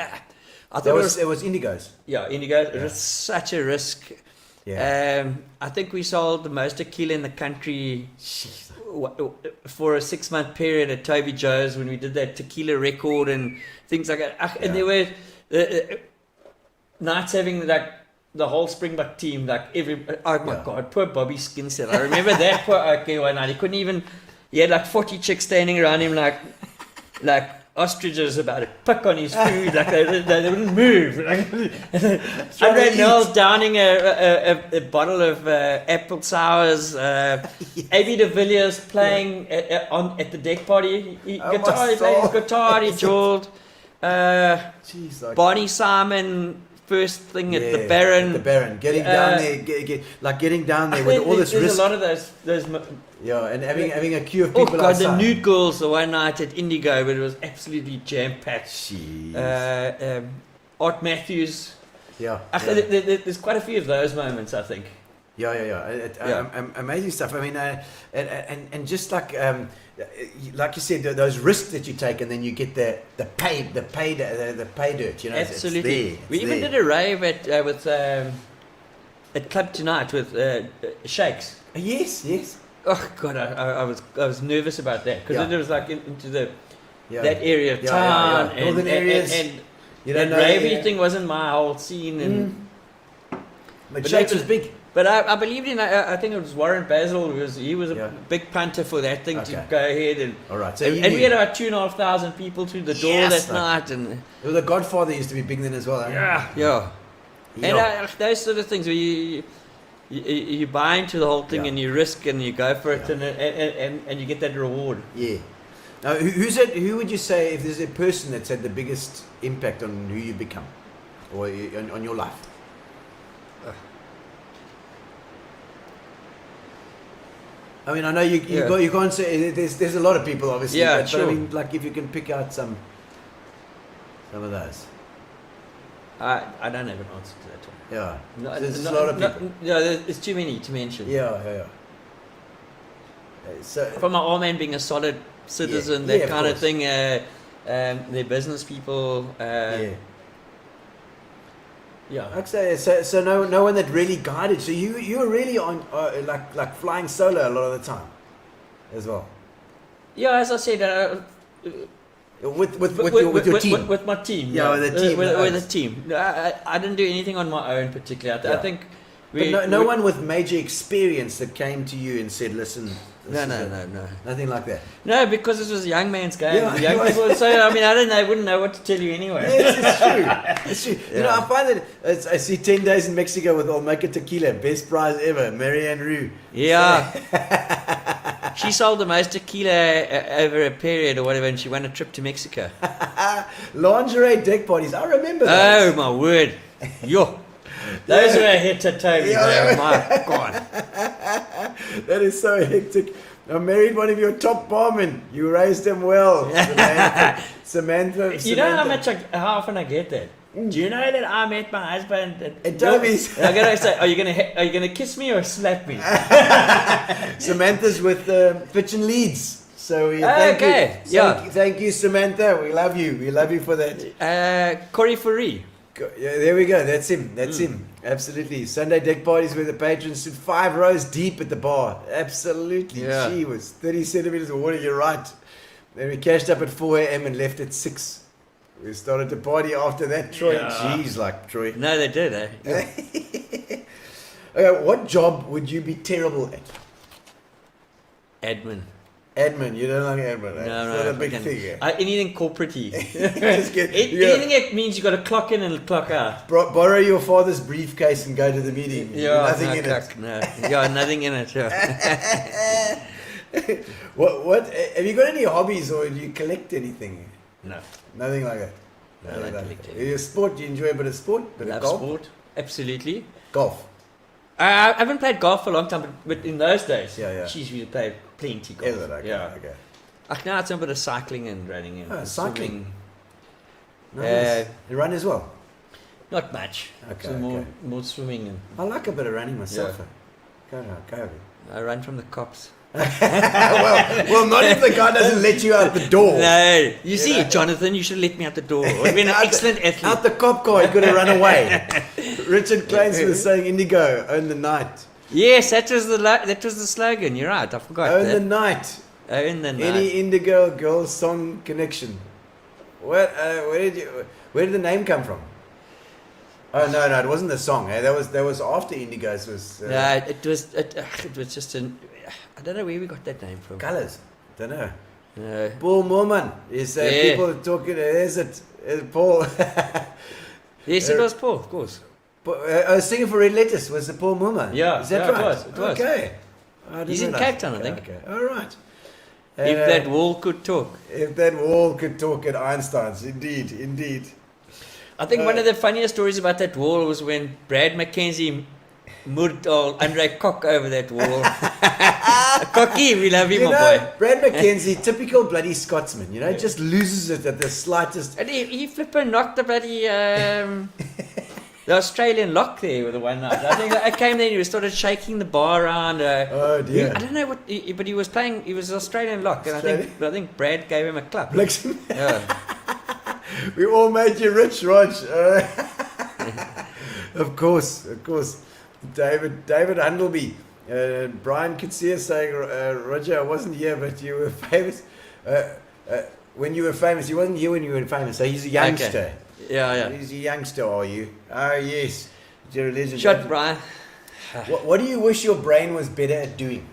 I thought it was Indigos. Yeah, Indigos. It was such a risk. Yeah. I think we sold the most tequila in the country. For a 6-month period at Toby Joes when we did that tequila record and things like that. And there were nights having like the whole Springbok team, like God, poor Bobby Skinstead. I remember that poor okay one night. He had like 40 chicks standing around him like ostriches about to pick on his food, like they wouldn't move. Andre Nels downing a bottle of apple sours. A.B. de Villiers playing at the deck party. He played his guitar. He jawled. Barney Simon first thing at the Baron. Getting down there, getting down there with all this risk. There's a lot of those. And having a queue of people outside. The nude girls the one night at Indigo, but it was absolutely jam-packed. Art Matthews. There's quite a few of those moments, I think. Amazing stuff. I mean, and just like you said, those risks that you take, and then you get the pay dirt. Absolutely. We even did a rave at Club Tonight with Shakes. Yes. Oh God, I was nervous about that because it was like into that area of town and northern areas, and that ravey thing wasn't my whole scene. But Shakes was big. But I believed in. I think it was Warren Basil. He was a big punter for that thing to go ahead and. All right. So and we had about 2,500 people through the door that night, and the Godfather used to be big then as well. Yeah. And those sort of things where you buy into the whole thing and you risk and you go for it and you get that reward. Yeah. Now, who would you say, if there's a person that's had the biggest impact on who you become or on your life? I mean, I know you can't say there's a lot of people obviously, but I mean, like if you can pick out some of those. I don't have an answer to that one. Yeah. No, There's a lot of people. there's too many to mention. Yeah. So From my old man being a solid citizen, that of kind of course. thing. They're business people. Yeah. Okay, so no one that really guided. So you were really on like flying solo a lot of the time, as well. Yeah, as I said, with your team. With my team. Yeah, with the team. With the team. No, I didn't do anything on my own particularly. I think. But no one with major experience that came to you and said, "Listen." No. Nothing like that. No, because this was a young man's game. Yeah, Young people would say, I mean, I wouldn't know what to tell you anyway. Yes, it's true. You know, I find that I see 10 days in Mexico with I'll make a tequila, best prize ever, Marianne Rue. Yeah. She sold the most tequila over a period or whatever, and she won a trip to Mexico. Lingerie deck parties, I remember those. Oh, my word. Yo. Those were a hit to Toby. Yeah. My God. That is so hectic. I married one of your top barmen. You raised them well. Samantha. You know how often I get that? Do you know that I met my husband at Toby's? I gotta say, are you gonna kiss me or slap me? Samantha's with Pitch and Leeds. So thank you, Samantha. We love you. We love you for that. Corey Furry. Yeah, there we go. That's him. That's him. Absolutely. Sunday deck parties where the patrons stood 5 rows deep at the bar. Absolutely. Yeah. She was 30 centimeters of water. You're right. Then we cashed up at 4 a.m. and left at 6. We started to party after that, Troy. Yeah. Jeez, like Troy. No, they did, eh? Yeah. Okay, what job would you be terrible at? Admin. Admin, you don't like admin, eh? No, It's not a big thing, eh? Anything corporate-y. Yeah. Anything that means you got to clock in and clock out. Borrow your father's briefcase and go to the meeting. Yeah, nothing no, in it. No. Yeah, nothing in it. Yeah. What have you got any hobbies or do you collect anything? No. Nothing like that. No, I don't collect anything. Your sport, you enjoy a bit of sport? Bit Love of golf? sport, absolutely. Golf. I haven't played golf for a long time, but in those days, Yeah. geez, we played plenty golf. Is it? Okay, yeah. okay. Now it's a bit of cycling and running and cycling. swimming. Nice. You run as well? Not much. Okay, So more swimming and. I like a bit of running myself. Yeah. Go. I run from the cops. well, not if the guy doesn't let you out the door. No, you see, Jonathan, you should let me out the door. I've been an excellent athlete. Out the cop car, you could have run away. Richard Claims was saying, "Indigo, own the night." Yes, that was the slogan. You're right. I forgot. Own that. the night. Own the night. Any Indigo girl song connection? What? Where did the name come from? Oh no, it wasn't the song. Eh? That was after Indigos was. No, it was just an. I don't know where we got that name from. Colours. Don't know. No. Paul Moorman. Is people talking? Is it Paul? Yes, it was Paul, of course. Singing for Red Letters was the Paul Moorman. Yeah, is that yeah, right? It was. Okay. He's in Cape Town, I think. Okay. All right. If that wall could talk. If that wall could talk at Einsteins, indeed. I think one of the funniest stories about that wall was when Brad McKenzie murdered Andre Koch over that wall. Cocky, we love him, my boy. Brad McKenzie, typical bloody Scotsman, just loses it at the slightest. And he flippin' knocked the bloody the Australian lock there with the one night. I think I came there and he started shaking the bar around. Oh dear! I don't know what, but he was playing. He was Australian lock, and I think Brad gave him a clap. Yeah. We all made you rich, Rog. Of course. David Hundleby. Brian Kitsia saying, Roger, I wasn't here, but you were famous. When you were famous, he wasn't here when you were famous. So he's a youngster. Okay. Yeah. He's a youngster, are you? Oh, yes. You're a legend. Shut, Brian. What do you wish your brain was better at doing?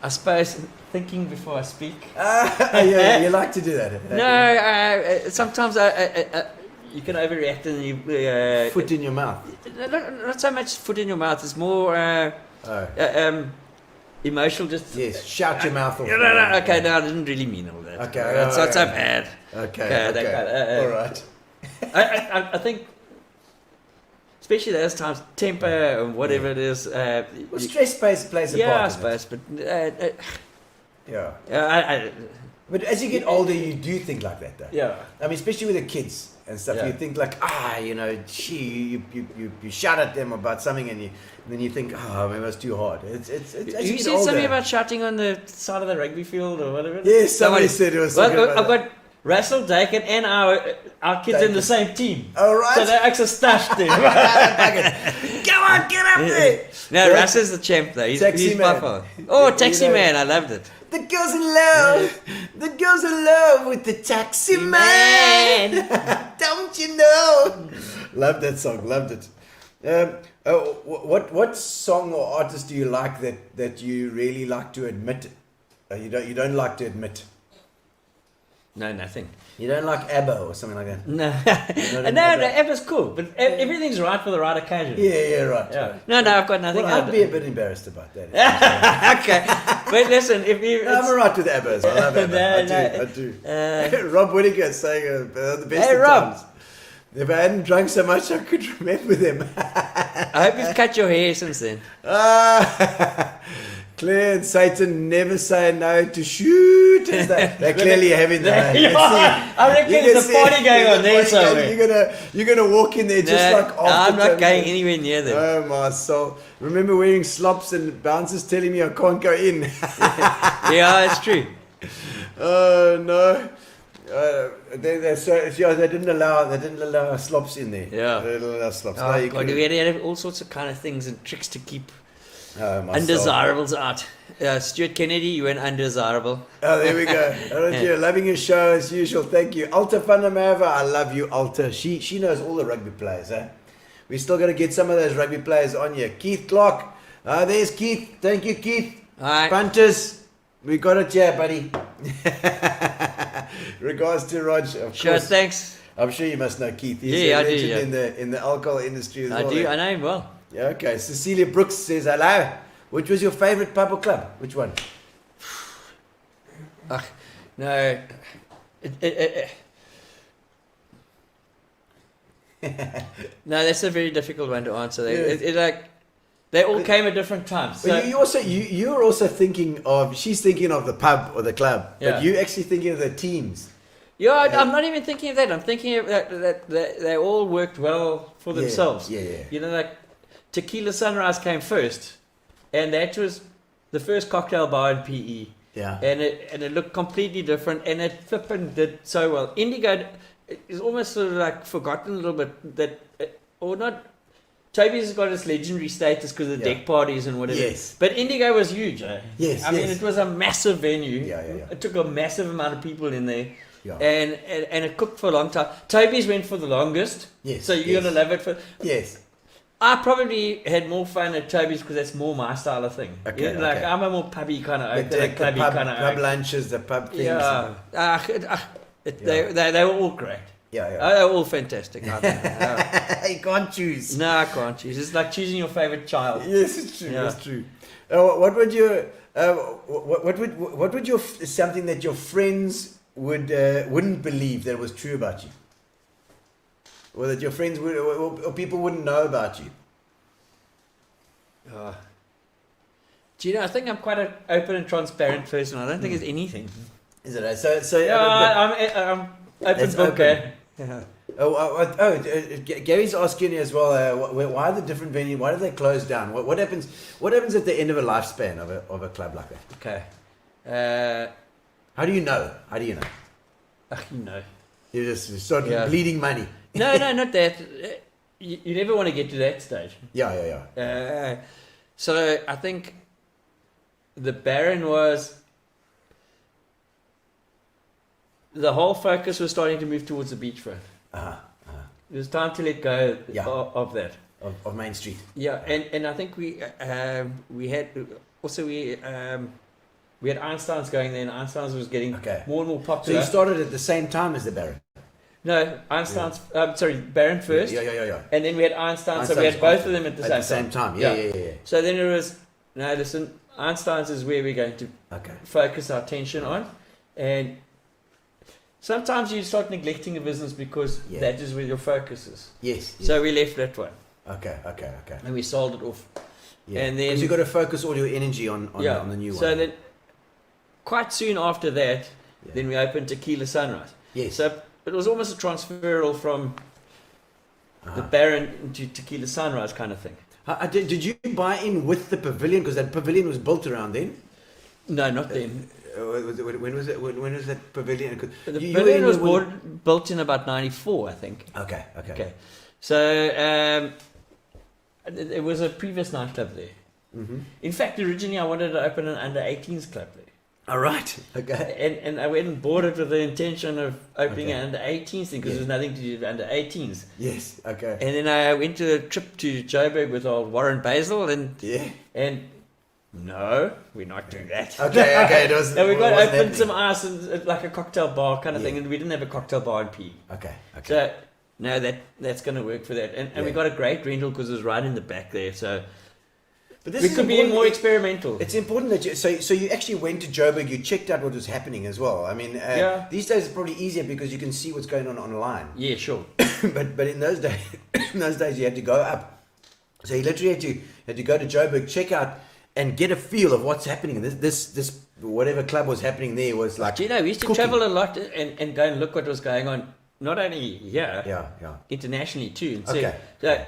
I suppose thinking before I speak. Yeah, you like to do that. No, sometimes you can overreact and you... foot in your mouth. Not so much foot in your mouth. It's more emotional. Just yes, shout your mouth off. Okay, no, I didn't really mean all that. Okay, that's not so bad. Okay. All right. I think, especially those times, temper and whatever it is. Stress plays a part. Yeah, I suppose, but yeah. But as you get older, you do think like that, though. Yeah. I mean, especially with the kids and stuff, Yeah. you think like, you shout at them about something, and then you think, maybe that's too hard. It's as You get said older. something about shouting on the side of the rugby field or whatever? Yes, somebody said it was Well, something about I've got Russell Dakin and our kids in the same team. Oh, right. So they're actually stashed there. Come on, get up there! No, Yeah. Russell's the champ though. He's Taxi by Man. far. Oh, You Taxi know- Man, I loved it. The girls in love, the girls in love with the taxi man. Don't you know? Loved that song, loved it. What song or artist do you like that you really like to admit? You don't like to admit. No, nothing. You don't like ABBA or something like that. No, Not no, ABBA. Abba's cool, but everything's right for the right occasion. Yeah, right. Yeah. right. No, I've got nothing. Well, I'd be a bit embarrassed about that. Okay, but listen, if you, No, I'm alright with ABBA as well. I love ABBA. No, I do. Rob Whittaker saying the best Hey, of Rob. times. If I hadn't drunk so much, I could remember them. I hope you've cut your hair since then. Claire and Satan never say no to shoot. They're clearly having that. I reckon there's a party going on there somewhere. You're gonna walk in there just No, like after. I'm not Tony. going anywhere near them. Oh my soul! Remember wearing slops and bouncers telling me I can't go in. Yeah, it's true. Oh no! They didn't allow slops in there. Yeah. They didn't allow slops. Oh, No, you God, couldn't. we had to have all sorts of kind of things and tricks to keep Oh, my undesirables out. Stuart Kennedy, you went undesirable. Oh, there we go. All right, you're loving your show as usual. Thank you. Alta Vanamava, I love you, Alta. She knows all the rugby players, eh? We still got to get some of those rugby players on here. Keith Clark. There's Keith. Thank you, Keith. All right. Punters. We got it, yeah, buddy. Regards to Roger, of Sure, course. thanks. I'm sure you must know Keith. He's Yeah, a I do, legend yeah. in the alcohol industry as I well. do, eh? I know him well. Yeah, okay. Cecilia Brookes says hello. Which was your favourite pub or club? Which one? No. No, that's a very difficult one to answer. They all came at different times. So, But you're also thinking of, she's thinking of the pub or the club, Yeah. but you actually thinking of the teams. yeah, I'm not even thinking of that. I'm thinking of that they all worked well for Yeah, themselves. yeah. You know, like Tequila Sunrise came first, and that was the first cocktail bar in PE. Yeah. And it looked completely different, and it flippin' did so well. Indigo is almost sort of like forgotten a little bit, or not. Toby's got its legendary status because of the deck parties and whatever. Yes. But Indigo was huge. Yes, I mean, yes. it was a massive venue. Yeah. It took a massive amount of people in there. Yeah. And it cooked for a long time. Toby's went for the longest. Yes, So you're yes. going to love it for... Yes. I probably had more fun at Toby's because that's more my style of thing. Okay, You know, like okay. I'm a more pubby kind of The, oak, clubby pub, kind of pub oak. lunches, the pub things. Yeah. They were all great. Yeah. They were all fantastic. I don't know. You can't choose. No, I can't choose. It's like choosing your favorite child. Yes, it's true. Yeah. It's true. What would your what would your something that your friends wouldn't believe that was true about you, or that your friends would or people wouldn't know about you? Gino, I think I'm quite an open and transparent person. I don't think there's anything. Is it? So Yeah, I'm open It's book. open. Yeah. Gary's asking you as well. Why are the different venues? Why do they close down? What happens? What happens at the end of a lifespan of a club like that? Okay. How do you know? You know. You just start Yeah. bleeding money. No, not that. You never want to get to that stage. Yeah. So I think the Baron was... The whole focus was starting to move towards the beachfront. It was time to let go of that. Of Main Street. Yeah, and I think we had Einsteins going there, and Einsteins was getting more and more So popular. you started at the same time as the Baron. No, Einstein's. Baron first. Yeah. And then we had Einstein, so we had both of them at the same time. Yeah. So then it was, no, listen, Einstein's is where we're going to focus our attention on, and sometimes you start neglecting a business because that is where your focus is. Yes. So we left that one. Okay. And we sold it off. Yeah. And then you've got to focus all your energy on the new one. So then, quite soon after that, Then we opened Tequila Sunrise. Yes. So it was almost a transferal from the Baron into Tequila Sunrise kind of thing. Did you buy in with the Pavillion? Because that Pavillion was built around then. No, not then. When was it? When was that Pavillion? The Pavillion was built in about 94, I think. Okay. So it was a previous nightclub there. Mm-hmm. In fact, originally I wanted to open an under-18s club there. All right. Okay. And I went and bought it with the intention of opening an under-18s thing because there's nothing to do with under-18s. Yes. Okay. And then I went to a trip to Joburg with old Warren Basil and no, we're not doing that. Okay. It was. And we got to open some ice and like a cocktail bar kind of thing, and we didn't have a cocktail bar in P. Okay. So no, that's going to work for that, and we got a great rental because it was right in the back there. So. But this we could be more experimental. It's important that so you actually went to Joburg, you checked out what was happening as well. I mean, these days it's probably easier because you can see what's going on online. Yeah, sure. but in those days you had to go up. So you literally had to go to Joburg, check out, and get a feel of what's happening. This whatever club was happening there was like. Do you know, we used to travel a lot and go and look what was going on, not only here, internationally too. And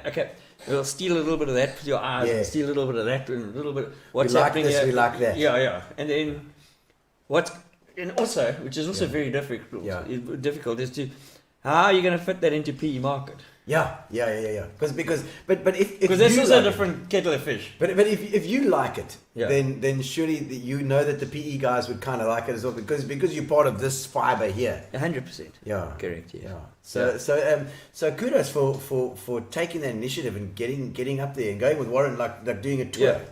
okay. We'll steal a little bit of that with your eyes, and steal a little bit of that, and a little bit of what's happening here. We like that. Yeah. And then which is also very difficult. Difficult is to how are you going to fit that into PE market? Yeah. Because if this is a different kettle of fish. But if you like it, then surely you know that the PE guys would kind of like it as well because you're part of this fiber here. 100%. Yeah. Correct. Yeah. So kudos for taking that initiative and getting up there and going with Warren like doing a tour.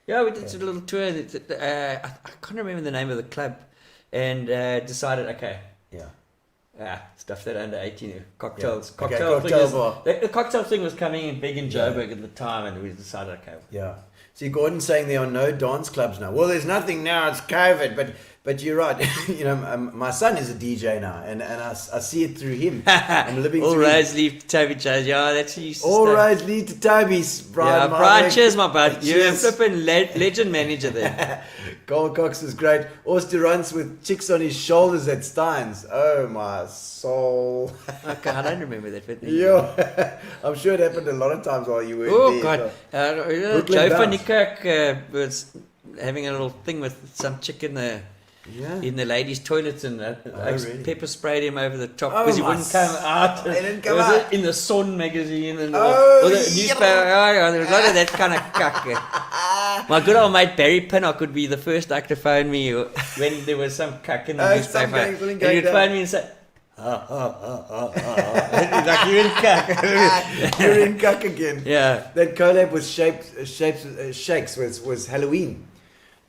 Yeah, we did a little tour. I can't remember the name of the club, and decided stuff that under 18 cocktails. Cocktail bar. The cocktail thing was coming in big in Joburg at the time, and we decided Yeah. See, Gordon's saying there are no dance clubs now. Well, there's nothing now. It's COVID, but you're right. My son is a DJ now, and I see it through him. I'm living all roads lead to Toby Joes. Yeah, that's used to all roads lead to Toby's. Brian, cheers, my bud. You're a flipping legend manager there. Gold Cox is great. Also runs with chicks on his shoulders at Einsteins. Oh my soul. Okay, I don't remember that. But I'm sure it happened a lot of times while you were there. God. Joe van Niekerk was having a little thing with some chick in the ladies' toilets, and really? pepper sprayed him over the top because he wouldn't come out. He didn't come out. In the Sun magazine and the newspaper. There was a lot of that kind of cuck. My good old mate Barry Pinnock would be the first to phone me when there was some cuck in the newspaper. And he'd phone me and say, like you're in cuck. You're in cuck again. Yeah. That collab with Shakes was Halloween.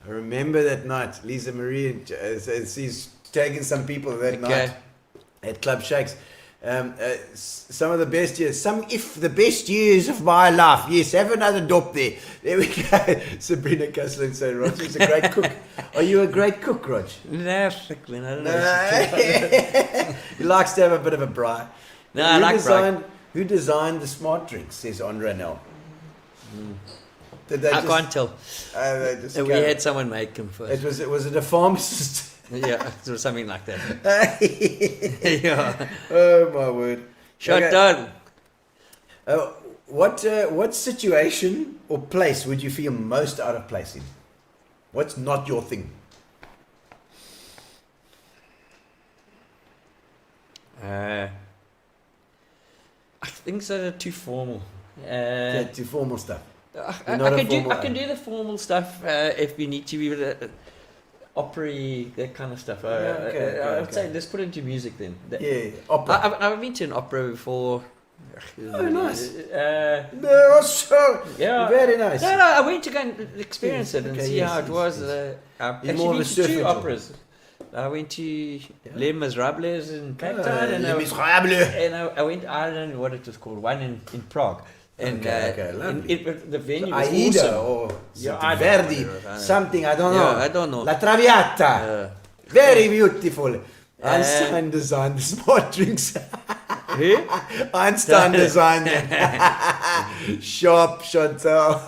I remember that night. Lisa Marie, she's taking some people that night at Club Shakes. Some of the best years, the best years of my life. Yes, have another dop there. There we go. Sabrina Caslin saying, Roger's a great cook. Are you a great cook, Rog? No, Ficklin, I don't know. He likes to have a bit of a braai. No, I like braai. Who designed the smart drinks, says Andre Nell. I can't tell. We had someone make them first. Was it a pharmacist? Yeah, it was something like that. Yeah. Oh my word. Shut down. What situation or place would you feel most out of place in? What's not your thing? I think so. They're too formal. Too formal stuff. I can do the formal stuff if we need to be with opera, that kind of stuff. I would say let's put it into music then. Opera. I've been to an opera before. Oh, nice. Very nice. No, I went to go and experience it and see how it was. I've actually been to two operas. I went to Les Miserables in Cape Town, and I went, I don't know what it was called, one in Prague. And the venue was Aida awesome. or Verdi, something, I don't know. I don't know. La Traviata. Very beautiful. Einstein designed the smart drinks. Who? Einstein designed them. Sharp, Chantal.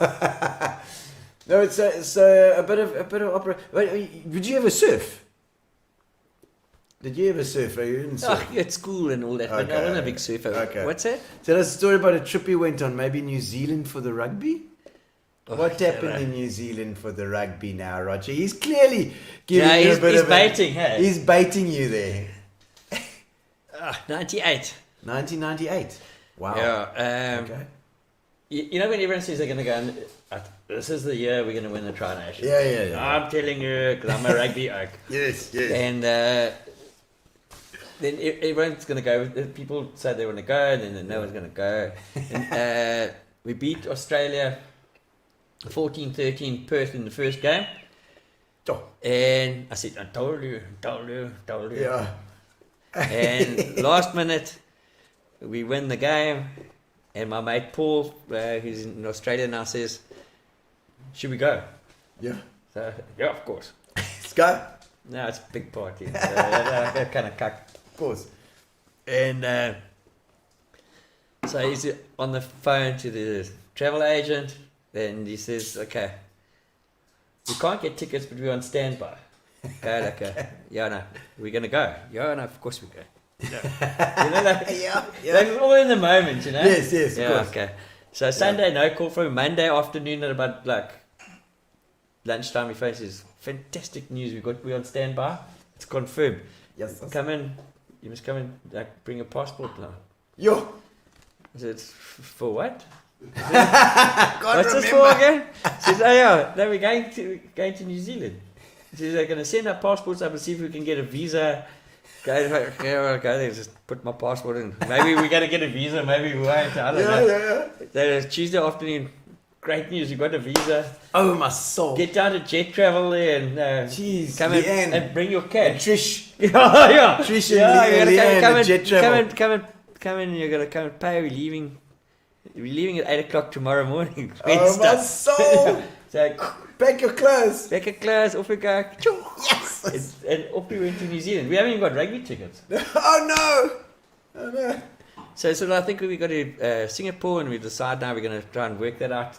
No, it's a bit of opera. Would you ever surf? Did you ever surf? You didn't surf? Oh, at school and all that, but I wasn't a big surfer. Okay. What's that? Tell us a story about a trip you went on, maybe New Zealand for the rugby? What happened in New Zealand for the rugby now, Roger? He's clearly giving you a bit he's of baiting, hey? He's baiting you there. 98. 1998. Wow. Yeah. Okay. You know when everyone says they're going to go and this is the year we're going to win the Tri-Nation. Yeah. I'm telling you, because I'm a rugby oak. Yes. And then everyone's going to go. People say they want to go, and then no one's going to go. And we beat Australia 14-13 Perth in the first game. And I said, I told you. Yeah. And last minute, we win the game. And my mate Paul, who's in Australia now, says, should we go? Yeah. So, yeah, of course. Let's go. No, it's a big party. That kind of cuck. Of course. And so he's on the phone to the travel agent, and he says, okay, we can't get tickets, but we're on standby. Okay. Yeah, no, we're going to go. Yeah, no, of course we go. Yeah. You know, they're all in the moment, you know? Yes, of course. Okay. So Sunday, no call from him. Monday afternoon at about like lunchtime, he phone says, fantastic news, we're on standby. It's confirmed. Yes. Come in. You must come and like, bring a passport now. Yo. I said, for what? What's this for again? She says, oh yeah, no, we're going to New Zealand. She says, they're going to send our passports up and see if we can get a visa. Go there, just put my passport in. Maybe we're going to get a visa, maybe we won't. I don't know. Yeah. So Tuesday afternoon, great news, you got a visa. Oh, my soul. Get down to Jet Travel there and come in and bring your cash. Trish. Yeah. Trish and Leanne, Jet Travel. Come in, you're going to come and pay. We're leaving at 8 o'clock tomorrow morning. Oh, my soul. So, pack your clothes. Off we go. Yes. And off we went to New Zealand. We haven't even got rugby tickets. Oh no. So I think we got to Singapore, and we decide now we're going to try and work that out.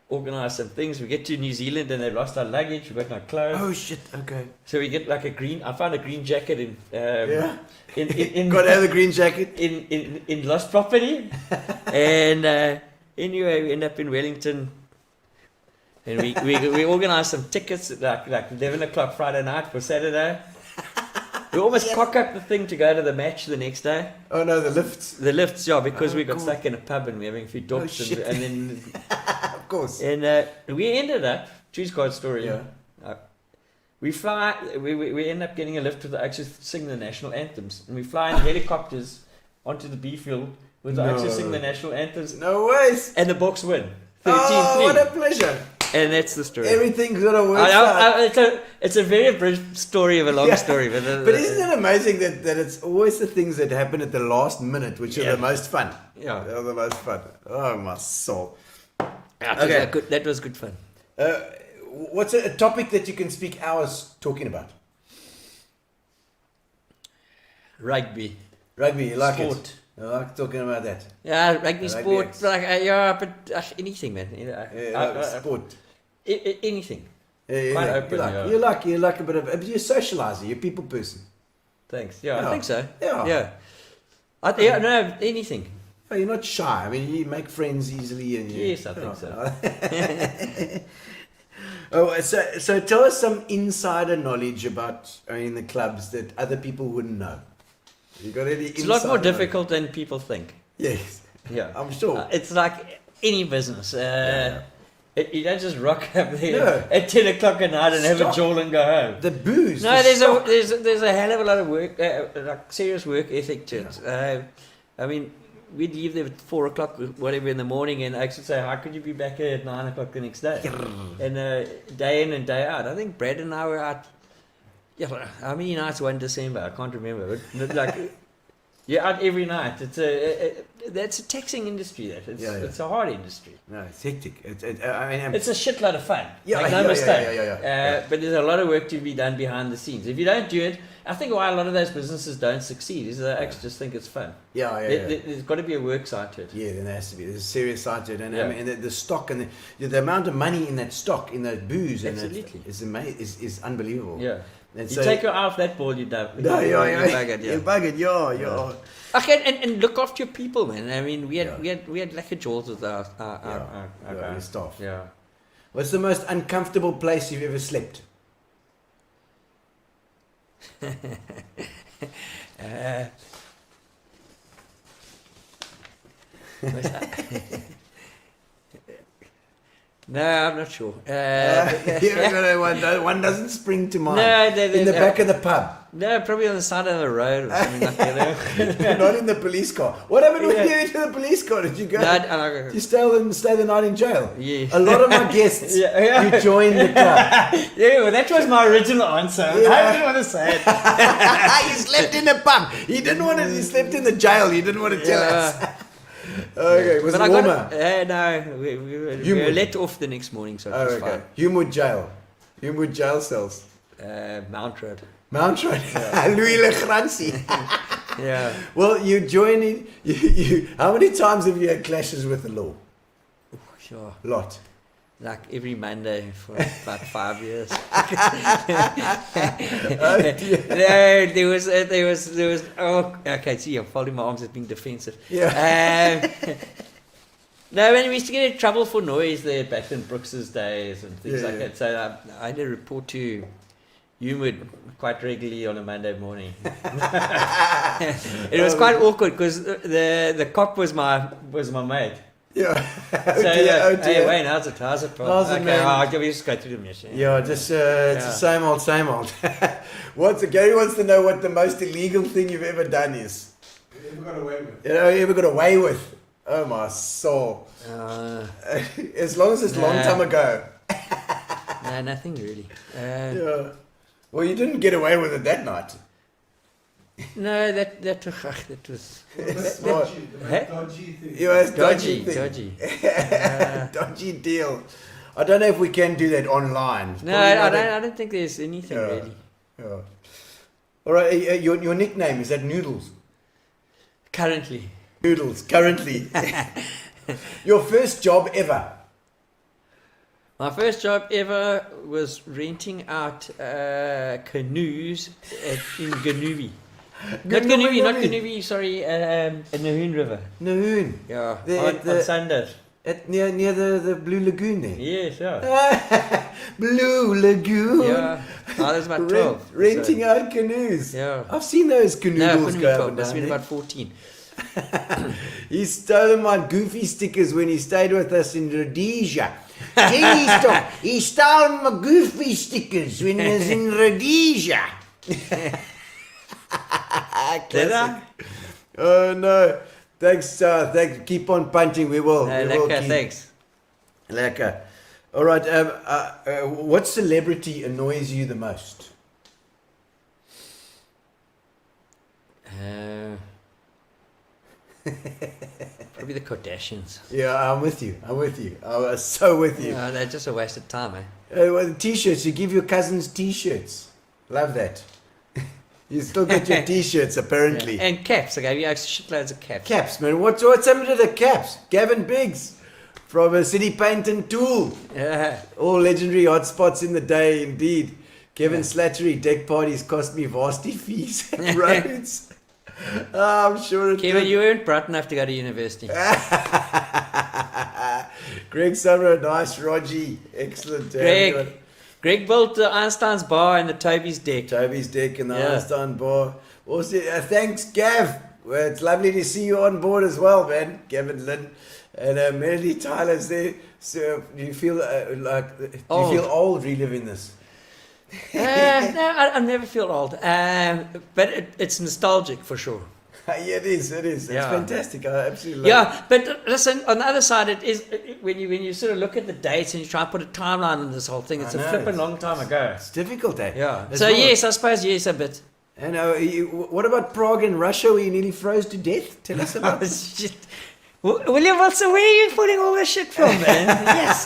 Organise some things. We get to New Zealand and they've lost our luggage. We've got no clothes. Oh shit. Okay. So we get like I found a green jacket in got to have a green jacket in lost property. And anyway, we end up in Wellington. And we organised some tickets at like 11 o'clock Friday night for Saturday. We almost cock up the thing to go to the match the next day. Oh no, the lifts. The lifts, yeah, because we got stuck in a pub and we were having a few talks. Oh, and then... Of course. And we ended up, Tues card story, we fly, we end up getting a lift with the actually sing the national anthems. And we fly in helicopters onto the B field with the actually sing the national anthems. No ways. And the Brookes win. 13-3. Oh, what a pleasure. And that's the story. Everything's got to work out. It's a very brief story of a long story. But isn't it amazing that it's always the things that happen at the last minute which are the most fun? Yeah. They're the most fun. Oh, my soul. Okay. That was good fun. What's a topic that you can speak hours talking about? Rugby. Rugby, you like sport. it? I like talking about that. Yeah, rugby sport. But anything, man. Sport. Anything. Quite open. You like a bit of. You're a socializer. You're a people person. Thanks. Yeah, I think so. Yeah. No, anything. Oh, you're not shy. I mean, you make friends easily. And yes, I think so. So tell us some insider knowledge about the clubs that other people wouldn't know. You got any? It's a lot more difficult than people think. Yes. Yeah, I'm sure. It's like any business. You don't just rock up there at 10 o'clock at night and have a jaw and go home. The booze. No, there's a hell of a lot of work, like serious work ethic to it. I mean, we'd leave there at 4 o'clock, whatever, in the morning, and I actually say, how could you be back here at 9 o'clock the next day? And day in and day out. I think Brad and I were out. Yeah, how many nights? 1 December, I can't remember. But like, you're out every night. That's a taxing industry. It's a hard industry. No, it's hectic. It's a shitload of fun. Yeah, no mistake. Yeah. But there's a lot of work to be done behind the scenes. If you don't do it, I think why a lot of those businesses don't succeed is they actually just think it's fun. There's got to be a work side to it. Yeah, there has to be. There's a serious side to it, and the stock and the amount of money in that stock, in that booze, absolutely, is amazing. Is unbelievable. Yeah. And You take your eye off that ball, you don't. No, you yeah. buggered, You buggered, yeah. Okay, and look after your people, man. I mean, we had lekker jaws with our Your staff. Yeah. What's the most uncomfortable place you've ever slept? What's that? No, I'm not sure. One doesn't spring to mind. No, in the back of the pub. No, probably on the side of the road or something like that. Not in the police car. What happened when you into the police car? Did you go? No, Did you stay the night in jail? Yeah. A lot of my guests, you joined the club. Yeah, well, that was my original answer. Yeah. I didn't want to say it. He slept in the pub. He didn't want to. He slept in the jail. He didn't want to tell us. Okay, was But it I warmer? no, we were let off the next morning, so it was fine. Humewood jail. Humewood jail cells. Mount Road. Mount Road. Louis Legrancy. Yeah. Well, you joining. You. How many times have you had clashes with the law? Sure. Lot. Like every Monday for about 5 years. No, there was. Oh, okay. See, I'm folding my arms as being defensive. Yeah. No, when we used to get in trouble for noise there back in Brookes' days and things like that. So I had to report to Humewood quite regularly on a Monday morning. It was quite awkward because the cop was my mate. Yeah. So, hey, Wayne, how's it? How's it, okay, man? I'll give you just go through the mission. Yeah, just it's the same old. Gary wants to know what the most illegal thing you've ever done is. You ever got away with? You ever got away with? Oh my soul. As long as it's a long time ago. No, nothing really. Yeah. Well, you didn't get away with it that night. No, that was Dodgy thing. Yeah, it's dodgy. Dodgy deal. I don't know if we can do that online. No, I don't think there's anything really. Yeah. All right, your nickname is that Noodles? Currently. Noodles, currently. Your first job ever? My first job ever was renting out canoes in Ganuvi. Not Ganuvi, sorry, Nahoon River. Nahoon? Yeah, on Sundays. Near the Blue Lagoon there? Yes, yeah. Blue Lagoon? Yeah, I was about 12. Renting out canoes? Yeah. I've seen those canoodles go up and must down. have been about 14. He stole my Goofy stickers when he stayed with us in Rhodesia. He stole my Goofy stickers when he was in Rhodesia. Classic. Oh no. Thanks, thanks. Keep on punching. We will. Thanks. Lekker. All right. What celebrity annoys you the most? Probably the Kardashians. Yeah, I'm with you. I was so with you. Yeah, they're just a waste of time, eh? Well, the t-shirts. You give your cousins t-shirts. Love that. You still get your t-shirts, apparently. Yeah. And caps. I gave you shitloads of caps. Caps, man. What's happened to the caps? Gavin Biggs from City Paint and Tool. Yeah. All legendary hotspots in the day, indeed. Kevin Slattery, deck parties cost me vastly fees and roads. I'm sure it Kevin, did. you weren't bright enough to go to university. Greg Summer, nice. Roger, excellent. Greg built the Einsteins bar and the Toby's deck. Toby's deck and the Einstein bar. Also, thanks, Gav. Well, it's lovely to see you on board as well, man. Gavin Lynn and Melody Tyler's there. So, do you feel old reliving this? No, I never feel old. But it's nostalgic for sure. Yeah, it is. It's fantastic. I absolutely love it. But listen, on the other side, it is when you sort of look at the dates and you try and put a timeline on this whole thing. It's a flipping long time ago. It's difficult, eh? Yeah. So yes, I suppose yes, a bit. And what about Prague and Russia, where you nearly froze to death? Tell us about it. William Watson, where are you putting all this shit from, man? Yes.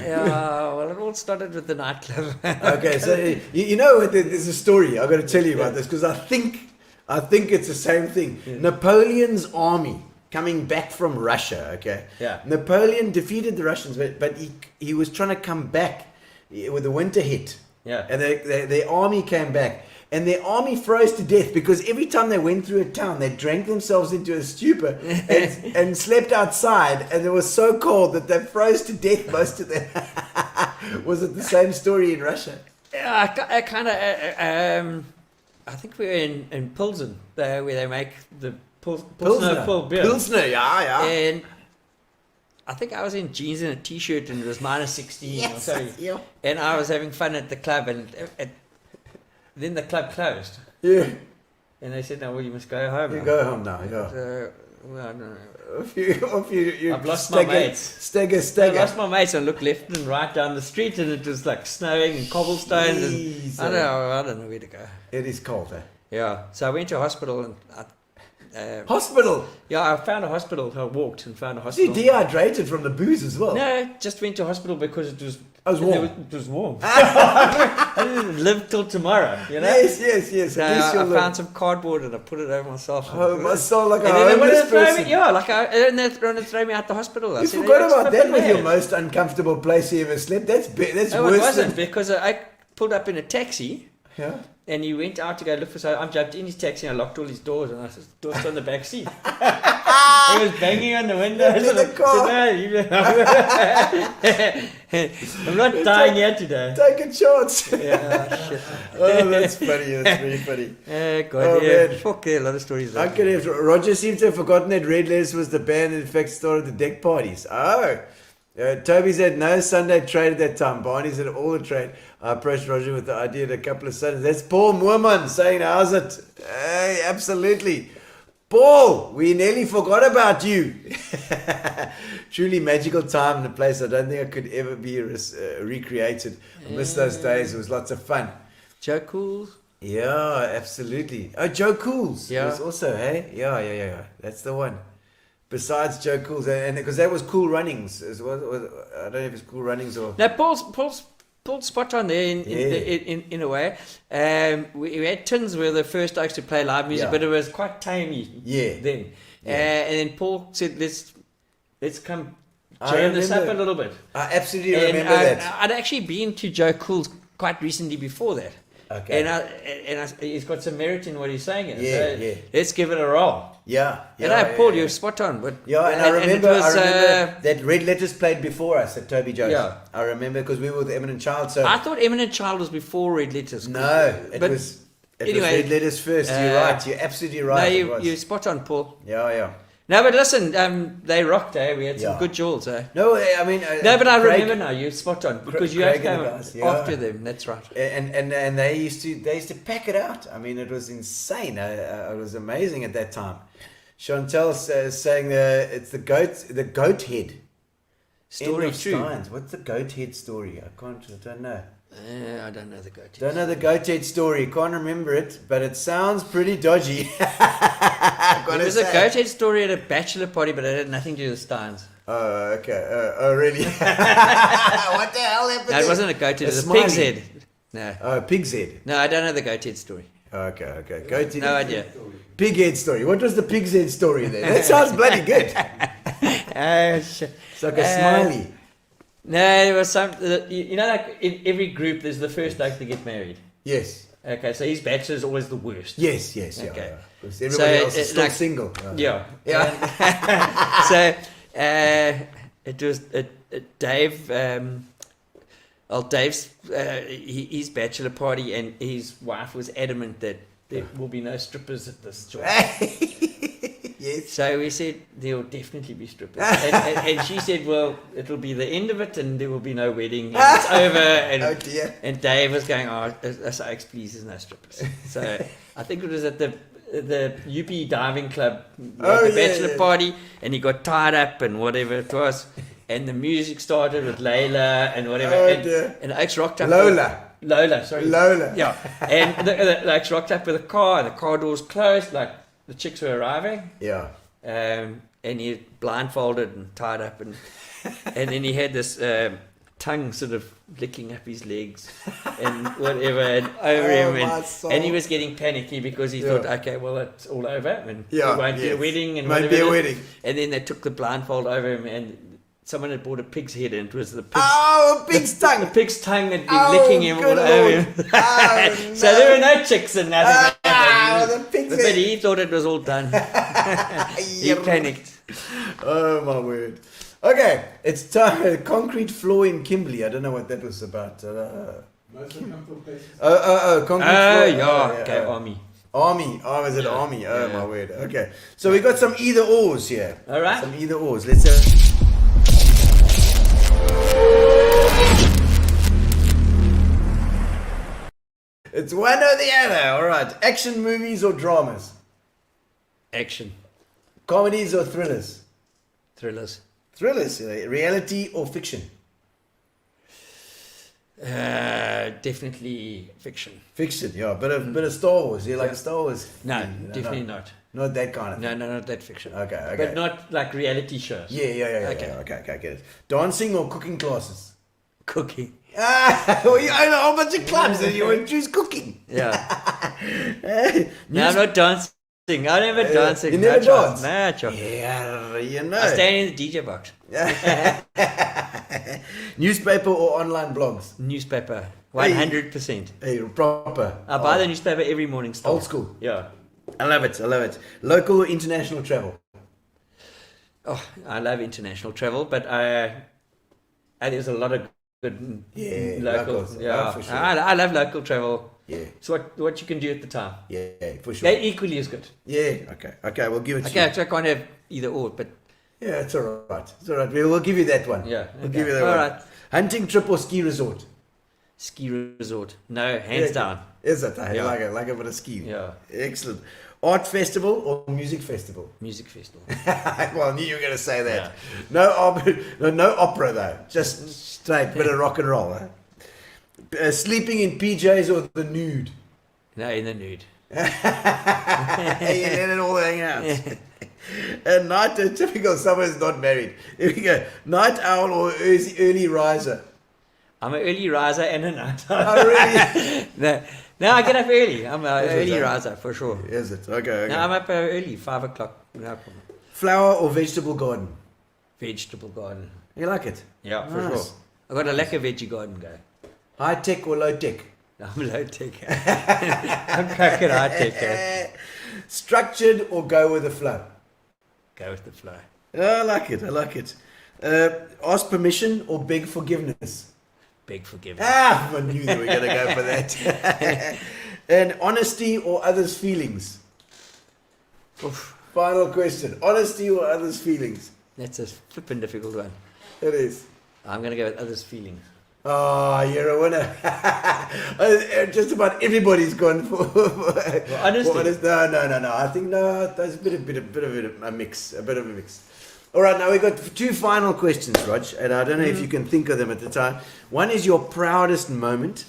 Yeah, well, it all started with the nightclub. Okay, so you know, there's a story I've got to tell you about this because I think it's the same thing. Yeah. Napoleon's army coming back from Russia. Okay. Yeah. Napoleon defeated the Russians, but he was trying to come back with the winter hit. Yeah. And their army came back. And their army froze to death because every time they went through a town, they drank themselves into a stupor and slept outside. And it was so cold that they froze to death, most of them. Was it the same story in Russia? Yeah, I kind of. I think we were in Pilsen, where they make the Pilsner full beer. Pilsner, yeah. And I think I was in jeans and a t-shirt, and it was minus 16 or so. Yeah. And I was having fun at the club, and then the club closed. Yeah. And they said, "No, well, you must go home." You now." go home now, yeah. So, well, I don't know. I've lost my mates. Stagger. I lost my mates and looked left and right down the street, and it was like snowing and cobblestones. And I don't know where to go. It is cold, eh? Yeah. So I went to a hospital and. Hospital? Yeah, I found a hospital. I walked and found a You hospital. dehydrated from the booze as well? No, just went to hospital because it was warm. It was warm. I didn't live till tomorrow, you know? Yes. So I found some cardboard and I put it over myself. Oh, must sound like a and then they wanted homeless to throw person. me, and they wanted to throw me out the hospital. I You said, forgot "That's about that flipping with your mad." most uncomfortable place you ever slept. That's No, worse it wasn't than... because I pulled up in a taxi. Yeah. And he went out to go look for something. I jumped in his taxi and I locked all his doors, and I said, "Door's on the back seat." He was banging on the window. In the car. I'm not dying here today. Take a chance. Yeah, shit. Oh, that's funny. That's really funny. God, man. Fuck, there are a lot of stories. I could have... Roger seems to have forgotten that Red Letters was the band that in fact started the deck parties. Oh. Toby's had no Sunday trade at that time. Barney's had all the trade. I approached Roger with the idea of a couple of Sundays. That's Paul Moorman saying, "How's it?" Hey, absolutely. Paul, we nearly forgot about you. Truly magical time in a place I don't think I could ever be recreated. I miss those days. It was lots of fun. Joe Cools? Yeah, absolutely. Oh, Joe Cools. Yeah. Was also, hey? Yeah. That's the one. Besides Joe Cools, and because that was Cool Runnings. I don't know if it's Cool Runnings or... No, Paul's spot on there in a way. We had Tues were the first acts to play live music, but it was quite tamey then. And then Paul said, let's come jam this up a little bit. I absolutely remember that. I'd actually been to Joe Cool's quite recently before that. Okay. And he's got some merit in what he's saying. Yeah. Let's give it a roll. Yeah. Paul, you're spot on. But and I remember that Red Letters played before us at Toby Joes. Yeah. I remember because we were with Eminent Child. So I thought Eminent Child was before Red Letters. No, it was Red Letters first. You're right. You're absolutely right. No, you're spot on, Paul. Yeah. No, but listen, they rocked, eh? We had some good jewels, eh? No, I mean... no, but I remember now, you're spot on, because you have come after them, that's right. And they used to pack it out. I mean, it was insane. It was amazing at that time. Chantel saying it's the goat head. Story true. Einsteins. What's the goat head story? I don't know. I don't know the goat head. Don't know the goat head story. Can't remember it, but it sounds pretty dodgy. There was a goat head story at a bachelor party, but it had nothing to do with Steins. Oh, okay. Oh, really? What the hell happened? No, it wasn't a goat head. It was a pig's head. No. Oh, pig's head. No, I don't know the goat head story. Okay. Goat head. No idea. Pig head story. What was the pig's head story then? That sounds bloody good. It's like a smiley. No, there was some. Like in every group, there's the first like to get married. Yes. Okay, so his bachelor is always the worst. Yes. Okay. Yeah. Because everybody else is still single. Yeah. So it was Dave. Dave's his bachelor party, and his wife was adamant that there will be no strippers at this joint. Yes. So we said there will definitely be strippers, and she said, "Well, it'll be the end of it, and there will be no wedding, and it's over." And, oh dear. And Dave was going, "Oh, Sykes, please, there's no strippers." So I think it was at the UP diving club, the bachelor party, and he got tied up and whatever it was, and the music started with Layla and whatever, and Oaks rocked up. Lola, sorry. Lola. Yeah, and the Oaks rocked up with a car, and the car doors closed, like. The chicks were arriving. Yeah. And he blindfolded and tied up, and then he had this tongue sort of licking up his legs and whatever and over him, and he was getting panicky because he thought, okay, well, it's all over, and it won't be a wedding, and won't be a wedding. And then they took the blindfold over him, and someone had bought a pig's head and it was the pig's, Oh, a pig's tongue. the pig's tongue had been Oh, licking him all good over Lord. him. Oh, So there were no chicks and nothing. the pig's But head. he thought it was all done. He panicked. Oh my word. Okay, it's time. Concrete floor in Kimberley. I don't know what that was about. Most uncomfortable places. Concrete Oh, floor. yeah, okay, army. Army. Oh, is it army? Oh, Yeah. my word. Okay. So we got some either ors here. All right. Some either ors. Let's have. It's one or the other. All right. Action movies or dramas? Action. Comedies or thrillers? Thrillers. Thrillers. Reality or fiction? Definitely fiction. Fiction, yeah. Bit of Star Wars. You like Star Wars? No, definitely not. Not that kind of No, not that fiction. Okay. But not like reality shows. Yeah. Okay. Okay, get it. Dancing or cooking classes? Cooking. Well, you own a whole bunch of clubs and you would choose cooking. Yeah. No, I'm not dancing. I never dancing. You never chance. dance? No, chance. Yeah, you know. I stay in the DJ box. Newspaper or online blogs? Newspaper. 100%. Hey, proper. I buy the newspaper every morning still. Old school. Yeah. I love it. Local or international travel? Oh, I love international travel, but there's a lot of good local. locals. Yeah, Oh, for sure. I love local travel. Yeah. It's what you can do at the time. Yeah, for sure. They're equally as good. Yeah, okay, we'll give it to you. Okay, so I can't have either or, but Yeah, it's all right. We'll give you that one. yeah. We'll okay. give you that All one. right. Hunting trip or ski resort? Ski resort. No, hands down. Is it? I Yeah. like a bit of ski. Yeah. Excellent. Art festival or music festival? Music festival. Well, I knew you were going to say that. Yeah. No opera though. Just straight bit of rock and roll. Huh? Sleeping in PJs or the nude? No, in the nude. Hey, you let it all hang out. And night, typical someone's not married. Here we go. Night owl or early riser? I'm an early riser and a night owl. Oh, really? No, I get up early. I'm an Is it, early eh? riser for sure. Is it? Okay. No, I'm up early, 5 o'clock. No problem. Flower or vegetable garden? Vegetable garden. You like it? Yeah, for Nice. sure. I got a lekker veggie garden go. High tech or low tech? I'm low tech. I'm cracking high tech. Structured or go with the flow? Go with the flow. I like it. Ask permission or beg forgiveness? Beg forgiveness. I knew they were going to go for that. And honesty or others' feelings? Oof, Final question. Honesty or others' feelings? that's a flippin' difficult one. It is. I'm going to go with others' feelings. Oh, you're a winner. Just about everybody's gone for honesty. for honest. No. I think that's a bit of a mix. All right, now we've got 2 final questions, Rog, and I don't know if you can think of them at the time. One is your proudest moment.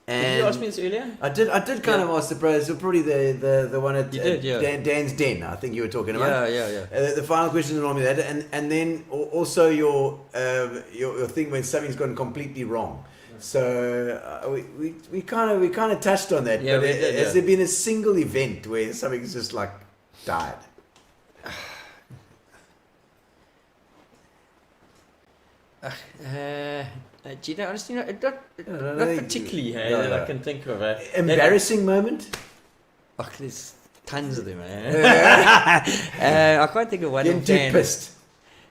And Did you ask me this earlier? I did kind of ask the proudest. So probably the one at You did, yeah. Dan's Den. I think you were talking about. Yeah. The final question is normally that, and then also your thing when something's gone completely wrong. So we kind of touched on that. Yeah, but we did, has there been a single event where something's just like died? Gino, honestly, not particularly that I can think of. Embarrassing moment? Oh, there's tons of them. I can't think of one. Getting too pissed.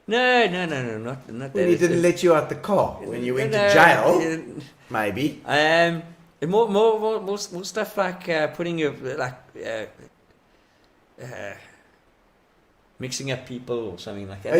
No, not that. When he didn't let you out the car when you went to jail, maybe. More stuff like putting your mixing up people or something like that.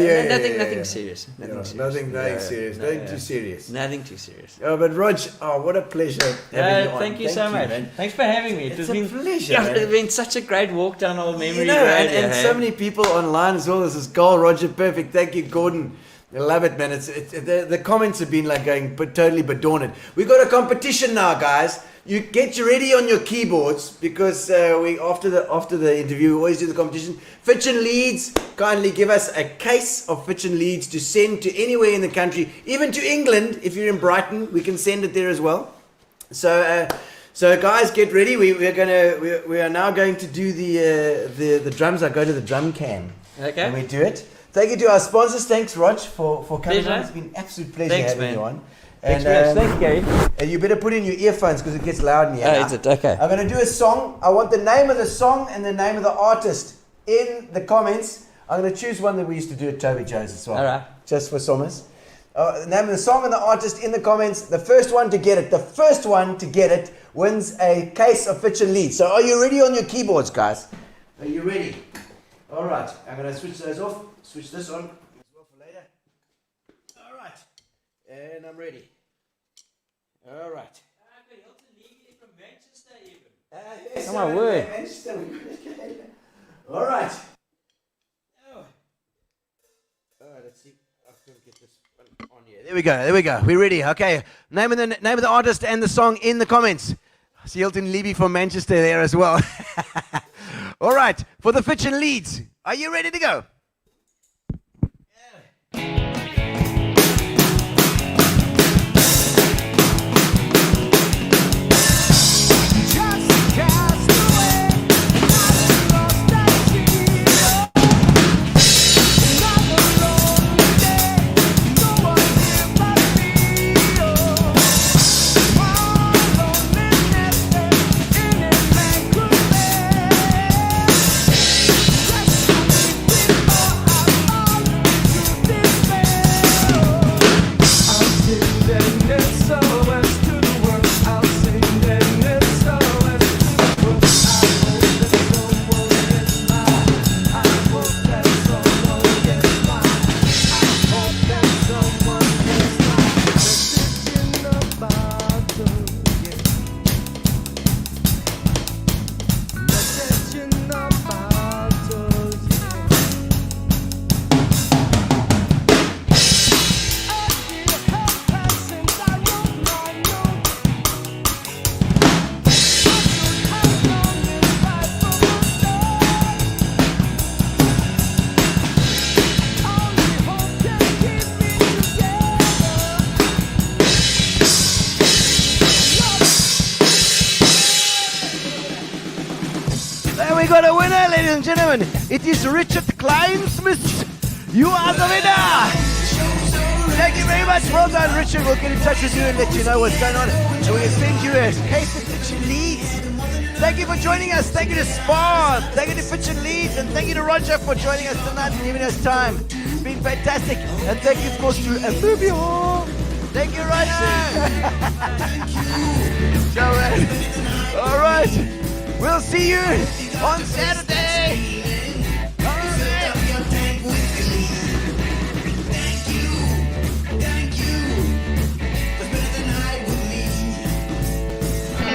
Nothing serious. Nothing serious. Nothing too serious. Nothing too serious. Oh, but Rog, what a pleasure having you on. Thank you so much. Man. Thanks for having me. It's a pleasure. Yeah, Man. it's been such a great walk down old memory You know, lane. and so many people online as well. This is Carl, Roger, perfect. Thank you, Gordon. I love it, man. The comments have been like going totally bedorned. We got a competition now, guys. You get ready on your keyboards because we after the interview we always do the competition. Fitch and Leeds kindly give us a case of Fitch and Leeds to send to anywhere in the country, even to England. If you're in Brighton, we can send it there as well. So guys, get ready. We are now going to do the drums. I go to the drum can. Okay. And we do it. Thank you to our sponsors. Thanks, Rog, for coming Pleasure. on. It's been an absolute pleasure Thanks, having man. you on. Thanks, thanks, Gary. And you better put in your earphones because it gets loud in here. Oh, is it? Okay. I'm going to do a song. I want the name of the song and the name of the artist in the comments. I'm going to choose one that we used to do at Toby Joes as well. All right. Just for summers. The name of the song and the artist in the comments. The first one to get it wins a case of Fitch and Leeds. So are you ready on your keyboards, guys? Are you ready? All right. I'm going to switch those off. Switch this on as well for later. All right. And I'm ready. All right. Yes, Oh, my word. All right. All right, let's see. I can get this one on here. There we go. We're ready. Okay. Name of the artist and the song in the comments. I see Hilton Levy from Manchester there as well. All right. For the Fitch and Leeds. Are you ready to go? We got a winner, ladies and gentlemen. It is Richard Kleinsmith. You are the winner. Thank you very much. Well done, Richard. We'll get in touch with you and let you know what's going on. And we'll send you a case of Fitch and Leeds. Thank you for joining us. Thank you to Spa. Thank you to Fitch and Leeds. And thank you to Roger for joining us tonight and giving us time. It's been fantastic. And thank you, of course, to Pavillion. Thank you, Roger. So, all right. We'll see you on Saturday.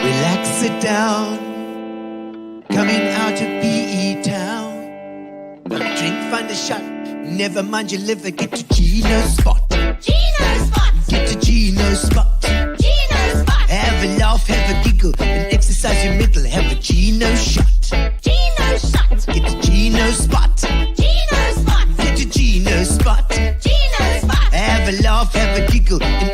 Relax, sit down. Coming out of PE town. One drink, find a shot. Never mind your liver, get to Gino's spot. Gino spot. Get to Gino's spot. Gino spot. Have a laugh, have a giggle, and exercise your middle. Have a Gino shot. Gino shot. Get to Gino's spot. Gino spot. Get to Gino's spot. Gino spot. Have a laugh, have a giggle, and